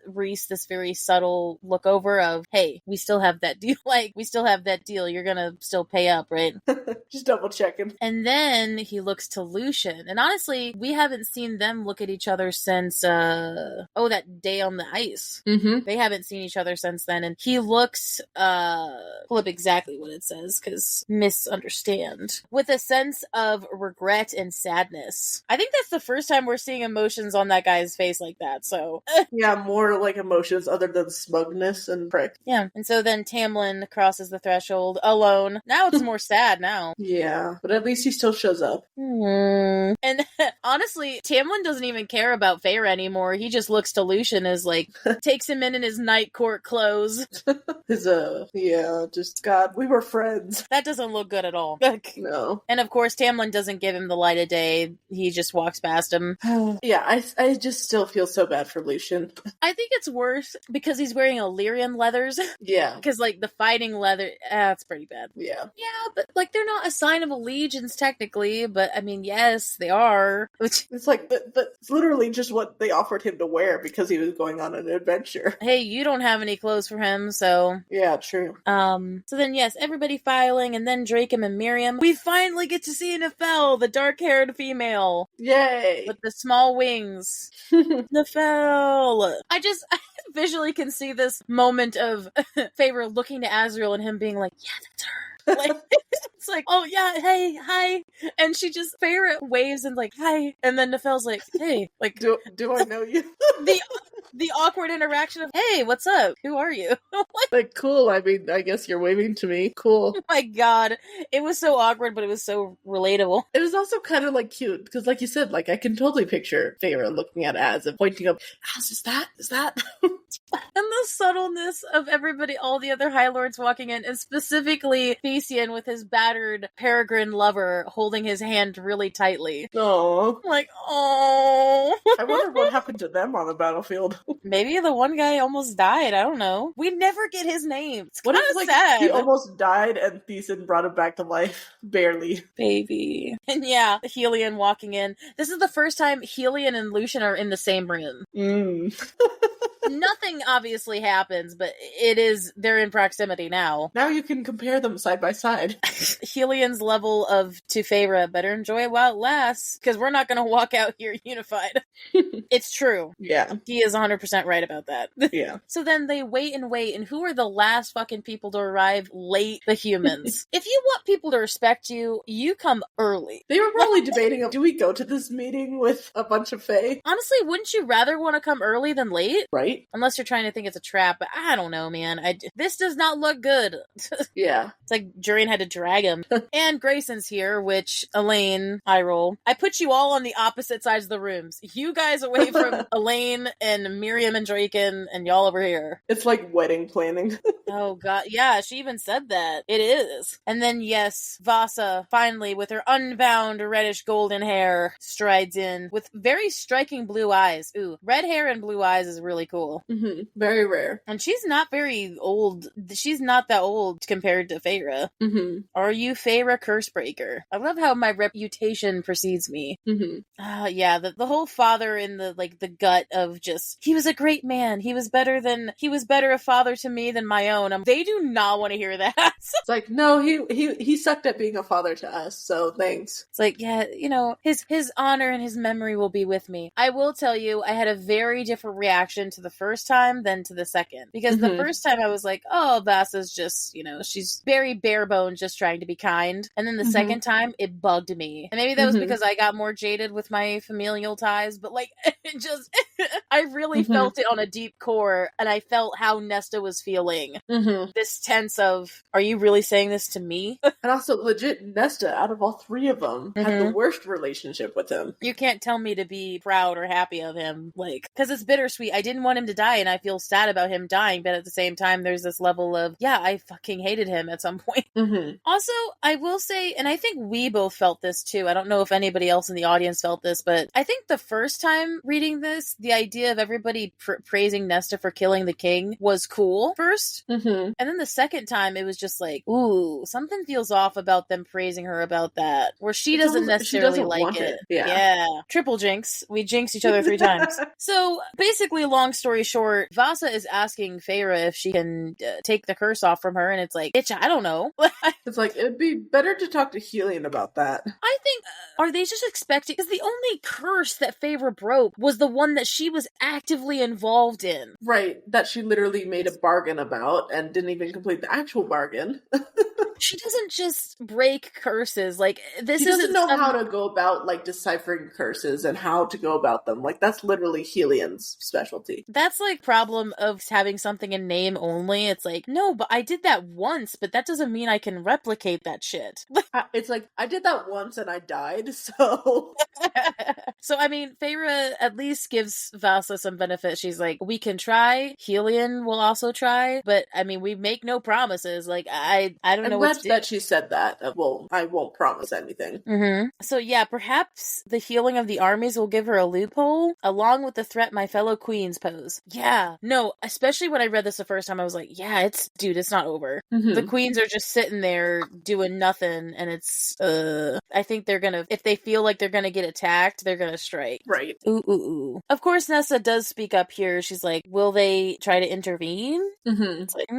Reese this very subtle look over of, hey, we still have that deal. Like, we still have that deal. You're gonna still pay up, right? Just double checking. And then he looks to Lucian. And honestly, we haven't seen them look at each other since, that day on the ice. They haven't seen each other since then. And he looks, pull up exactly what it says, because misunderstand. With a sense of regret and sadness. I think that's the first time we're seeing emotions on that guy's face like that, so. Yeah, more like emotions other than smugness and prick. Yeah, and so then Tamlin crosses the threshold alone. Now it's more sad now. Yeah, but at least he still shows up. And honestly, Tamlin doesn't even care about Feyre anymore. He just looks to Lucian as like, takes him in his night court clothes. Just, God, we were friends. That doesn't look good at all. No. And of course, Tamlin doesn't give him the light of day. He just walks past him. Yeah, I just still feel so bad for Lucian. I think it's worse because he's wearing Illyrian leathers. Yeah. Because, like, the fighting leather, it's pretty bad. Yeah. Yeah, but, like, they're not a sign of allegiance, technically, but, I mean, yes, they are. It's like, but it's literally just what they offered him to wear because he was going on an adventure. Hey, you don't have any clothes for him, so... Yeah, true. So then, yes, everybody filing, and then Drakem and Miriam. We finally get to see Nefel, the dark-haired female. Yay! With the small wings. Nefel! I visually can see this moment of Feyre looking to Azriel and him being like, yeah, that's her. Like, it's like, oh yeah, hey, hi. And she just, Feyre waves and like, hi. And then Nefel's like, hey. Like, do I know you? the awkward interaction of, hey, what's up? Who are you? Like, cool. I mean, I guess you're waving to me. Cool. Oh my god. It was so awkward, but it was so relatable. It was also kind of like cute because, like you said, like I can totally picture Feyre looking at Az and pointing up, Az, is that? And the subtleness of everybody, all the other High Lords walking in, and specifically Thesian with his battered peregrine lover holding his hand really tightly. Oh, like, oh. I wonder what happened to them on the battlefield. Maybe the one guy almost died. I don't know. We never get his name. It's kind of like, sad. He almost died and Thesian brought him back to life. Barely. Baby. And yeah, Helion walking in. This is the first time Helion and Lucian are in the same room. Nothing obviously happens, but they're in proximity now. Now you can compare them side by side. Helion's level of to Feyre, better enjoy it while it lasts, because we're not going to walk out here unified. It's true. Yeah. He is 100% right about that. Yeah. So then they wait, and who are the last fucking people to arrive late? The humans. If you want people to respect you, you come early. They were probably debating, do we go to this meeting with a bunch of Fae? Honestly, wouldn't you rather want to come early than late? Right. Unless you're trying to think it's a trap, but I don't know, man. This does not look good. Yeah. It's like Jurian had to drag him. And Grayson's here, which, Elaine, eye roll. I put you all on the opposite sides of the rooms. You guys away from Elaine and Miriam and Draken, and y'all over here. It's like wedding planning. Oh god, yeah, she even said that. It is. And then, yes, Vasa, finally, with her unbound reddish golden hair, strides in with very striking blue eyes. Ooh, red hair and blue eyes is really cool. Mm-hmm. Very rare. And she's not very old. She's not that old compared to Feyre. Mm-hmm. Are you Feyre Cursebreaker? I love how my reputation precedes me. Mm-hmm. Yeah, the whole father in the gut of just, he was a great man. He was better a father to me than my own. They do not want to hear that. It's like, no, he sucked at being a father to us, so thanks. It's like, yeah, his honor and his memory will be with me. I will tell you, I had a very different reaction to the first time than to the second. Because the first time I was like, oh, Vasa's just, she's very bare bones just trying to be kind. And then the second time, it bugged me. And maybe that was because I got more jaded with my familial ties, but like, it just, I really felt it on a deep core, and I felt how Nesta was feeling. This tense of, are you really saying this to me? And also, legit, Nesta, out of all three of them, had the worst relationship with him. You can't tell me to be proud or happy of him, like, because it's bittersweet. I didn't want him to die, and I feel sad about him dying, but at the same time, there's this level of, yeah, I fucking hated him at some point. Also, I will say, and I think we both felt this too, I don't know if anybody else in the audience felt this, but I think the first time reading this, the idea of everybody praising Nesta for killing the king was cool first, and then the second time, it was just like, ooh, something feels off about them praising her about that, where she doesn't necessarily like it. Yeah. Triple jinx. We jinx each other 3 times. So, basically, long story short, Vasa is asking Feyre if she can take the curse off from her, and it's like, bitch, I don't know. It's like, it'd be better to talk to Helion about that. I think, are they just expecting, because the only curse that Feyre broke was the one that she was actively involved in. Right, that she literally made a bargain about and didn't even complete the actual bargain. She doesn't just break curses. Like, this She doesn't isn't know how to go about, like, deciphering curses and how to go about them. Like, that's literally Helian's specialty. That's, like, problem of having something in name only. It's like, no, but I did that once, but that doesn't mean I can replicate that shit. It's like, I did that once and I died, so... So, I mean, Feyre at least gives Valsa some benefit. She's like, we can try. Helian will also try. But, I mean, we make no promises. Like, I don't know what to do. That she said that. Well, I won't promise anything. Mm-hmm. So, yeah, perhaps the healing of the armies will give her a loophole, along with the threat my fellow queens pose. Yeah. No, especially when I read this the first time, I was like, yeah, it's not over. Mm-hmm. The queens are just sitting there doing nothing, and it's, I think they're gonna, if they feel like they're gonna get attacked, they're gonna strike. Right. Ooh. Of course, Nesta does speak up here. She's like, will they try to intervene? Mm-hmm. It's like,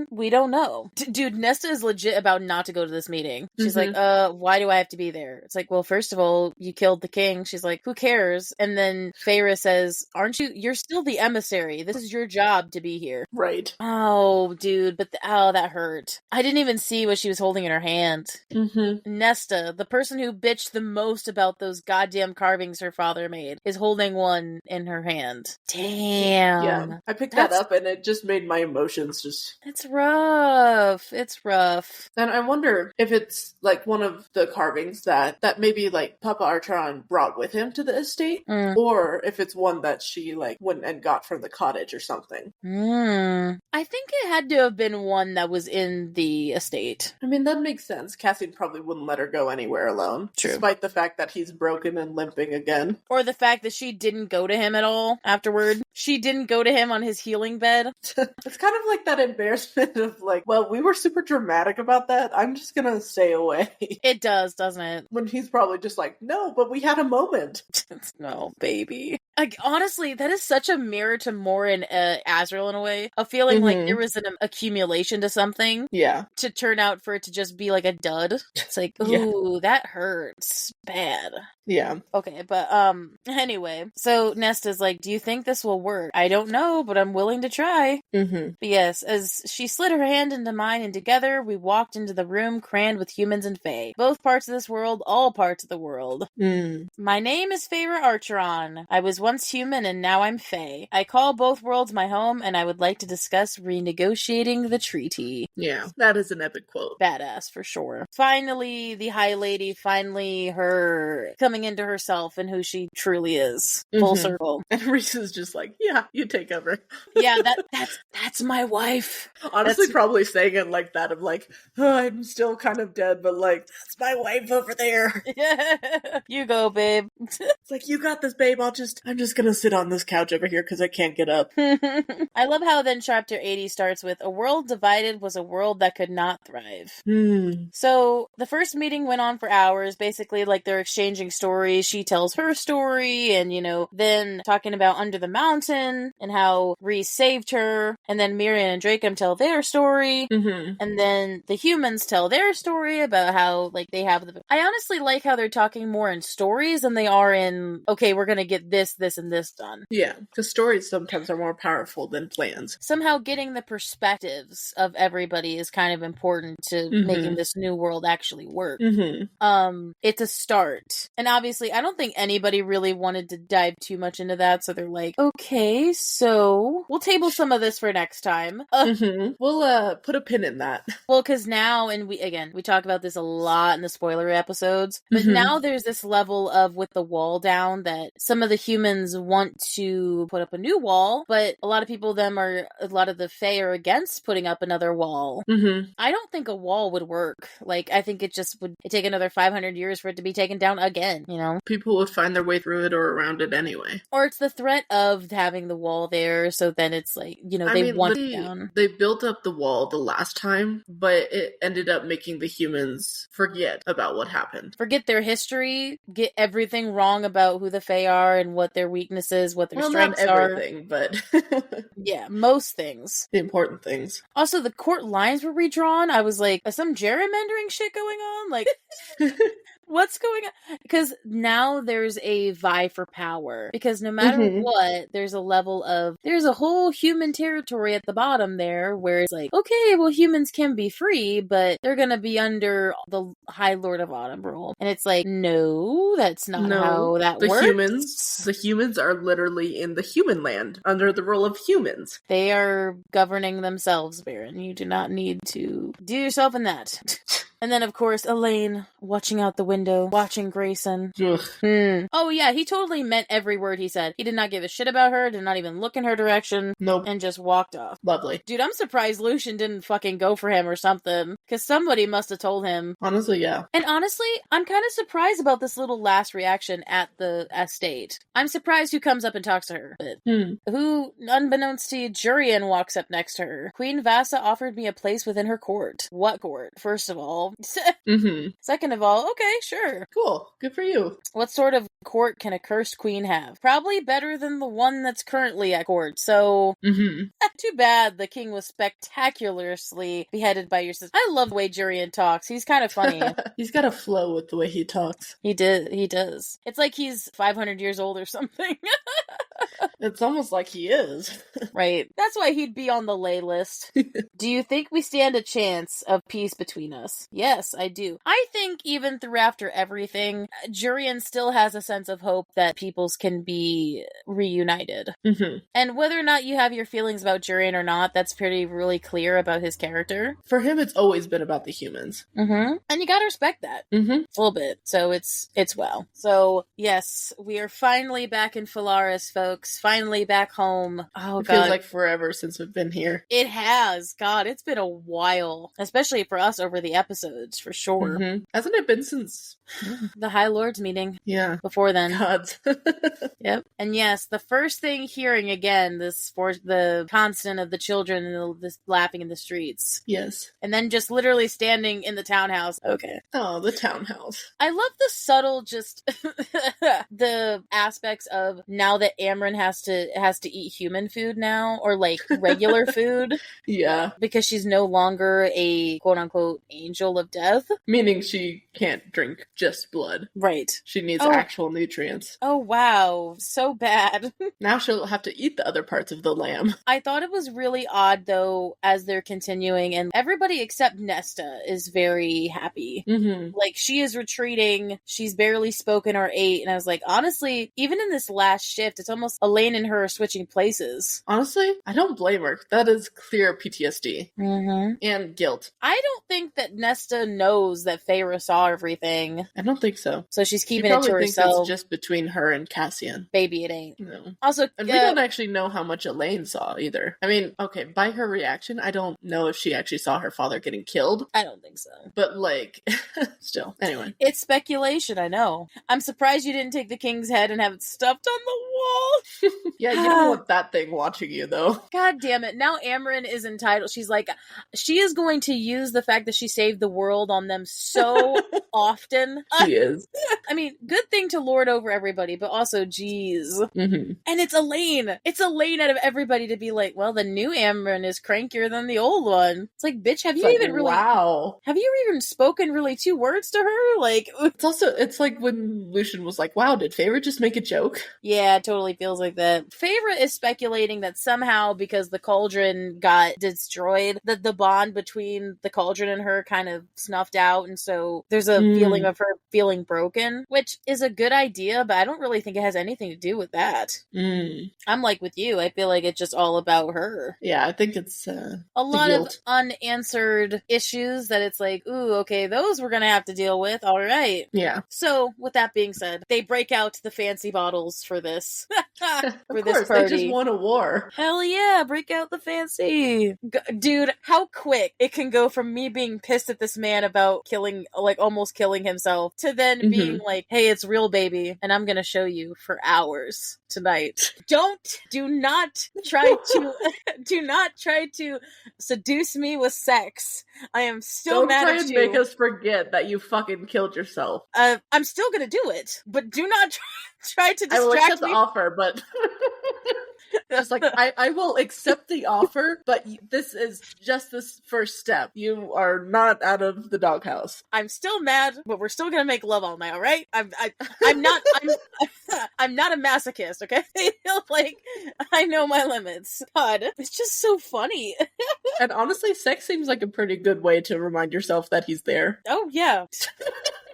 we don't know. Dude, Nesta is legit about not to go to this meeting. She's like, why do I have to be there? It's like, well, first of all, you killed the king. She's like, who cares? And then Feyre says, you're still the emissary. This is your job to be here. Right. Oh, dude, but that hurt. I didn't even see what she was holding in her hand. Mm-hmm. Nesta, the person who bitched the most about those goddamn carvings her father made, is holding one in her hand. Damn. Yeah, I picked that up and it just made my emotions just... It's rough. It's rough. And I wonder if it's like one of the carvings that maybe like Papa Archeron brought with him to the estate, or if it's one that she like went and got from the cottage or something. I think it had to have been one that was in the estate. I mean, that makes sense. Cassian probably wouldn't let her go anywhere alone. True. Despite the fact that he's broken and limping again. Or the fact that she didn't go to him at all afterward. She didn't go to him on his healing bed. It's kind of like that embarrassment of like, well, we were super dramatic about that. I'm just gonna stay away. It does, doesn't it? When he's probably just like, no, but we had a moment. No, baby. Like, honestly, that is such a mirror to Morin Azrael in a way. A feeling like there was an accumulation to something. Yeah. To turn out for it to just be like a dud. It's like, ooh, that hurts bad. Yeah. Okay, but anyway. So Nesta's like, do you think this will work? I don't know, but I'm willing to try. Mm-hmm. But yes, as she slid her hand into mine and together we walked into the room crammed with humans and fae. Both parts of this world, all parts of the world. My name is Feyre Archeron. I was once human and now I'm fae. I call both worlds my home and I would like to discuss renegotiating the treaty. Yeah, that is an epic quote. Badass for sure. Finally, the High Lady, her coming into herself and who she truly is. Full circle. And Reese is just like, yeah, you take over. Yeah, that's my wife. Honestly, probably saying it like that of like, oh, I'm still kind of dead, but like, that's my wife over there. Yeah. You go, babe. It's like, you got this, babe. I'm just gonna sit on this couch over here because I can't get up. I love how then chapter 80 starts with, a world divided was a world that could not thrive. So the first meeting went on for hours, basically like they're exchanging stories. She tells her story and, then talking about Under the Mountain and how Reese saved her. And then Miriam and Dracum tell their story. And then the humans tell their story about how, like, they have I honestly like how they're talking more in stories than they are in, okay, we're gonna get this, and this done. Yeah, because stories sometimes are more powerful than plans. Somehow getting the perspectives of everybody is kind of important to making this new world actually work. It's a start. And obviously, I don't think anybody really wanted to dive too much into that, so they're like, okay, so we'll table some of this for next time. We'll put a pin in that. Well, because now, and we talk about this a lot in the spoiler episodes, but now there's this level of, with the wall down, that some of the humans want to put up a new wall, but a lot of the Fae are against putting up another wall. I don't think a wall would work. Like, I think it'd take another 500 years for it to be taken down again, People would find their way through it or around it anyway. Or it's the threat of having the wall there, so then it's like, they want it down. They built up the wall the last time, but it ended up making the humans forget about what happened. Forget their history, get everything wrong about who the Fae are and what their weaknesses, what their strengths not are. everything, but yeah, most things. The important things. Also, the court lines were redrawn. I was like, is some gerrymandering shit going on? Like, What's going on? Because now there's a vie for power. Because no matter what, there's a whole human territory at the bottom there where it's like, okay, well, humans can be free, but they're gonna be under the High Lord of Autumn rule. And it's like, no, that's not how that works. The humans are literally in the human land, under the rule of humans. They are governing themselves, Baron. You do not need to do yourself in that. And then, of course, Elaine watching out the window, watching Grayson. Oh, yeah, he totally meant every word he said. He did not give a shit about her, did not even look in her direction. Nope. And just walked off. Lovely. Dude, I'm surprised Lucian didn't fucking go for him or something. Because somebody must have told him. Honestly, yeah. And honestly, I'm kind of surprised about this little last reaction at the estate. I'm surprised who comes up and talks to her. But who, unbeknownst to Jurian, walks up next to her. Queen Vasa offered me a place within her court. What court? First of all. Second of all, okay, sure. Cool. Good for you. What sort of court can a cursed queen have? Probably better than the one that's currently at court, so... Too bad the king was spectacularly beheaded by your sister. I love the way Jurian talks. He's kind of funny. He's got a flow with the way he talks. He does. It's like he's 500 years old or something. It's almost like he is. Right. That's why he'd be on the lay list. Do you think we stand a chance of peace between us? Yes, I do. I think even through after everything, Jurian still has a sense of hope that peoples can be reunited. And whether or not you have your feelings about Jurian or not, that's pretty really clear about his character. For him, it's always been about the humans. And you gotta respect that. A little bit. So it's well. So, yes, we are finally back in Phalaris, folks. Finally back home. Oh, it God. feels like forever since we've been here. It has. God, it's been a while. Especially for us over the episodes, for sure. Hasn't it been since... the High Lords meeting. Yeah. Before then. Gods. Yep. And yes, the first thing hearing again, the constant of the children and this laughing in the streets. Yes. And then just literally standing in the townhouse. Okay. Oh, the townhouse. I love the subtle the aspects of now that Amryn has to eat human food now, or like regular food. Yeah. Because she's no longer a quote unquote angel of death. Meaning she can't drink just blood. Right. She needs actual nutrients. Oh, wow. So bad. Now she'll have to eat the other parts of the lamb. I thought it was really odd, though, as they're continuing, and everybody except Nesta is very happy. Like, she is retreating. She's barely spoken or ate, and I was like, honestly, even in this last shift, it's almost Elaine and her are switching places. Honestly, I don't blame her. That is clear PTSD. And guilt. I don't think that Nesta knows that Feyre saw everything. I don't think so. So she's keeping it to herself. It's just between her and Cassian. Baby, it ain't. No. Also, and we don't actually know how much Elaine saw either. I mean, okay, by her reaction, I don't know if she actually saw her father getting killed. I don't think so. But like, still. Anyway. It's speculation, I know. I'm surprised you didn't take the king's head and have it stuffed on the wall. Yeah, you don't want that thing watching you, though. God damn it. Now Amryn is entitled. She's like, she is going to use the fact that she saved the world on them so often. She is. I mean, good thing to lord over everybody, but also, geez. And it's Elaine. It's Elaine out of everybody to be like, well, the new Amryn is crankier than the old one. It's like, bitch, have you even really... Wow. Have you even spoken really 2 words to her? Like... It's like when Lucian was like, wow, did Feyre just make a joke? Yeah, it totally feels like that. Feyre is speculating that somehow, because the cauldron got destroyed, that the bond between the cauldron and her kind of snuffed out, and so there's a feeling of her feeling broken, which is a good idea, but I don't really think it has anything to do with that. I'm like with you. I feel like it's just all about her. Yeah, I think it's a lot of unanswered issues that it's like, ooh, okay, those we're gonna have to deal with. All right. Yeah. So, with that being said, they break out the fancy bottles for this. For this party. They just won a war. Hell yeah, break out the fancy. Dude, how quick it can go from me being pissed at this man about killing, like almost killing himself, to then being like, hey, it's real, baby, and I'm gonna show you for hours tonight. Do not try to seduce me with sex. I am still mad at you. Don't try and make us forget that you fucking killed yourself. I'm still gonna do it, but do not try to distract me. I will accept the offer, but It's like, I will accept the offer, but this is just this first step. You are not out of the doghouse. I'm still mad, but we're still gonna make love all night, all right? I'm not I'm not a masochist, okay? Like, I know my limits. God, it's just so funny. And honestly, sex seems like a pretty good way to remind yourself that he's there. Oh, yeah.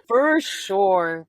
For sure.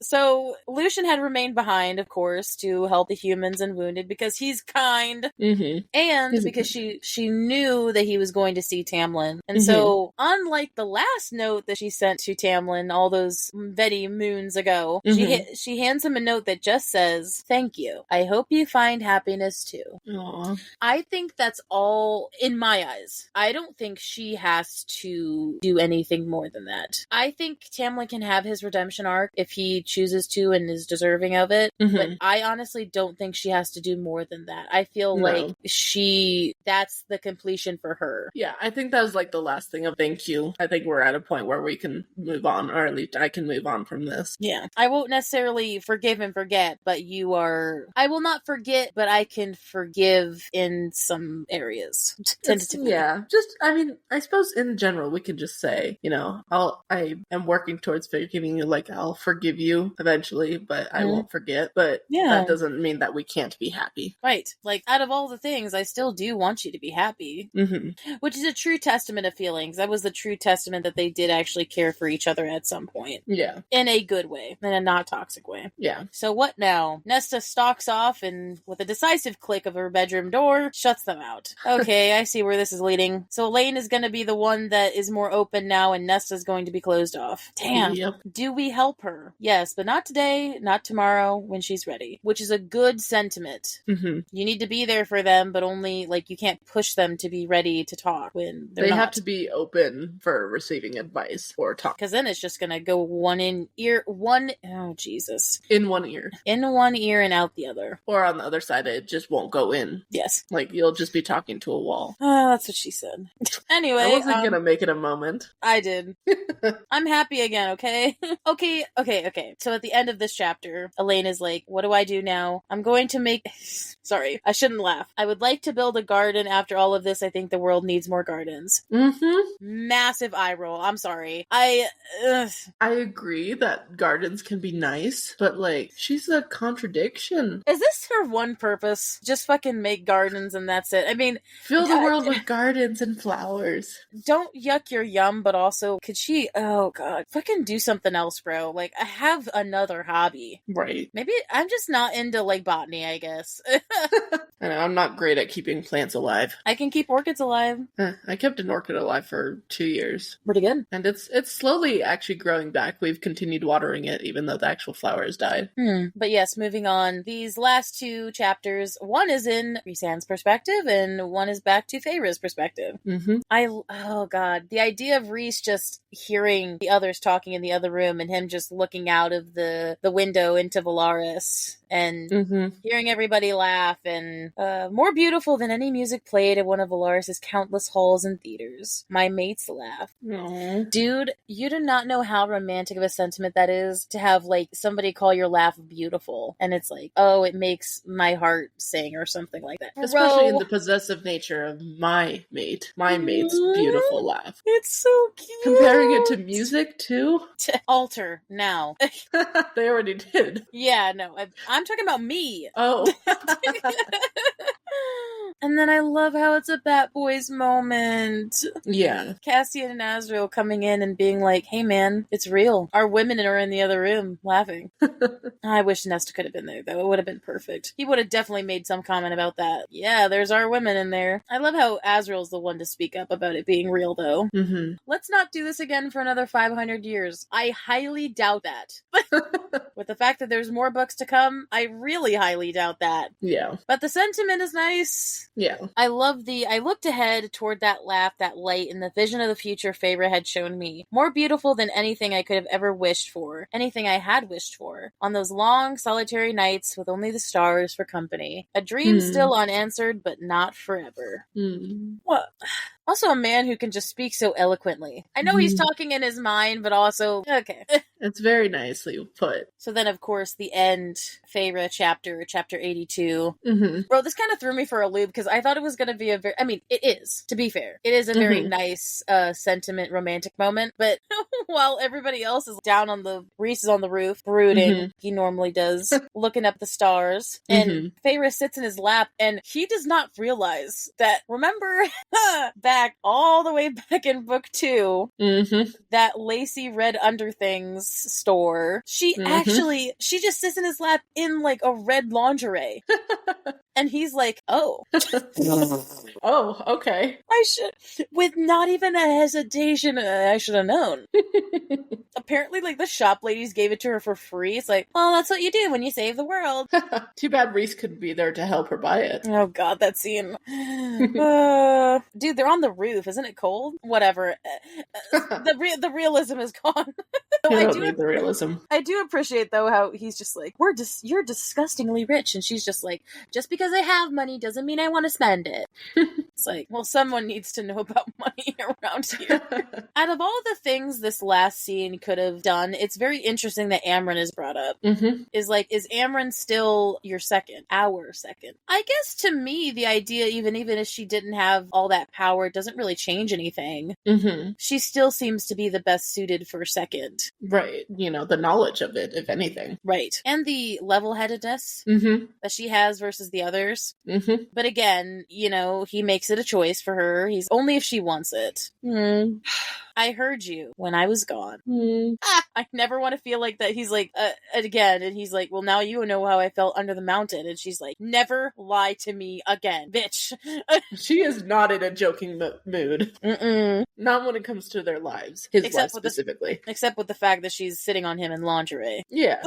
So Lucian had remained behind, of course, to help the humans and wounded because he's kind, and because she knew that he was going to see Tamlin. And so, unlike the last note that she sent to Tamlin all those many moons ago, she hands him a note that just says, "Thank you. I hope you find happiness too." Aww. I think that's all in my eyes. I don't think she has to do anything more than that. I think Tamlin can have his redemption arc if he chooses to and is deserving of it. But I honestly don't think she has to do more than that. I feel like that's the completion for her. Yeah, I think that was like the last thing of thank you. I think we're at a point where we can move on, or at least I can move on from this. Yeah. I won't necessarily forgive and forget, but I will not forget, but I can forgive in some areas. Tentatively. Yeah. I suppose in general, we can just say, I am working towards forgiving you. Like, I'll forgive you eventually, but I won't forget. But that doesn't mean that we can't be happy. Right. Like, out of all the things, I still do want you to be happy. Which is a true testament of feelings. That was the true testament that they did actually care for each other at some point. Yeah. In a good way. In a not toxic way. Yeah. So what now? Nesta stalks off and, with a decisive click of her bedroom door, shuts them out. Okay, I see where this is leading. So Elaine is going to be the one that is more open now, and Nesta's going to be closed off. Damn. Yep. Do we help her? Yes, but not today, not tomorrow, when she's ready. Which is a good sentiment. You need to be there for them, but only, like, you can't push them to be ready to talk when they're not. They have to be open for receiving advice or talk. Because then it's just going to go oh, Jesus. In one ear. In one ear and out the other. Or on the other side, it just won't go in. Yes. Like, you'll just be talking to a wall. Oh, that's what she said. Anyway. I wasn't going to make it a moment. I did. I'm happy again, okay? Okay. So at the end of this chapter, Elaine is like, what do I do now? I'm going to make... Sorry, I shouldn't laugh. I would like to build a garden. After all of this, I think the world needs more gardens. Massive eye roll. I'm sorry. I agree that gardens can be nice, but, like, she's a contradiction. Is this her one purpose? Just fucking make gardens and that's it. I mean... Fill the world with gardens and flowers. Don't yuck your yum, but also, could she... Oh, God. Fucking do something else, bro. Like, I have another hobby. Right. Maybe I'm just not into, like, botany, I guess. I know, I'm not great at keeping plants alive. I can keep orchids alive. I kept an orchid alive for 2 years. Pretty good. And it's slowly actually growing back. We've continued watering it, even though the actual flowers died. But yes, moving on. These last two chapters, one is in Rhysand's perspective, and one is back to Feyre's perspective. Oh god, the idea of Rhys just hearing the others talking in the other room, and him just looking out of the window into Valaris, and hearing everybody laugh, and more beautiful than any music played at one of Valaris' countless halls and theaters. My mates laugh. Aww. Dude, you do not know how romantic of a sentiment that is to have, like, somebody call your laugh beautiful, and it's like, oh, it makes my heart sing or something like that. Especially in the possessive nature of my mate's beautiful laugh. It's so cute. Comparing it to music too? Alter now. They already did. Yeah, no, I'm talking about me. Oh. And then I love how it's a Bat Boys moment. Yeah. Cassian and Azrael coming in and being like, hey man, it's real. Our women are in the other room laughing. I wish Nesta could have been there, though. It would have been perfect. He would have definitely made some comment about that. Yeah, there's our women in there. I love how Azrael's the one to speak up about it being real, though. Let's not do this again for another 500 years. I highly doubt that. With the fact that there's more books to come, I really highly doubt that. Yeah. But the sentiment is nice. Yeah. I looked ahead toward that laugh, that light, and the vision of the future Feyre had shown me. More beautiful than anything I could have ever wished for. Anything I had wished for. On those long, solitary nights with only the stars for company. A dream still unanswered, but not forever. What? Also a man who can just speak so eloquently. I know he's talking in his mind, but also, okay. It's very nicely put. So then, of course, the end, Feyre chapter 82. Mm-hmm. Bro, this kind of threw me for a loop because I thought it was going to be it is, to be fair. It is a very nice sentiment, romantic moment. But while everybody else is down Rhys is on the roof, brooding, he normally does, looking up the stars. And Feyre sits in his lap and he does not realize that, remember, all the way back in book 2, that lacy red underthings store, she just sits in his lap in like a red lingerie. And he's like, oh. Oh, okay. With not even a hesitation, I should have known. Apparently, like, the shop ladies gave it to her for free. It's like, well, that's what you do when you save the world. Too bad Rhys couldn't be there to help her buy it. Oh, God, that scene. Dude, they're on the roof. Isn't it cold? Whatever. The realism is gone. I don't need the realism. I do appreciate, though, how he's just like, you're disgustingly rich. And she's just like, just because I have money doesn't mean I want to spend it. It's like, well, someone needs to know about money around here. Out of all the things this last scene could have done, it's very interesting that Amryn is brought up. Is Amryn still our second? I guess to me, the idea, even if she didn't have all that power, it doesn't really change anything. She still seems to be the best suited for second. Right. The knowledge of it, if anything. Right. And the level-headedness that she has versus the others. But again, he makes it a choice for her. He's only if she wants it. I heard you when I was gone. I never want to feel like that. He's like, again, and he's like, well, now you know how I felt under the mountain. And she's like, never lie to me again, bitch. She is not in a joking mood. Not when it comes to their lives. His life specifically. Except with the fact that she's sitting on him in lingerie. Yeah.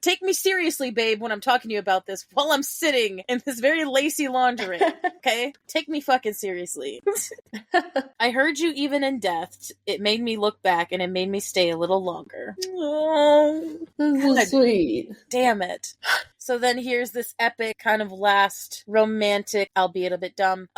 Take me seriously, babe, when I'm talking to you about this while I'm sitting in this very lacy lingerie. Okay? Take me fucking seriously. I heard you even in death. It made me look back and it made me stay a little longer. Oh, that's so sweet. Damn it. So then here's this epic kind of last romantic, albeit a bit dumb,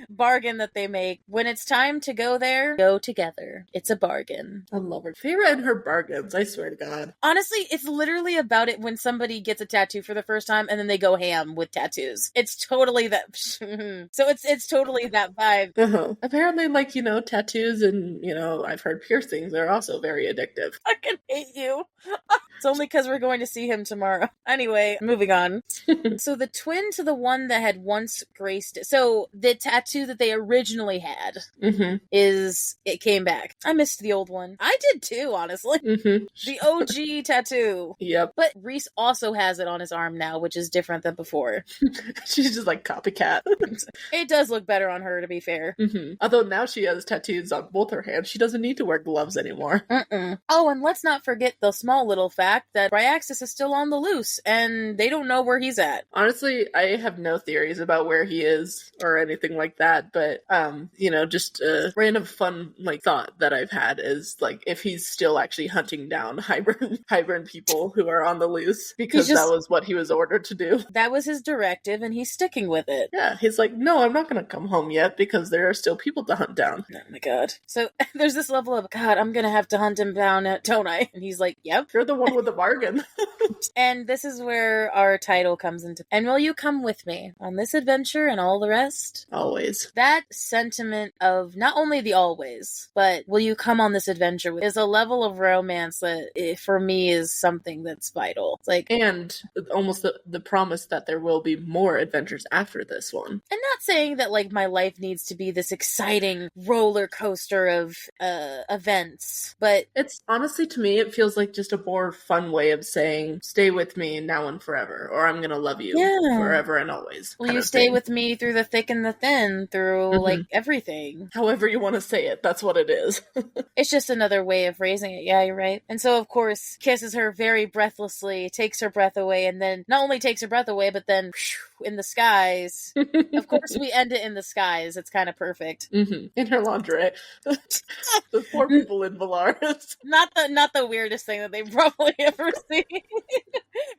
bargain that they make. When it's time to go there, go together. It's a bargain. I love her. Feyre and her bargains, I swear to God. Honestly, it's literally about it when somebody gets a tattoo for the first time and then they go ham with tattoos. It's totally that. So it's totally that vibe. Apparently, tattoos and, I've heard piercings are also very addictive. I can hate you. It's only because we're going to see him tomorrow. Anyway, moving on. So the twin to the one that had once graced it. So the tattoo that they originally had it came back. I missed the old one. I did too, honestly. The OG tattoo. Yep. But Rhys also has it on his arm now, which is different than before. She's just like copycat. It does look better on her, to be fair. Although now she has tattoos on both her hands. She doesn't need to wear gloves anymore. Oh, and let's not forget the small little fact that Bryaxis is still on the loose, and they don't know where he's at. Honestly, I have no theories about where he is or anything like that, but, just a random fun, thought that I've had is, if he's still actually hunting down Hybern people who are on the loose, because that was what he was ordered to do. That was his directive, and he's sticking with it. Yeah, he's like, no, I'm not going to come home yet, because there are still people to hunt down. Oh my God. So, there's this level of, God, I'm going to have to hunt him down, don't I? And he's like, yep. You're the one with the bargain. And this is where our title comes into. And will you come with me on this adventure and all the rest? Always. That sentiment of not only the always, but will you come on this adventure is a level of romance that for me is something that's vital. It's and almost the promise that there will be more adventures after this one. And not saying that my life needs to be this exciting roller coaster of events, but it's honestly, to me, it feels like just a more fun way of saying, stay with me now and forever, or I'm gonna love you forever and always. Will you stay with me through the thick and the thin, through everything? However you want to say it, that's what it is. It's just another way of phrasing it. Yeah, you're right. And so, of course, kisses her very breathlessly, takes her breath away, and then not only takes her breath away, but then in the skies. Of course, we end it in the skies. It's kind of perfect. In her lingerie. The poor people in Valaris. Not the weirdest thing that they've probably ever seen.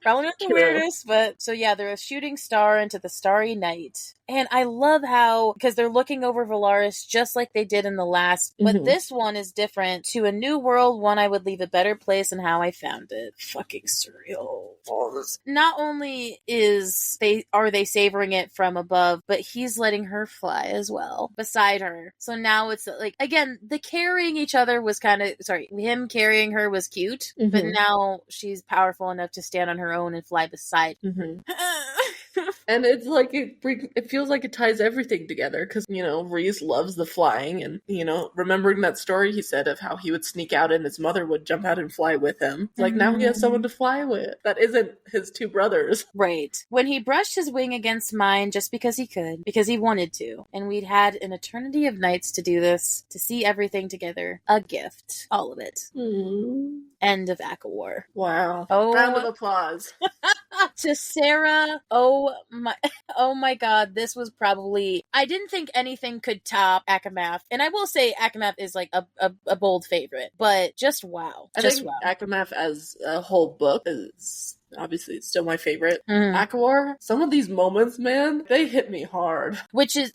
Probably not the weirdest, but so yeah, they're a shooting star into the starry night. And I love how, because they're looking over Valaris just like they did in the last, but this one is different. To a new world, one I would leave a better place than how I found it. Fucking surreal. Not only are they savoring it from above, but he's letting her fly as well, beside her. So now it's like, again, the carrying each other was him carrying her was cute, but now she's powerful enough to stand on her own and fly beside. And it's like, it feels like it ties everything together, because, Reese loves the flying, and, remembering that story he said of how he would sneak out and his mother would jump out and fly with him. It's like, now he has someone to fly with. That isn't his two brothers. Right. When he brushed his wing against mine just because he could, because he wanted to, and we'd had an eternity of nights to do this, to see everything together, a gift. All of it. End of ACOWAR. Wow. Oh, round of applause. To Sarah, oh my god, this was probably, I didn't think anything could top ACOMAF, and I will say ACOMAF is like a bold favorite, but just wow. I think ACOMAF as a whole book is obviously it's still my favorite. ACOWAR, some of these moments, man, they hit me hard. Which is,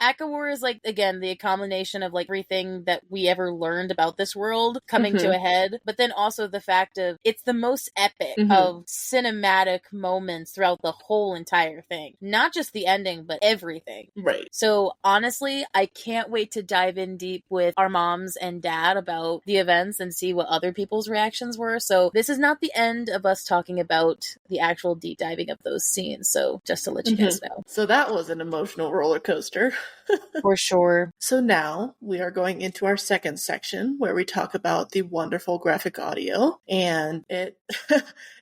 ACOWAR is like, again, the combination of like everything that we ever learned about this world coming to a head, but then also the fact of it's the most epic of cinematic moments throughout the whole entire thing. Not just the ending, but everything. Right. So honestly, I can't wait to dive in deep with our moms and dad about the events and see what other people's reactions were. So this is not the end of us talking about the actual deep diving of those scenes. So just to let you guys know. So that was an emotional roller coaster. For sure. So now we are going into our second section where we talk about the wonderful graphic audio, and it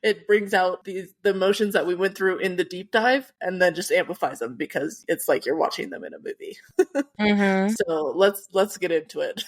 it brings out the emotions that we went through in the deep dive and then just amplifies them because it's like you're watching them in a movie. So let's get into it.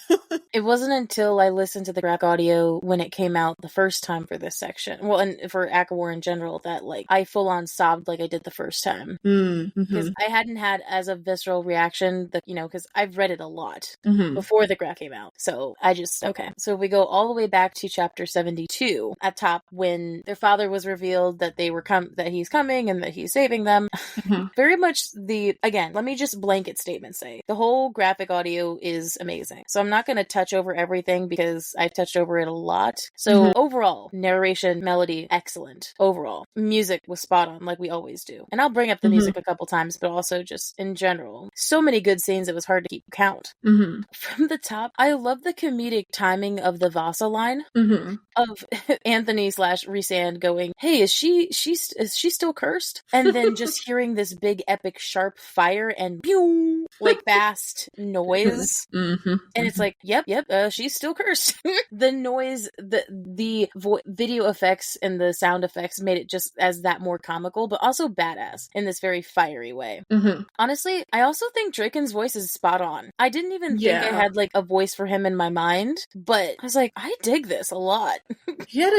It wasn't until I listened to the graphic audio when it came out the first time for this section, well, and for ACOWAR in general, that like I full on sobbed like I did the first time, because I hadn't had as a visceral reaction, because I've read it a lot before the graph came out. So I just, okay. So we go all the way back to chapter 72 at top, when their father was revealed that that he's coming and that he's saving them. Very much again, let me just blanket statement say the whole graphic audio is amazing. So I'm not going to touch over everything because I've touched over it a lot. So overall, narration, melody, excellent. Overall, music was spot on like we always do. And I'll bring up the music a couple times, but also just in general, so many good scenes it was hard to keep count. From the top, I love the comedic timing of the Vasa line of Anthony / Rhysand going, "Hey, is she still cursed?" And then just hearing this big epic sharp fire and pew, like fast noise. And it's like, yep, she's still cursed. The noise, the video effects and the sound effects made it just as that more comical, but also badass in this very fiery way. Honestly, I also think Draken's voice is spot on. I didn't even think I had like a voice for him in my mind, but I was like, I dig this a lot. He had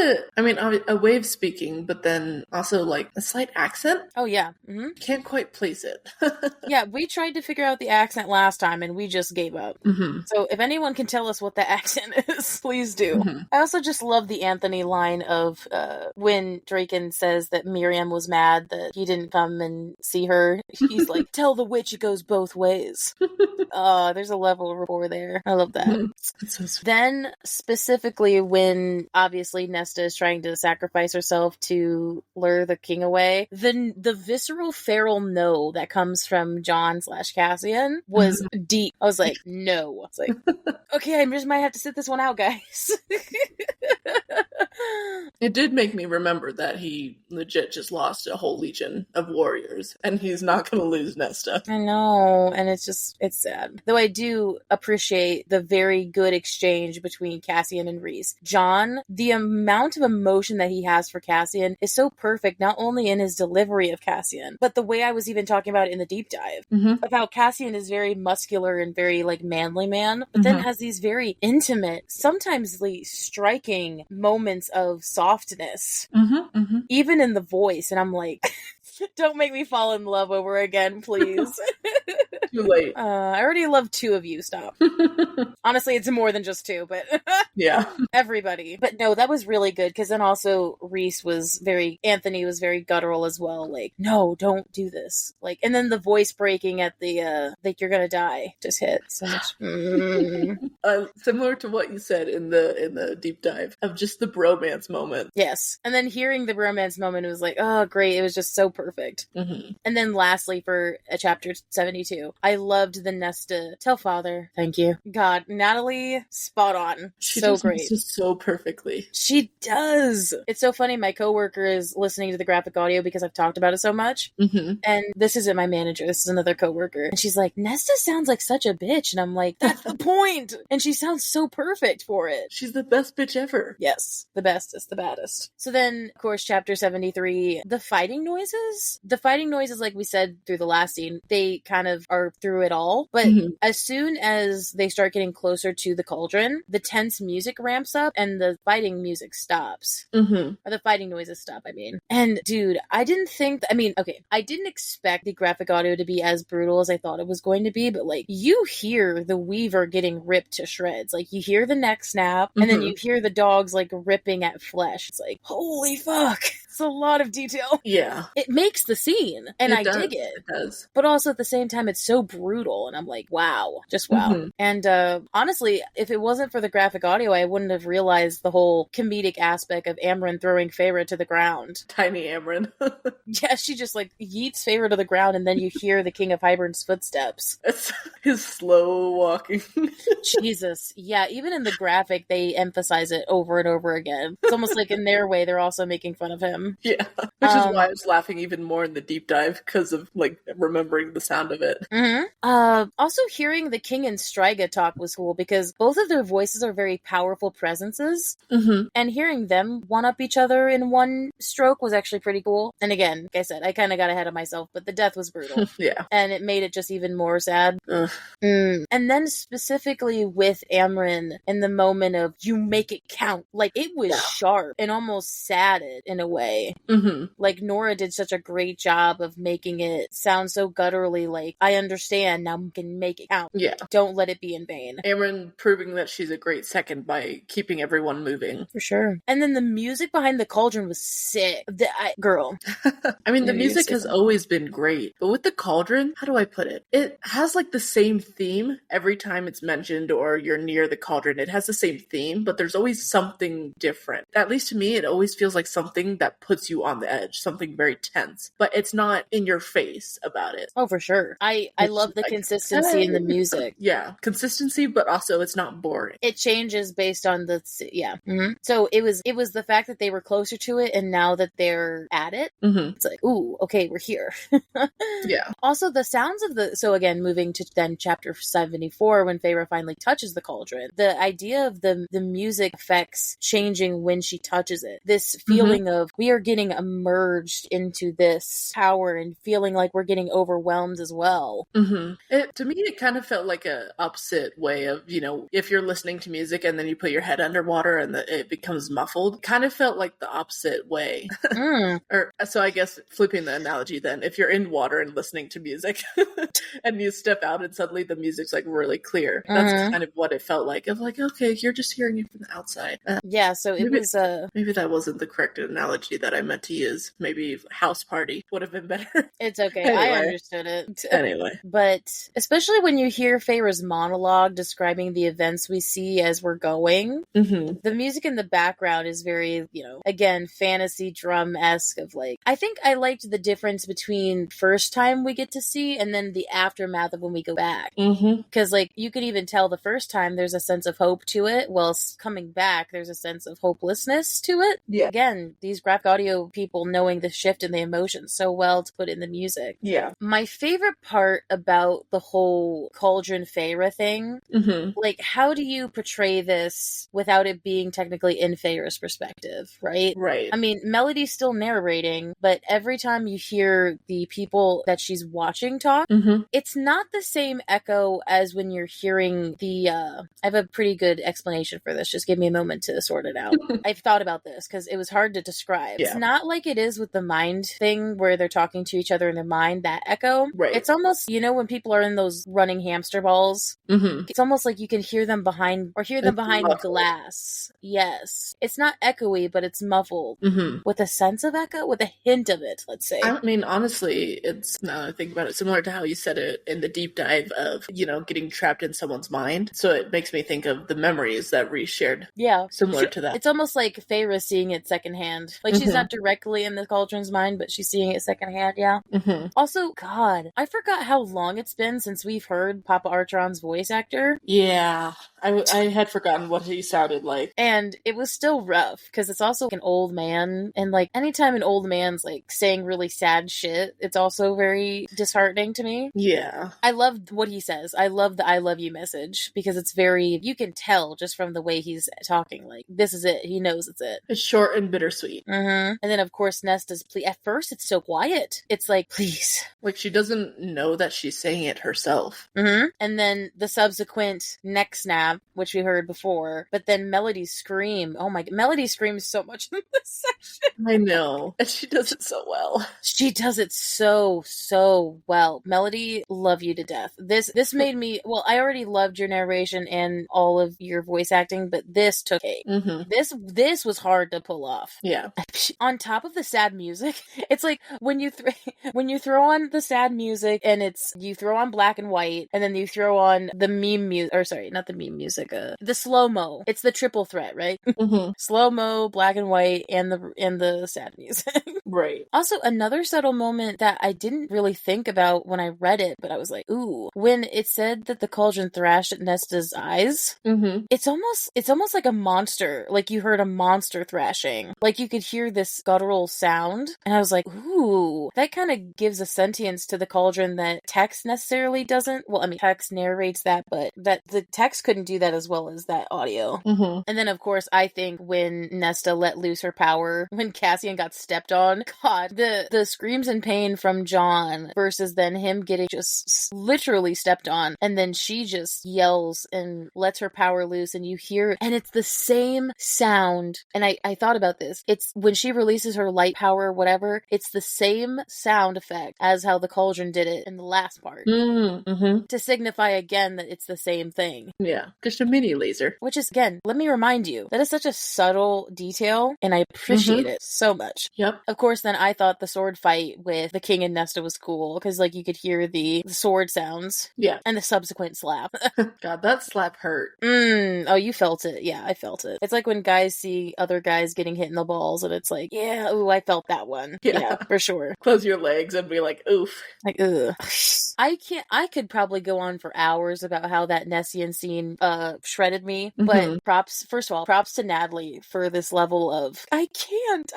a way of speaking, but then also like a slight accent. Oh yeah. Can't quite place it. Yeah, we tried to figure out the accent last time and we just gave up. So if anyone can tell us what the accent is, please do. I also just love the Anthony line of when Draken says that Miriam was mad that he didn't come and see her. He's like, tell the witch it goes both ways. There's a level of rapport there. I love that. So then specifically when obviously Nesta is trying to sacrifice herself to lure the king away, the visceral feral no that comes from John / Cassian was deep. I was like, no. It's like, okay, I just might have to sit this one out, guys. It did make me remember that he legit just lost a whole legion of warriors, and he's not going to lose Nesta. I know, and it's sad. Though I do appreciate the very good exchange between Cassian and Rhys. John, the amount of emotion that he has for Cassian is so perfect, not only in his delivery of Cassian, but the way I was even talking about it in the deep dive, about Cassian is very muscular and very like manly man, but then has these very intimate, sometimes striking moments of softness, even in the voice, and I'm like, don't make me fall in love over again, please. Too late. I already love two of you. Stop. Honestly, it's more than just two, but Yeah. everybody. But no, that was really good because then also Anthony was very guttural as well. Like, no, don't do this. Like, and then the voice breaking at the like you're gonna die just hit so much. Similar to what you said in the deep dive of just the bromance moment. Yes, and then hearing the bromance moment, it was like, oh, great! It was just so perfect. Mm-hmm. And then lastly, for chapter 72, I loved the Nesta tell father, thank you. God, Natalie, spot on. She so does great. this so perfectly. She does. It's so funny. My coworker is listening to the graphic audio because I've talked about it so much. Mm-hmm. And this isn't my manager. This is another coworker. And she's like, Nesta sounds like such a bitch. And I'm like, that's the point. And she sounds so perfect for it. She's the best bitch ever. Yes, the bestest, the baddest. So then, of course, chapter 73, the fighting noises. The fighting noises, like we said through the last scene, they kind of are through it all. But as soon as they start getting closer to the cauldron, the tense music ramps up and the fighting music stops. Mm-hmm. Or the fighting noises stop, I mean. And dude, I didn't expect the graphic audio to be as brutal as I thought it was going to be, but like, you hear the Weaver getting ripped to shreds. Like, you hear the neck snap, and then you hear the dogs like ripping at flesh. It's like, holy fuck. It's a lot of detail. Yeah. It makes the scene, and I dig it. It does. But also at the same time, it's so brutal, and I'm like, wow. Just wow. Mm-hmm. And honestly, if it wasn't for the graphic audio, I wouldn't have realized the whole comedic aspect of Amren throwing Feyre to the ground. Tiny Amren. Yeah, she just like yeets Feyre to the ground, and then you hear the King of Hybern's footsteps. It's his slow walking. Jesus. Yeah, even in the graphic, they emphasize it over and over again. It's almost like in their way, they're also making fun of him. Yeah. Which is why I was laughing even more in the deep dive, because of like remembering the sound of it. Mm-hmm. Also, hearing the King and Striga talk was cool because both of their voices are very powerful presences. Mm-hmm. And hearing them one-up each other in one stroke was actually pretty cool. And again, like I said, I kind of got ahead of myself, but the death was brutal. Yeah. And it made it just even more sad. And then specifically with Amren in the moment of, you make it count. Like, it was sharp and almost sad in a way. Mm-hmm. Like, Nora did such a great job of making it sound so gutturally, like, I understand, now we can make it count. Yeah. Don't let it be in vain. Amren proving that she's a great second by keeping everyone moving. For sure. And then the music behind the cauldron was sick. Girl. I mean, the music has always been great, but with the cauldron, how do I put it? It has like the same theme every time it's mentioned or you're near the cauldron. It has the same theme, but there's always something different. At least to me, it always feels like something that puts you on the edge, something very tense, but it's not in your face about it. Oh, for sure. I love the consistency in the music. Yeah, consistency, but also it's not boring. It changes based on So it was the fact that they were closer to it, and now that they're at it, it's like, ooh, okay, we're here. Yeah. Also, the sounds of so again, moving to then chapter 74, when Feyre finally touches the cauldron, the idea of the music effects changing when she touches it, this feeling of we are getting immersed into this power and feeling like we're getting overwhelmed as well. To me, it kind of felt like a opposite way of, if you're listening to music and then you put your head underwater and it becomes muffled, kind of felt like the opposite way. So I guess flipping the analogy then, if you're in water and listening to music and you step out and suddenly the music's like really clear, that's kind of what it felt like, of like, okay, you're just hearing it from the outside. So maybe that wasn't the correct analogy that I meant to use. Maybe house party would have been better. It's okay. Anyway. I understood it. Anyway. But especially when you hear Feyre's monologue describing the events we see as we're going, the music in the background is very, again, fantasy drum-esque of like, I think I liked the difference between first time we get to see and then the aftermath of when we go back. Because like, you could even tell the first time there's a sense of hope to it, whilst coming back there's a sense of hopelessness to it. Yeah. Again, these graphic audio people knowing the shift in the emotions so well to put in the music. Yeah. My favorite part about the whole Cauldron Feyre thing, like, how do you portray this without it being technically in Feyre's perspective, right? Right. I mean, Melody's still narrating, but every time you hear the people that she's watching talk, it's not the same echo as when you're hearing I have a pretty good explanation for this. Just give me a moment to sort it out. I've thought about this because it was hard to describe. It's not like it is with the mind thing where they're talking to each other in their mind, that echo. Right. It's almost, you know, when people are in those running hamster balls, it's almost like you can hear them behind Muffled. glass. Yes. It's not echoey, but it's muffled with a sense of echo, with a hint of it, let's say. I mean, honestly, it's, now that I think about it, similar to how you said it in the deep dive of, you know, getting trapped in someone's mind. So it makes me think of the memories that Reese shared. Yeah. Similar to that. It's almost like Feyre seeing it secondhand. Like, she's not directly in the cauldron's mind, but she's seeing it secondhand, yeah. Also, God, I forgot how long it's been since we've heard Papa Archeron's voice actor. Yeah. I had forgotten what he sounded like. And it was still rough, because it's also an old man, and, like, anytime an old man's, like, saying really sad shit, it's also very disheartening to me. Yeah. I love what he says. I love the I love you message, because it's very, you can tell just from the way he's talking, like, this is it. He knows it's it. It's short and bittersweet. And then, of course, Nesta's plea. At first, it's so quiet. It's like, please. Like, she doesn't know that she's saying it herself. And then the subsequent neck snap, which we heard before, but then Melody's scream. Oh my god, Melody screams so much in this section. I know. And she does it so well. She does it so well. Melody, love you to death. This made me, well, I already loved your narration and all of your voice acting, but this took a this was hard to pull off. Yeah. On top of the sad music, it's like when you throw on the sad music, and it's, you throw on black and white, and then you throw on the meme music, or sorry, not the meme music, the slow-mo. It's the triple threat, right? Slow-mo, black and white, and the sad music. Right. Also, another subtle moment that I didn't really think about when I read it, but I was like, ooh, when it said that the cauldron thrashed at Nesta's eyes, it's almost like a monster. Like, you heard a monster thrashing. Like, you could hear this guttural sound, and I was like, ooh, that kind of gives a sentience to the cauldron that text necessarily doesn't. Well, I mean, text narrates that, but that the text couldn't do that as well as that audio. And then, of course, I think when Nesta let loose her power, when Cassian got stepped on, God, the screams in pain from John versus then him getting just literally stepped on, and then she just yells and lets her power loose, and you hear it, and it's the same sound. And I thought about this. It's when she releases her light power or whatever, it's the same sound effect as how the cauldron did it in the last part. To signify again that it's the same thing. Yeah, just a mini laser. Which is, again, let me remind you, that is such a subtle detail, and I appreciate it so much. Yep. Of course, then I thought the sword fight with the king and Nesta was cool, because, like, you could hear the sword sounds. Yeah. And the subsequent slap. God, that slap hurt. Oh, you felt it. Yeah, I felt it. It's like when guys see other guys getting hit in the balls, and it's like, yeah, ooh, I felt that one. Yeah, for sure. Close your legs and be like, oof. Like, ugh. I could probably go on for hours about how that Nessian scene shredded me, but first of all, props to Natalie for this level of, I can't.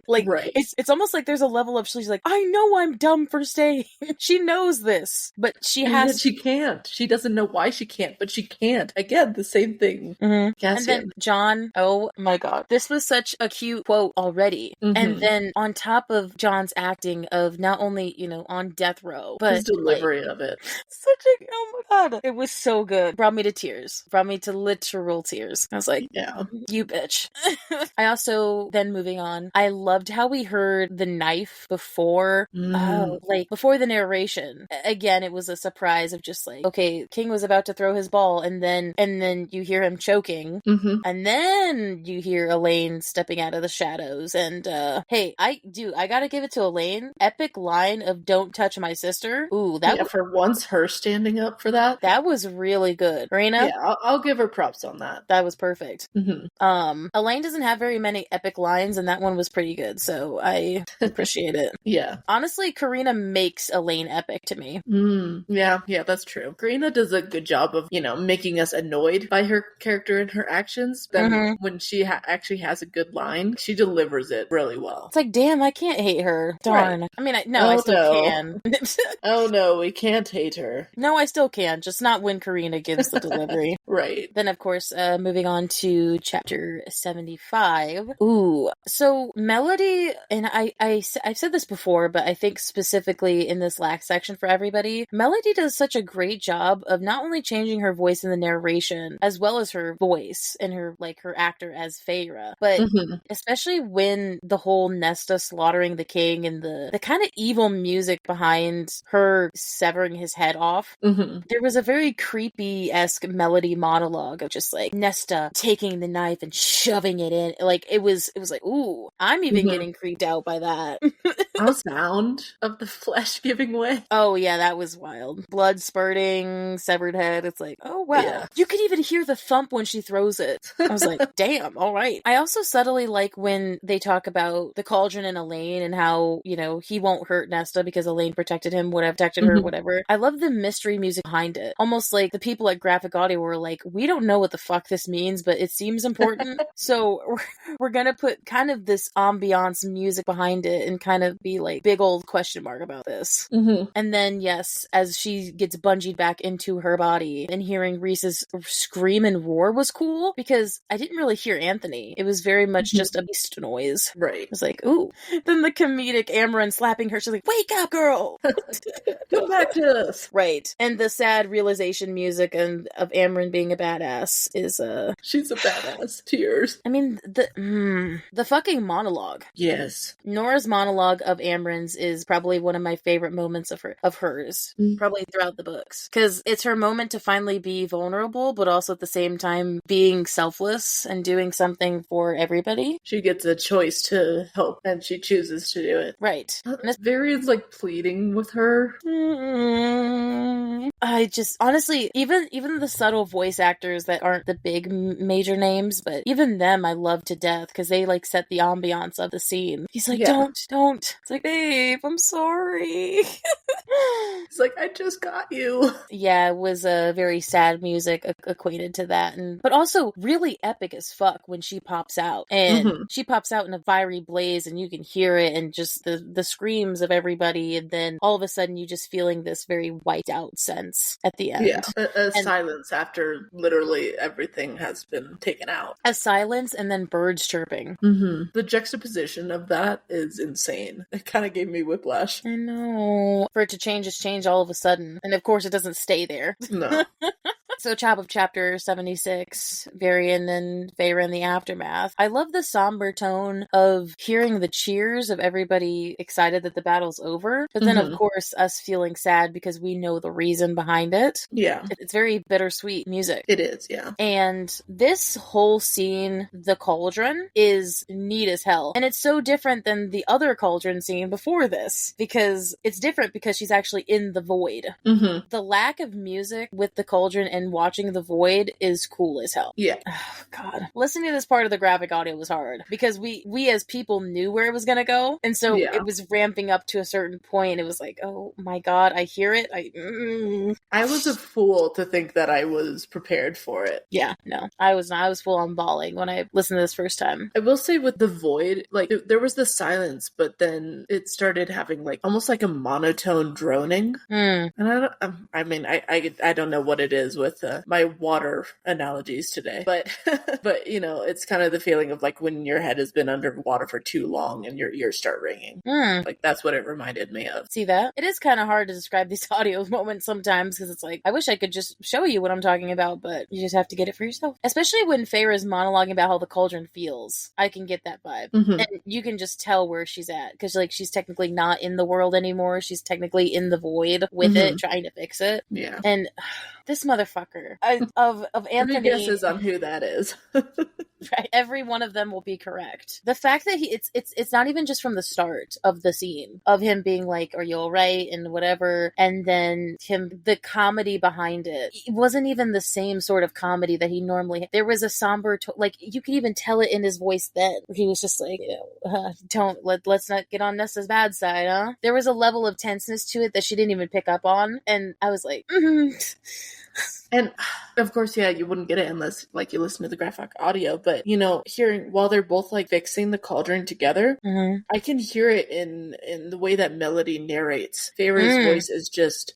Like, right. It's almost like there's a level of, she's like, I know I'm dumb for staying. She knows this, but she can't. She doesn't know why she can't, but she can't. Again, the same thing. And then John, oh my god, this was such a cute quote already. And then on top of John's acting of not only, you know, on death row, but his delivery of it. Oh my god, it was so good. Brought me to tears. Brought me to literal tears. I was like, yeah, you bitch. I also, then moving on, I loved how we heard the knife before, before the narration. Again, it was a surprise of just like, okay, King was about to throw his ball, and then you hear him choking, and then you hear Elaine stepping out of the shadows, and hey, I gotta give it to Elaine. Epic line of "Don't touch my sister." Ooh, that for once, her standing up for that. That was really good. Marina? Yeah, I'll give her props on that. That was perfect. Elaine doesn't have very many epic lines, and that one was pretty good, so I appreciate it. Yeah. Honestly, Karina makes Elaine epic to me. Yeah, that's true. Karina does a good job of, you know, making us annoyed by her character and her actions. Then when she actually has a good line, she delivers it really well. It's like, damn, I can't hate her. Darn. Right. I mean, I still can. Oh no, we can't hate her. No, I still can, just not when Karina gives the delivery. Right. Then, of course, moving on to chapter 75. Ooh, so Melody, and I've said this before, but I think specifically in this last section for everybody, Melody does such a great job of not only changing her voice in the narration, as well as her voice and her actor as Feyre, but especially when the whole Nesta slaughtering the king and the kind of evil music behind her severing his head off. Mm-hmm. There was a very creepy-esque melody monologue of just like Nesta taking the knife and shoving it in. Like it was like, ooh, I'm even getting creeped out by that. The sound of the flesh giving way. Oh yeah, that was wild. Blood spurting, severed head. It's like, oh wow. Yeah. You could even hear the thump when she throws it. I was like, damn, all right. I also subtly like when they talk about the cauldron and Elaine and how, you know, he won't hurt Nesta because Elaine protected him, protected her, whatever. I love the mystery music behind it. Almost like the people at Graphic Audio were like, we don't know what the fuck this means, but it seems important. So we're gonna put kind of this ambiance music behind it and kind of be like big old question mark about this. And then yes, as she gets bungeed back into her body and hearing Reese's scream and roar was cool because I didn't really hear Anthony. It was very much just a beast noise. Right. It was like, ooh. Then the comedic Amaran slapping her, she's like, wake up, girl! Come back to us. Right. And the sad realization music and of Amaran being a badass is she's a badass. Tears. I mean, the fucking monologue. Yes. Nora's monologue of Amaran's is probably one of my favorite moments of hers, probably throughout the books. Because it's her moment to finally be vulnerable, but also at the same time being selfless and doing something for everybody. She gets a choice to help, and she chooses to do it. Right. And it's very, like, pleading with her. I just, honestly, even the subtle voice actors that aren't the big major names, but even them I love to death, because they, like, set the ambiance of the scene. He's like, don't. It's like, babe, I'm sorry. It's like, I just got you. Yeah, it was a very sad music equated to that, but also really epic as fuck when she pops out. And she pops out in a fiery blaze and you can hear it and just the screams of everybody, and then all of a sudden you just feeling this very wiped out sense at the end. Yeah, a silence after literally everything has been taken out. A silence and then birds chirping. The juxtaposition of that is insane. It kind of gave me whiplash. I know. For it to change all of a sudden. And of course it doesn't stay there. No. So top of chapter 76, Varian and Feyre in the aftermath. I love the somber tone of hearing the cheers of everybody excited that the battle's over, but then of course us feeling sad because we know the reason behind it. Yeah. It's very bittersweet music. It is, yeah. And this whole scene, the cauldron, is neat as hell. And it's so different than the other cauldron scene before this, because it's different because she's actually in the void. The lack of music with the cauldron and watching the void is cool as hell. Yeah. Oh, God. Listening to this part of the graphic audio was hard because we as people knew where it was going to go. And so it was ramping up to a certain point. It was like, oh my God, I hear it. I was a fool to think that I was prepared for it. Yeah, no, I was not. I was full on bawling when I listened to this first time. I will say with the void, like there was the silence, but then it started having like almost like a monotone droning. And I don't know what it is with my water analogies today, but but you know, it's kind of the feeling of like when your head has been underwater for too long and your ears start ringing. Like that's what it reminded me of. See that? It is kind of hard to describe these audio moments sometimes because it's like, I wish I could just show you what I'm talking about, but you just have to get it for yourself. Especially when Feyre is monologuing about how the cauldron feels. I can get that vibe. And you can just tell where she's at because like she's technically not in the world anymore. She's technically in the void with it, trying to fix it. Yeah. And this motherfucker of Anthony. Three guesses on who that is. Right. Every one of them will be correct. The fact that it's not even just from the start of the scene of him being like, are you all right? And whatever. And then the comedy behind it wasn't even the same sort of comedy that he normally, there was a somber, like you could even tell it in his voice then. He was just like, let's not get on Nessa's bad side, huh? There was a level of tenseness to it that she didn't even pick up on. And I was like, And of course, yeah, you wouldn't get it unless like you listen to the graphic audio, but you know, hearing while they're both like fixing the cauldron together, I can hear it in the way that Melody narrates. Feyre's voice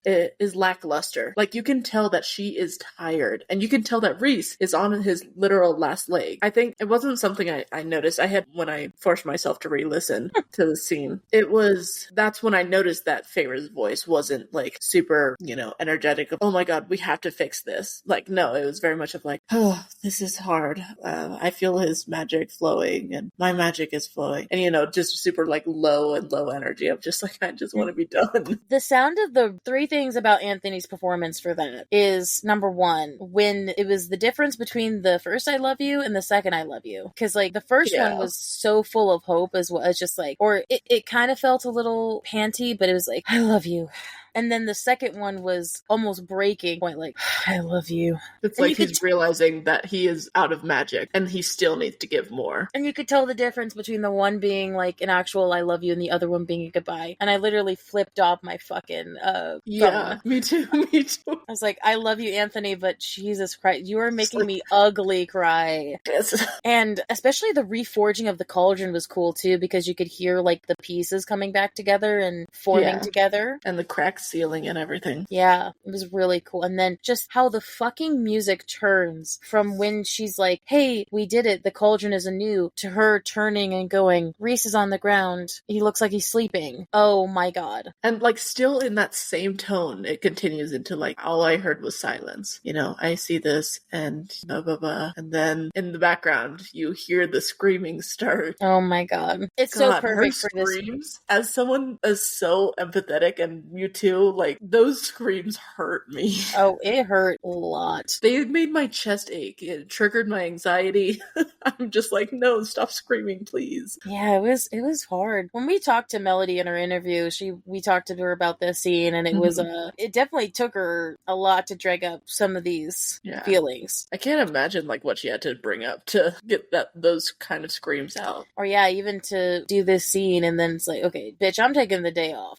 is lackluster. Like you can tell that she is tired, and you can tell that Rhys is on his literal last leg. I think it wasn't something I noticed. I had when I forced myself to re-listen to the scene. That's when I noticed that Feyre's voice wasn't like super, you know, energetic. Oh my God, we have to to fix this. Like, no, it was very much of like, oh, this is hard. I feel his magic flowing and my magic is flowing. And, you know, just super like low energy of just like, I just want to be done. The sound of the three things about Anthony's performance for that is, number one, when it was the difference between the first I Love You and the second I Love You. Because like the first one was so full of hope as well. It's just like, or it kind of felt a little panty, but it was like, I love you. And then the second one was almost breaking point, like, I love you. It's like he's realizing that he is out of magic and he still needs to give more. And you could tell the difference between the one being like an actual I love you and the other one being a goodbye. And I literally flipped off my fucking phone. Me too. I was like, I love you, Anthony, but Jesus Christ, you are making me ugly cry. Yes. And especially the reforging of the cauldron was cool too, because you could hear like the pieces coming back together and forming together. And the cracks ceiling and everything. Yeah, it was really cool. And then just how the fucking music turns from when she's like, hey, we did it, the cauldron is anew, to her turning and going, Reese is on the ground, he looks like he's sleeping. Oh my god. And like still in that same tone, it continues into like, all I heard was silence. You know, I see this and blah blah blah. And then in the background you hear the screaming start. Oh my god. It's so perfect for this. Screams, as someone is so empathetic, and you too, like those screams hurt me. Oh, it hurt a lot. They made my chest ache. It triggered my anxiety. I'm just like, no, stop screaming, please. Yeah, it was hard. When we talked to Melody in her interview, we talked to her about this scene, and it was it definitely took her a lot to drag up some of these feelings. I can't imagine like what she had to bring up to get those kind of screams out. Or even to do this scene, and then it's like, okay, bitch, I'm taking the day off.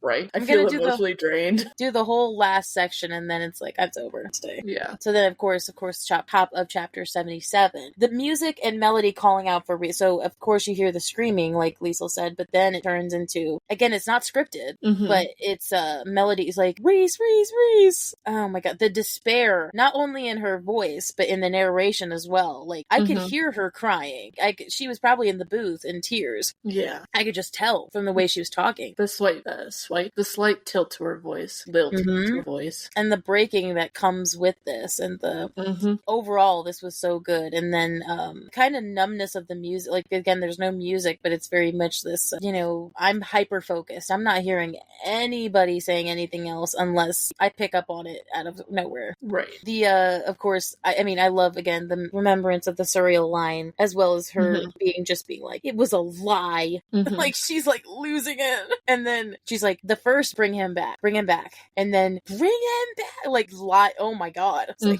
Right. I feel emotionally drained. Do the whole last section, and then it's like, it's over today. Yeah. So then, of course, top of chapter 77. The music and Melody calling out for Reese. So, of course, you hear the screaming, like Liesl said, but then it turns into, again, it's not scripted, but it's Melody is like, Reese, Reese, Reese. Oh my god. The despair, not only in her voice, but in the narration as well. Like, I could hear her crying. She was probably in the booth in tears. Yeah. I could just tell from the way she was talking. The slight tilt to her voice. Little tilt to her voice. And the breaking that comes with this, and the overall, this was so good. And then kind of numbness of the music. Like, again, there's no music, but it's very much this, I'm hyper focused. I'm not hearing anybody saying anything else unless I pick up on it out of nowhere. Right. The, of course, I love, again, the remembrance of the surreal line, as well as her being like, it was a lie. Like, she's like losing it. And then she's like, the first, bring him back. And then bring him back. Like, lie. Oh my god. It's like,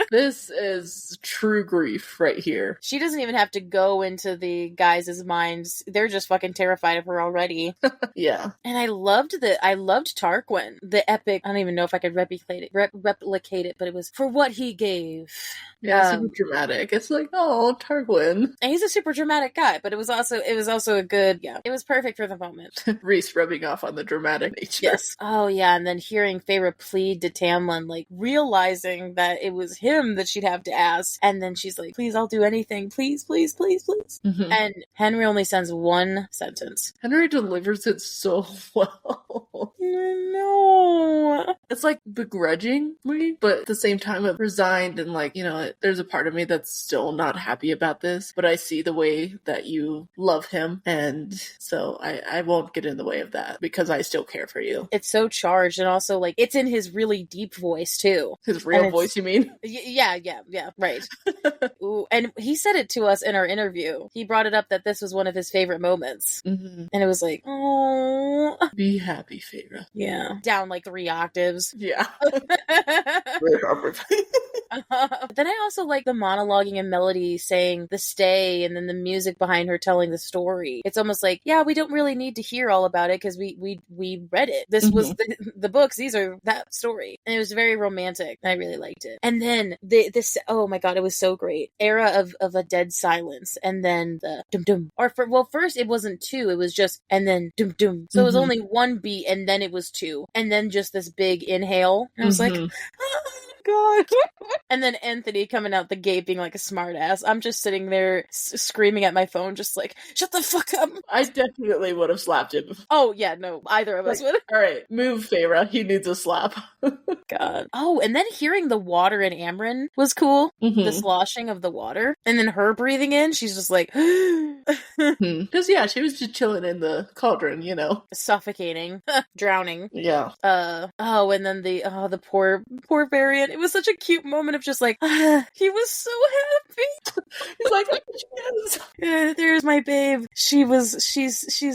this is true grief right here. She doesn't even have to go into the guys' minds. They're just fucking terrified of her already. Yeah. And I loved Tarquin. The epic, I don't even know if I could replicate it, but it was for what he gave. Yeah, super dramatic. It's like, oh, Tarquin. And he's a super dramatic guy, but it was also a good, it was perfect for the moment. Reese rubbing off on the dramatic nature. Yes. Oh yeah, and then hearing Feyre plead to Tamlin, like realizing that it was him that she'd have to ask, and then she's like, please, I'll do anything. Please, please, please, please. And Henry only sends one sentence. Henry delivers it so well. No. It's like begrudgingly, but at the same time resigned, and like, there's a part of me that's still not happy about this, but I see the way that you love him, and so I won't get in the way of that because I still care for you. It's so charged, and also like it's in his really deep voice too. His real voice, you mean? Yeah, right. Ooh, and he said it to us in our interview. He brought it up that this was one of his favorite moments, and it was like, oh, be happy, Feyre. Yeah, down like 3 octaves. Yeah. Then I also like the monologuing and Melody saying the stay, and then the music behind her telling the story. It's almost like, yeah, we don't really need to hear all about it because we read it. This was the books. These are that story, and it was very romantic. I really liked it. And then this, oh my god, it was so great. Era of a dead silence, and then the dum dum. First it wasn't 2, it was just and then dum dum. So it was only 1 beat, and then it was 2, and then just this big inhale. And I was like. God. And then Anthony coming out the gate being like a smartass. I'm just sitting there screaming at my phone, just like, shut the fuck up. I definitely would have slapped him. Oh, yeah, no, either of us would. All right, move, Feyre. He needs a slap. God. Oh, and then hearing the water in Amryn was cool. Mm-hmm. The sloshing of the water. And then her breathing in, she's just like... Because, yeah, she was just chilling in the cauldron, you know. Suffocating. Drowning. Yeah. Oh, and then the poor variant. It was such a cute moment of just like, he was so happy. He's like, yes. Yeah, there's my babe. She's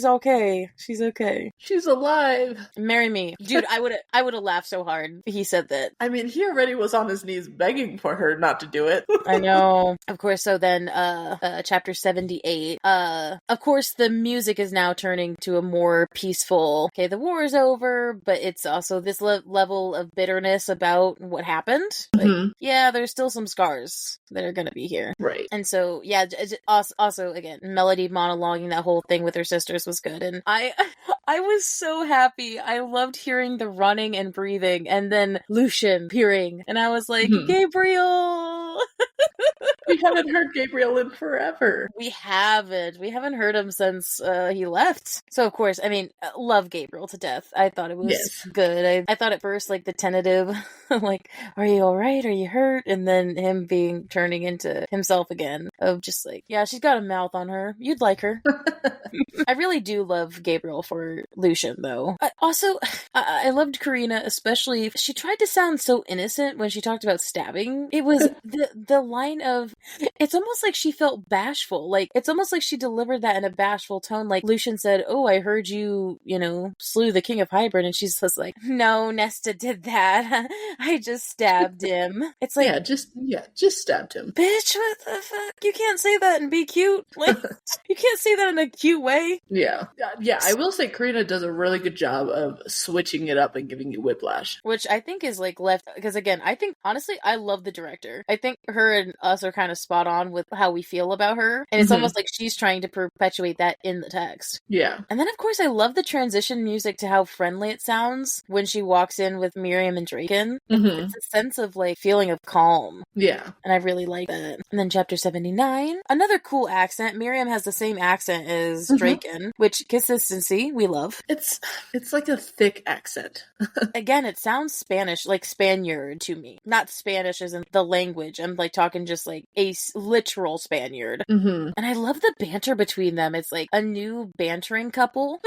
okay. She's okay. She's alive. Marry me. Dude, I would have laughed so hard. He said that. I mean, he already was on his knees begging for her not to do it. I know. Of course, so then, chapter 78, of course, the music is now turning to a more peaceful, okay, the war is over, but it's also this level of bitterness about what happened. Like, yeah, there's still some scars that are gonna be here. Right. And so, yeah, also, again, Melody monologuing that whole thing with her sisters was good, and I was so happy. I loved hearing the running and breathing, and then Lucian peering, and I was like, Gabriel! We haven't heard Gabriel in forever. We haven't heard him since he left. So, of course, I mean, love Gabriel to death. I thought it was good. I thought at first, like, the tentative, like, are you alright? Are you hurt? And then him turning into himself again, of just like, yeah, she's got a mouth on her. You'd like her. I really do love Gabriel for Lucian, though. I loved Karina, especially. She tried to sound so innocent when she talked about stabbing. It was the line of, it's almost like she felt bashful. Like, it's almost like she delivered that in a bashful tone. Like, Lucian said, oh, I heard you, slew the King of Hybrid. And she's just like, no, Nesta did that. I just stabbed him. It's like, just stabbed him. Bitch, what the fuck? You can't say that and be cute. Like, you can't say that in a cute way. Yeah. I will say Karina does a really good job of switching it up and giving you whiplash. Which I think is like left, because again, I think, honestly, I love the director. I think her and us are kind of spot on with how we feel about her. And it's almost like she's trying to perpetuate that in the text. Yeah. And then, of course, I love the transition music to how friendly it sounds when she walks in with Miriam and Draken. It's a sense of, like, feeling of calm. Yeah. And I really like that. And then chapter 79, another cool accent. Miriam has the same accent as Draken, which consistency, we love. It's like a thick accent. Again, it sounds Spanish, like Spaniard to me. Not Spanish as in the language. I'm like talking just like a literal Spaniard. And I love the banter between them. It's like a new bantering couple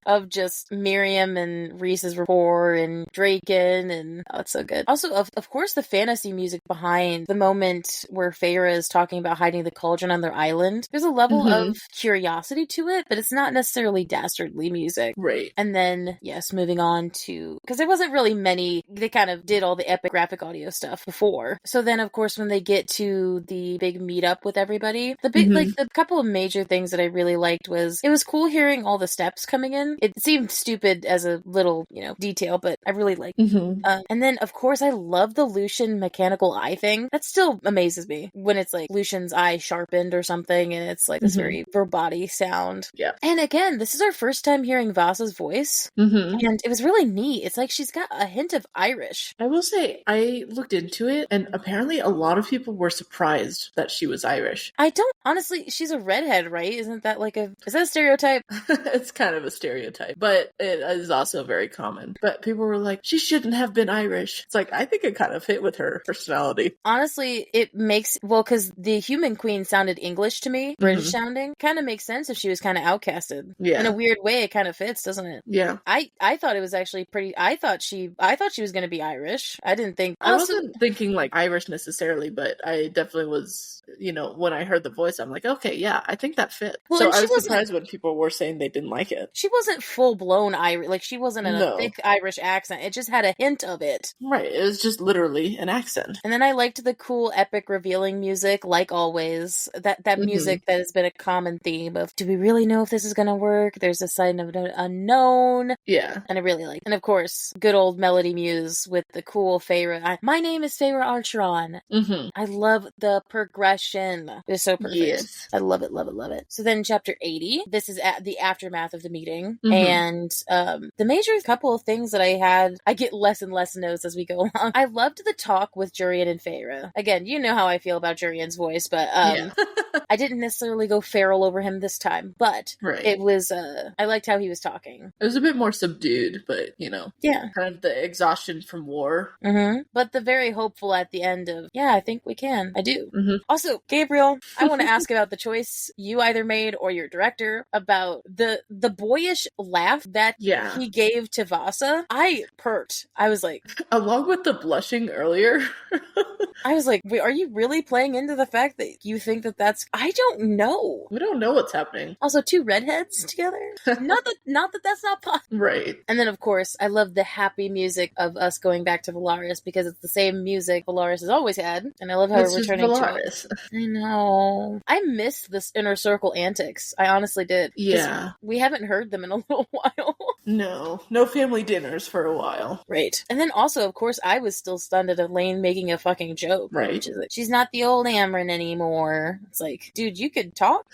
of just Miriam and Rhys's rapport and Draken, and it's so good. Also, of course, the fantasy music behind the moment where Feyre is talking about hiding the cauldron on their island. There's a level of curiosity to it, but it's not necessarily dastardly music. Right. And then, yes, moving on to, because there wasn't really many, they kind of did all the epic graphic audio stuff before. So then, of course, when they get to the big meetup with everybody, the big, like, the couple of major things that I really liked was, it was cool hearing all the steps coming in. It seemed stupid as a little, detail, but I really liked it. And then, of course, I love the Lucian mechanical eye thing. That still amazes me when it's like Lucian's eye sharpened or something, and it's like this very verbati sound. Yeah. And again, this is our first time hearing Vasa's voice, and it was really neat. It's like she's got a hint of Irish. I will say, I looked into it, and apparently a lot of people were surprised that she was Irish. I don't, honestly, she's a redhead, right? Isn't that like is that a stereotype? It's kind of a stereotype, but it is also very common. But people were like, she shouldn't have been Irish. It's like, I think it kind of fit with her personality. Honestly, it makes, because the human queen sounded English to me, British sounding. Kind of makes sense if she was kind of outcasted. Yeah. In a weird way, it kind of fits, doesn't it? Yeah. I thought it was actually pretty, I thought she was going to be Irish. I didn't think. I wasn't thinking like Irish necessarily, but I definitely was, when I heard the voice, I'm like, okay, yeah, I think that fit. Well, so I was surprised when people were saying they didn't like it. She wasn't full-blown Irish. Like, she wasn't in a thick Irish accent. It just had a hint of it. Right. It was just literally an accent. And then I liked the cool, epic, revealing music, like always. That music that has been a common theme of, do we really know if this is going to work? There's a sign of an unknown. Yeah. And I really like. And of course, good old Melody Muse with the cool Feyre. My name is Feyre Archeron. I love the progression. It's so perfect. Yes. I love it, love it, love it. So then chapter 80, this is at the aftermath of the meeting. And the major couple of things that I get less and less notes as we go along. I loved the talk with Jurian and Feyre. Again, you know how I feel about Jurian's voice, but I didn't necessarily go feral over him this time, but it was, I liked how he was talking. It was a bit more subdued, but, yeah, kind of the exhaustion from war. But the very hopeful at the end of, yeah, I think we can. I do. Also, Gabriel, I want to ask about the choice you either made or your director about the boyish laugh that he gave to Vasa. I perked. I was like... Along with the blushing earlier. I was like, wait, are you really playing into the fact that you think that that's... I don't know. We don't know what's happening. Also, two redheads together? not that that's not possible. Right. And then, of course, I love the happy music of us going back to Valaris because it's the same music Valaris has always had. And I love how we're returning to it. I know. I missed this Inner Circle antics. I honestly did. Yeah. We haven't heard them in a little while. No family dinners for a while. Right. And then also, of course, I was still stunned at Elaine making a fucking joke. Right. Which is like, she's not the old Amryn anymore. It's like, dude, you could talk?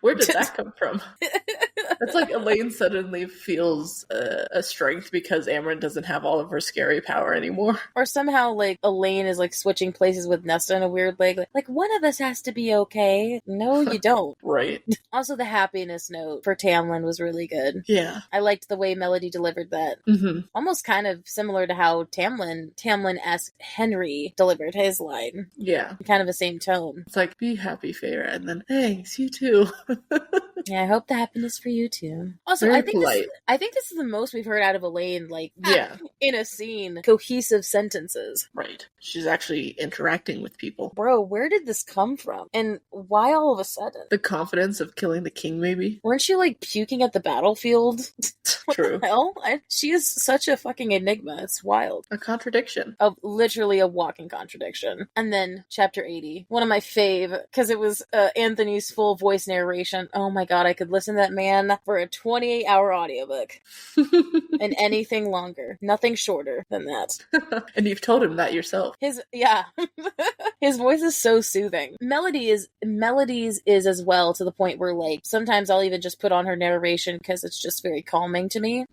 Where did that come from? It's like Elaine suddenly feels a strength because Amryn doesn't have all of her scary power anymore. Or somehow, like, Elaine is, like, switching places with Nesta in a weird way. Like, one of us has to be okay. No, you don't. Right. Also, the happiness note for Tamlin was really good. Yeah. I liked the way Melody delivered that. Almost kind of similar to how Tamlin-esque Henry delivered his line. Yeah. Kind of the same tone. It's like, be happy, Feyre, and then, thanks, you too. Yeah, I hope the happiness for you too. Also, I think this is the most we've heard out of Elaine, like, in a scene, cohesive sentences. Right. She's actually interacting with people. Bro, where did this come from? And why all of a sudden? The confidence of killing the king, maybe? Weren't she, like, puking at the battlefield? What True. the hell? She is such a fucking enigma. It's wild. A contradiction. Literally a walking contradiction. And then, chapter 80. One of my fave, because it was Anthony's full voice narration. Oh my god, I could listen to that man for a 28-hour audiobook. And anything longer. Nothing shorter than that. And you've told him that yourself. His voice is so soothing. Melody's is as well, to the point where, like, sometimes I'll even just put on her narration because it's just very calming to me.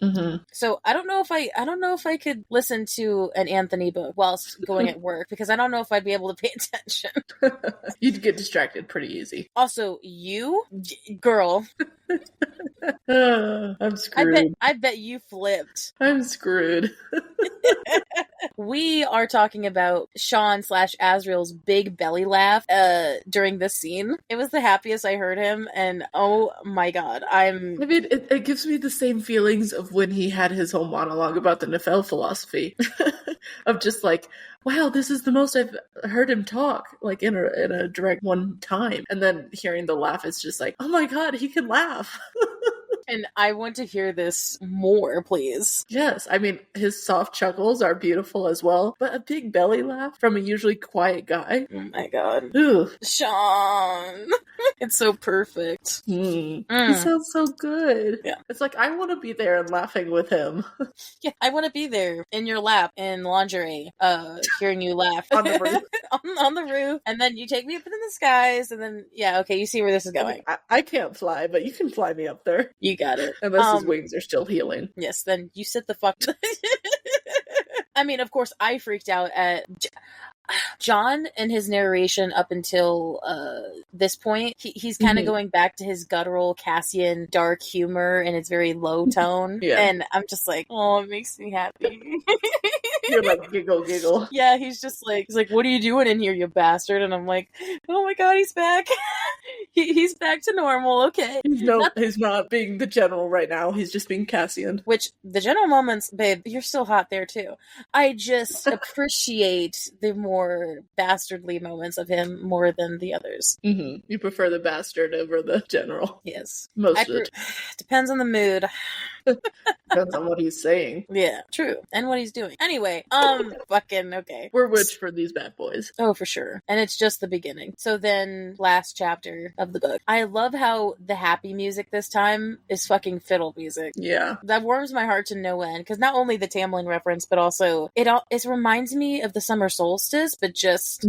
So I don't know if I could listen to an Anthony book whilst going at work, because I don't know if I'd be able to pay attention. You'd get distracted pretty easy. Also, girl. I'm screwed. I bet you flipped. I'm screwed. We are talking about Sean/Azriel's big belly laugh during this scene. It was the happiest I heard him, and oh my god, I mean, it gives me the same feelings of when he had his whole monologue about the Nefel philosophy. Of just like, wow, this is the most I've heard him talk, like in a direct one time. And then hearing the laugh, it's just like, oh my god, he can laugh. And I want to hear this more, please. Yes, I mean, his soft chuckles are beautiful as well, but a big belly laugh from a usually quiet guy. Oh my god. Ooh. Sean! It's so perfect. He sounds so good. Yeah. It's like, I want to be there and laughing with him. Yeah, I want to be there in your lap in lingerie, hearing you laugh. On the roof. on the roof, and then you take me up in the skies, and then, yeah, okay, you see where this is going. I can't fly, but you can fly me up there. You got it. Unless his wings are still healing. Yes, then you sit the fuck... I mean, of course, I freaked out at... John and his narration up until this point, he's kind of going back to his guttural Cassian dark humor, and it's very low tone. Yeah. And I'm just like, oh, it makes me happy. You're like, giggle. Yeah, he's like, what are you doing in here, you bastard? And I'm like, oh my god, he's back. He's back to normal, okay. He's not being the general right now. He's just being Cassian. Which, the general moments, babe, you're still hot there too. I just appreciate the more bastardly moments of him more than the others. You prefer the bastard over the general. Yes. Most of it. Depends on the mood. Depends on what he's saying. Yeah, true. And what he's doing. Anyway, fucking okay. We're rich for these bad boys. Oh, for sure. And it's just the beginning. So then, last chapter of the book. I love how the happy music this time is fucking fiddle music. Yeah. That warms my heart to no end, because not only the Tamlin reference, but also it reminds me of the summer solstice, but just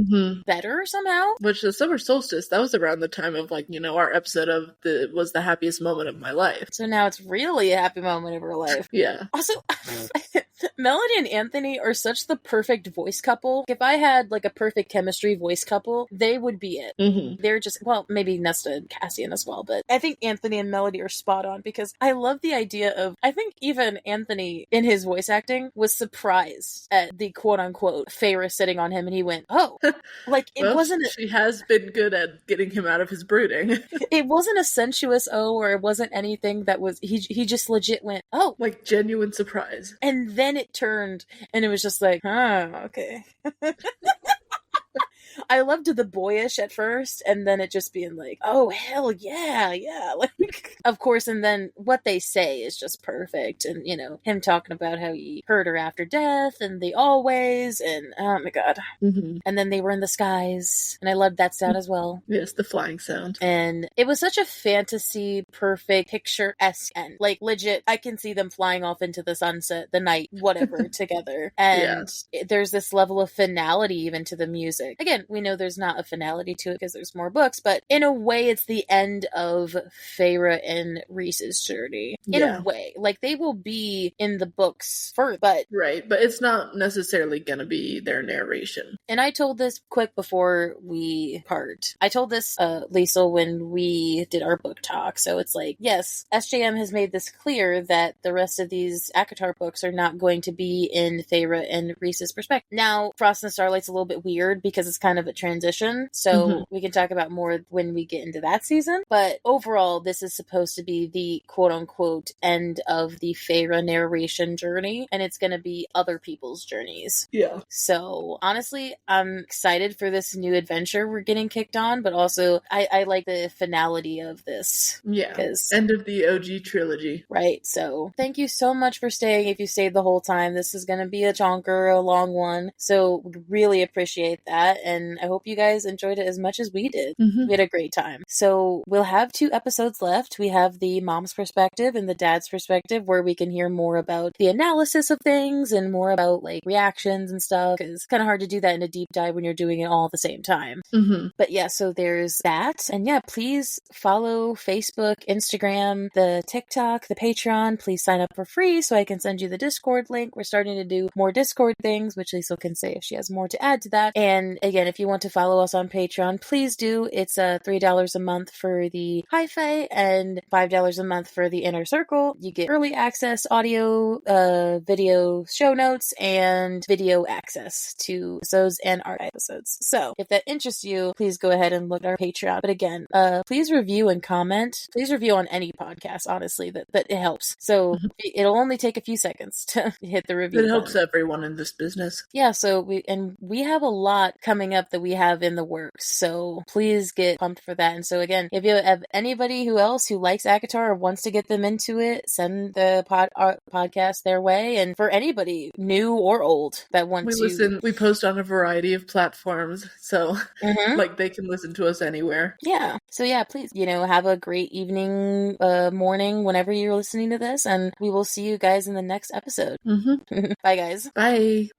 better somehow. Which the summer solstice, that was around the time of our episode of was the happiest moment of my life. So now it's really a happy moment of her life. Yeah. Also, Melody and Anthony are such the perfect voice couple. If I had like a perfect chemistry voice couple, they would be it. Mm-hmm. They're just, well, maybe Nesta and Cassian as well, but I think Anthony and Melody are spot on, because I love the idea of, I think even Anthony in his voice acting was surprised at the quote unquote Feyre sitting on him, and he went, oh, like it wasn't. She has been good at getting him out of his brooding. It wasn't a sensuous or it wasn't anything that was, he just legit went, oh. Like genuine surprise. And then it turned and it was just like, okay. I loved the boyish at first, and then it just being like, oh, hell yeah. Like, of course, and then what they say is just perfect. And, him talking about how he heard her after death, and the always, and oh my god. Mm-hmm. And then they were in the skies, and I loved that sound as well. Yes, the flying sound. And it was such a fantasy, perfect, picture-esque end. Like, legit, I can see them flying off into the sunset, the night, whatever, together. And there's this level of finality even to the music. Again, we know there's not a finality to it because there's more books, but in a way it's the end of Feyre and Rhys's journey. In a way. Like, they will be in the books first, but... Right, but it's not necessarily gonna be their narration. And I told this quick before we part. I told this, Liesl, when we did our book talk, so it's like, yes, SJM has made this clear that the rest of these ACOTAR books are not going to be in Feyre and Rhys's perspective. Now, Frost and Starlight's a little bit weird because it's kind of a transition, so we can talk about more when we get into that season, but overall this is supposed to be the quote-unquote end of the Feyre narration journey, and it's going to be other people's journeys. Yeah. So honestly, I'm excited for this new adventure we're getting kicked on, but also I like the finality of this. Yeah. End of the OG trilogy. Right. So thank you so much for staying. If you stayed the whole time, this is going to be a chonker, a long one. So we really appreciate that. And I hope you guys enjoyed it as much as we did. We had a great time. So we'll have 2 episodes left. We have the mom's perspective and the dad's perspective, where we can hear more about the analysis of things and more about like reactions and stuff. It's kind of hard to do that in a deep dive when you're doing it all at the same time. But yeah, so there's that. And yeah, please follow Facebook, Instagram, the TikTok, the Patreon. Please sign up for free so I can send you the Discord link. We're starting to do more Discord things, which Liesl can say if she has more to add to that. And again, if you want to follow us on Patreon, please do. It's $3 a month for the Hi-Fi and $5 a month for the Inner Circle. You get early access, audio, video show notes, and video access to episodes and art episodes. So if that interests you, please go ahead and look at our Patreon. But again, please review and comment. Please review on any podcast, honestly, that it helps. So it'll only take a few seconds to hit the review. It helps everyone in this business. Yeah, so we have a lot coming up that we have in the works, so please get pumped for that. And so again, if you have anybody who likes ACOTAR or wants to get them into it, send the podcast their way. And for anybody new or old that wants to... We post on a variety of platforms, so like they can listen to us anywhere. Yeah. So yeah, please, have a great evening, morning, whenever you're listening to this, and we will see you guys in the next episode. Bye, guys. Bye.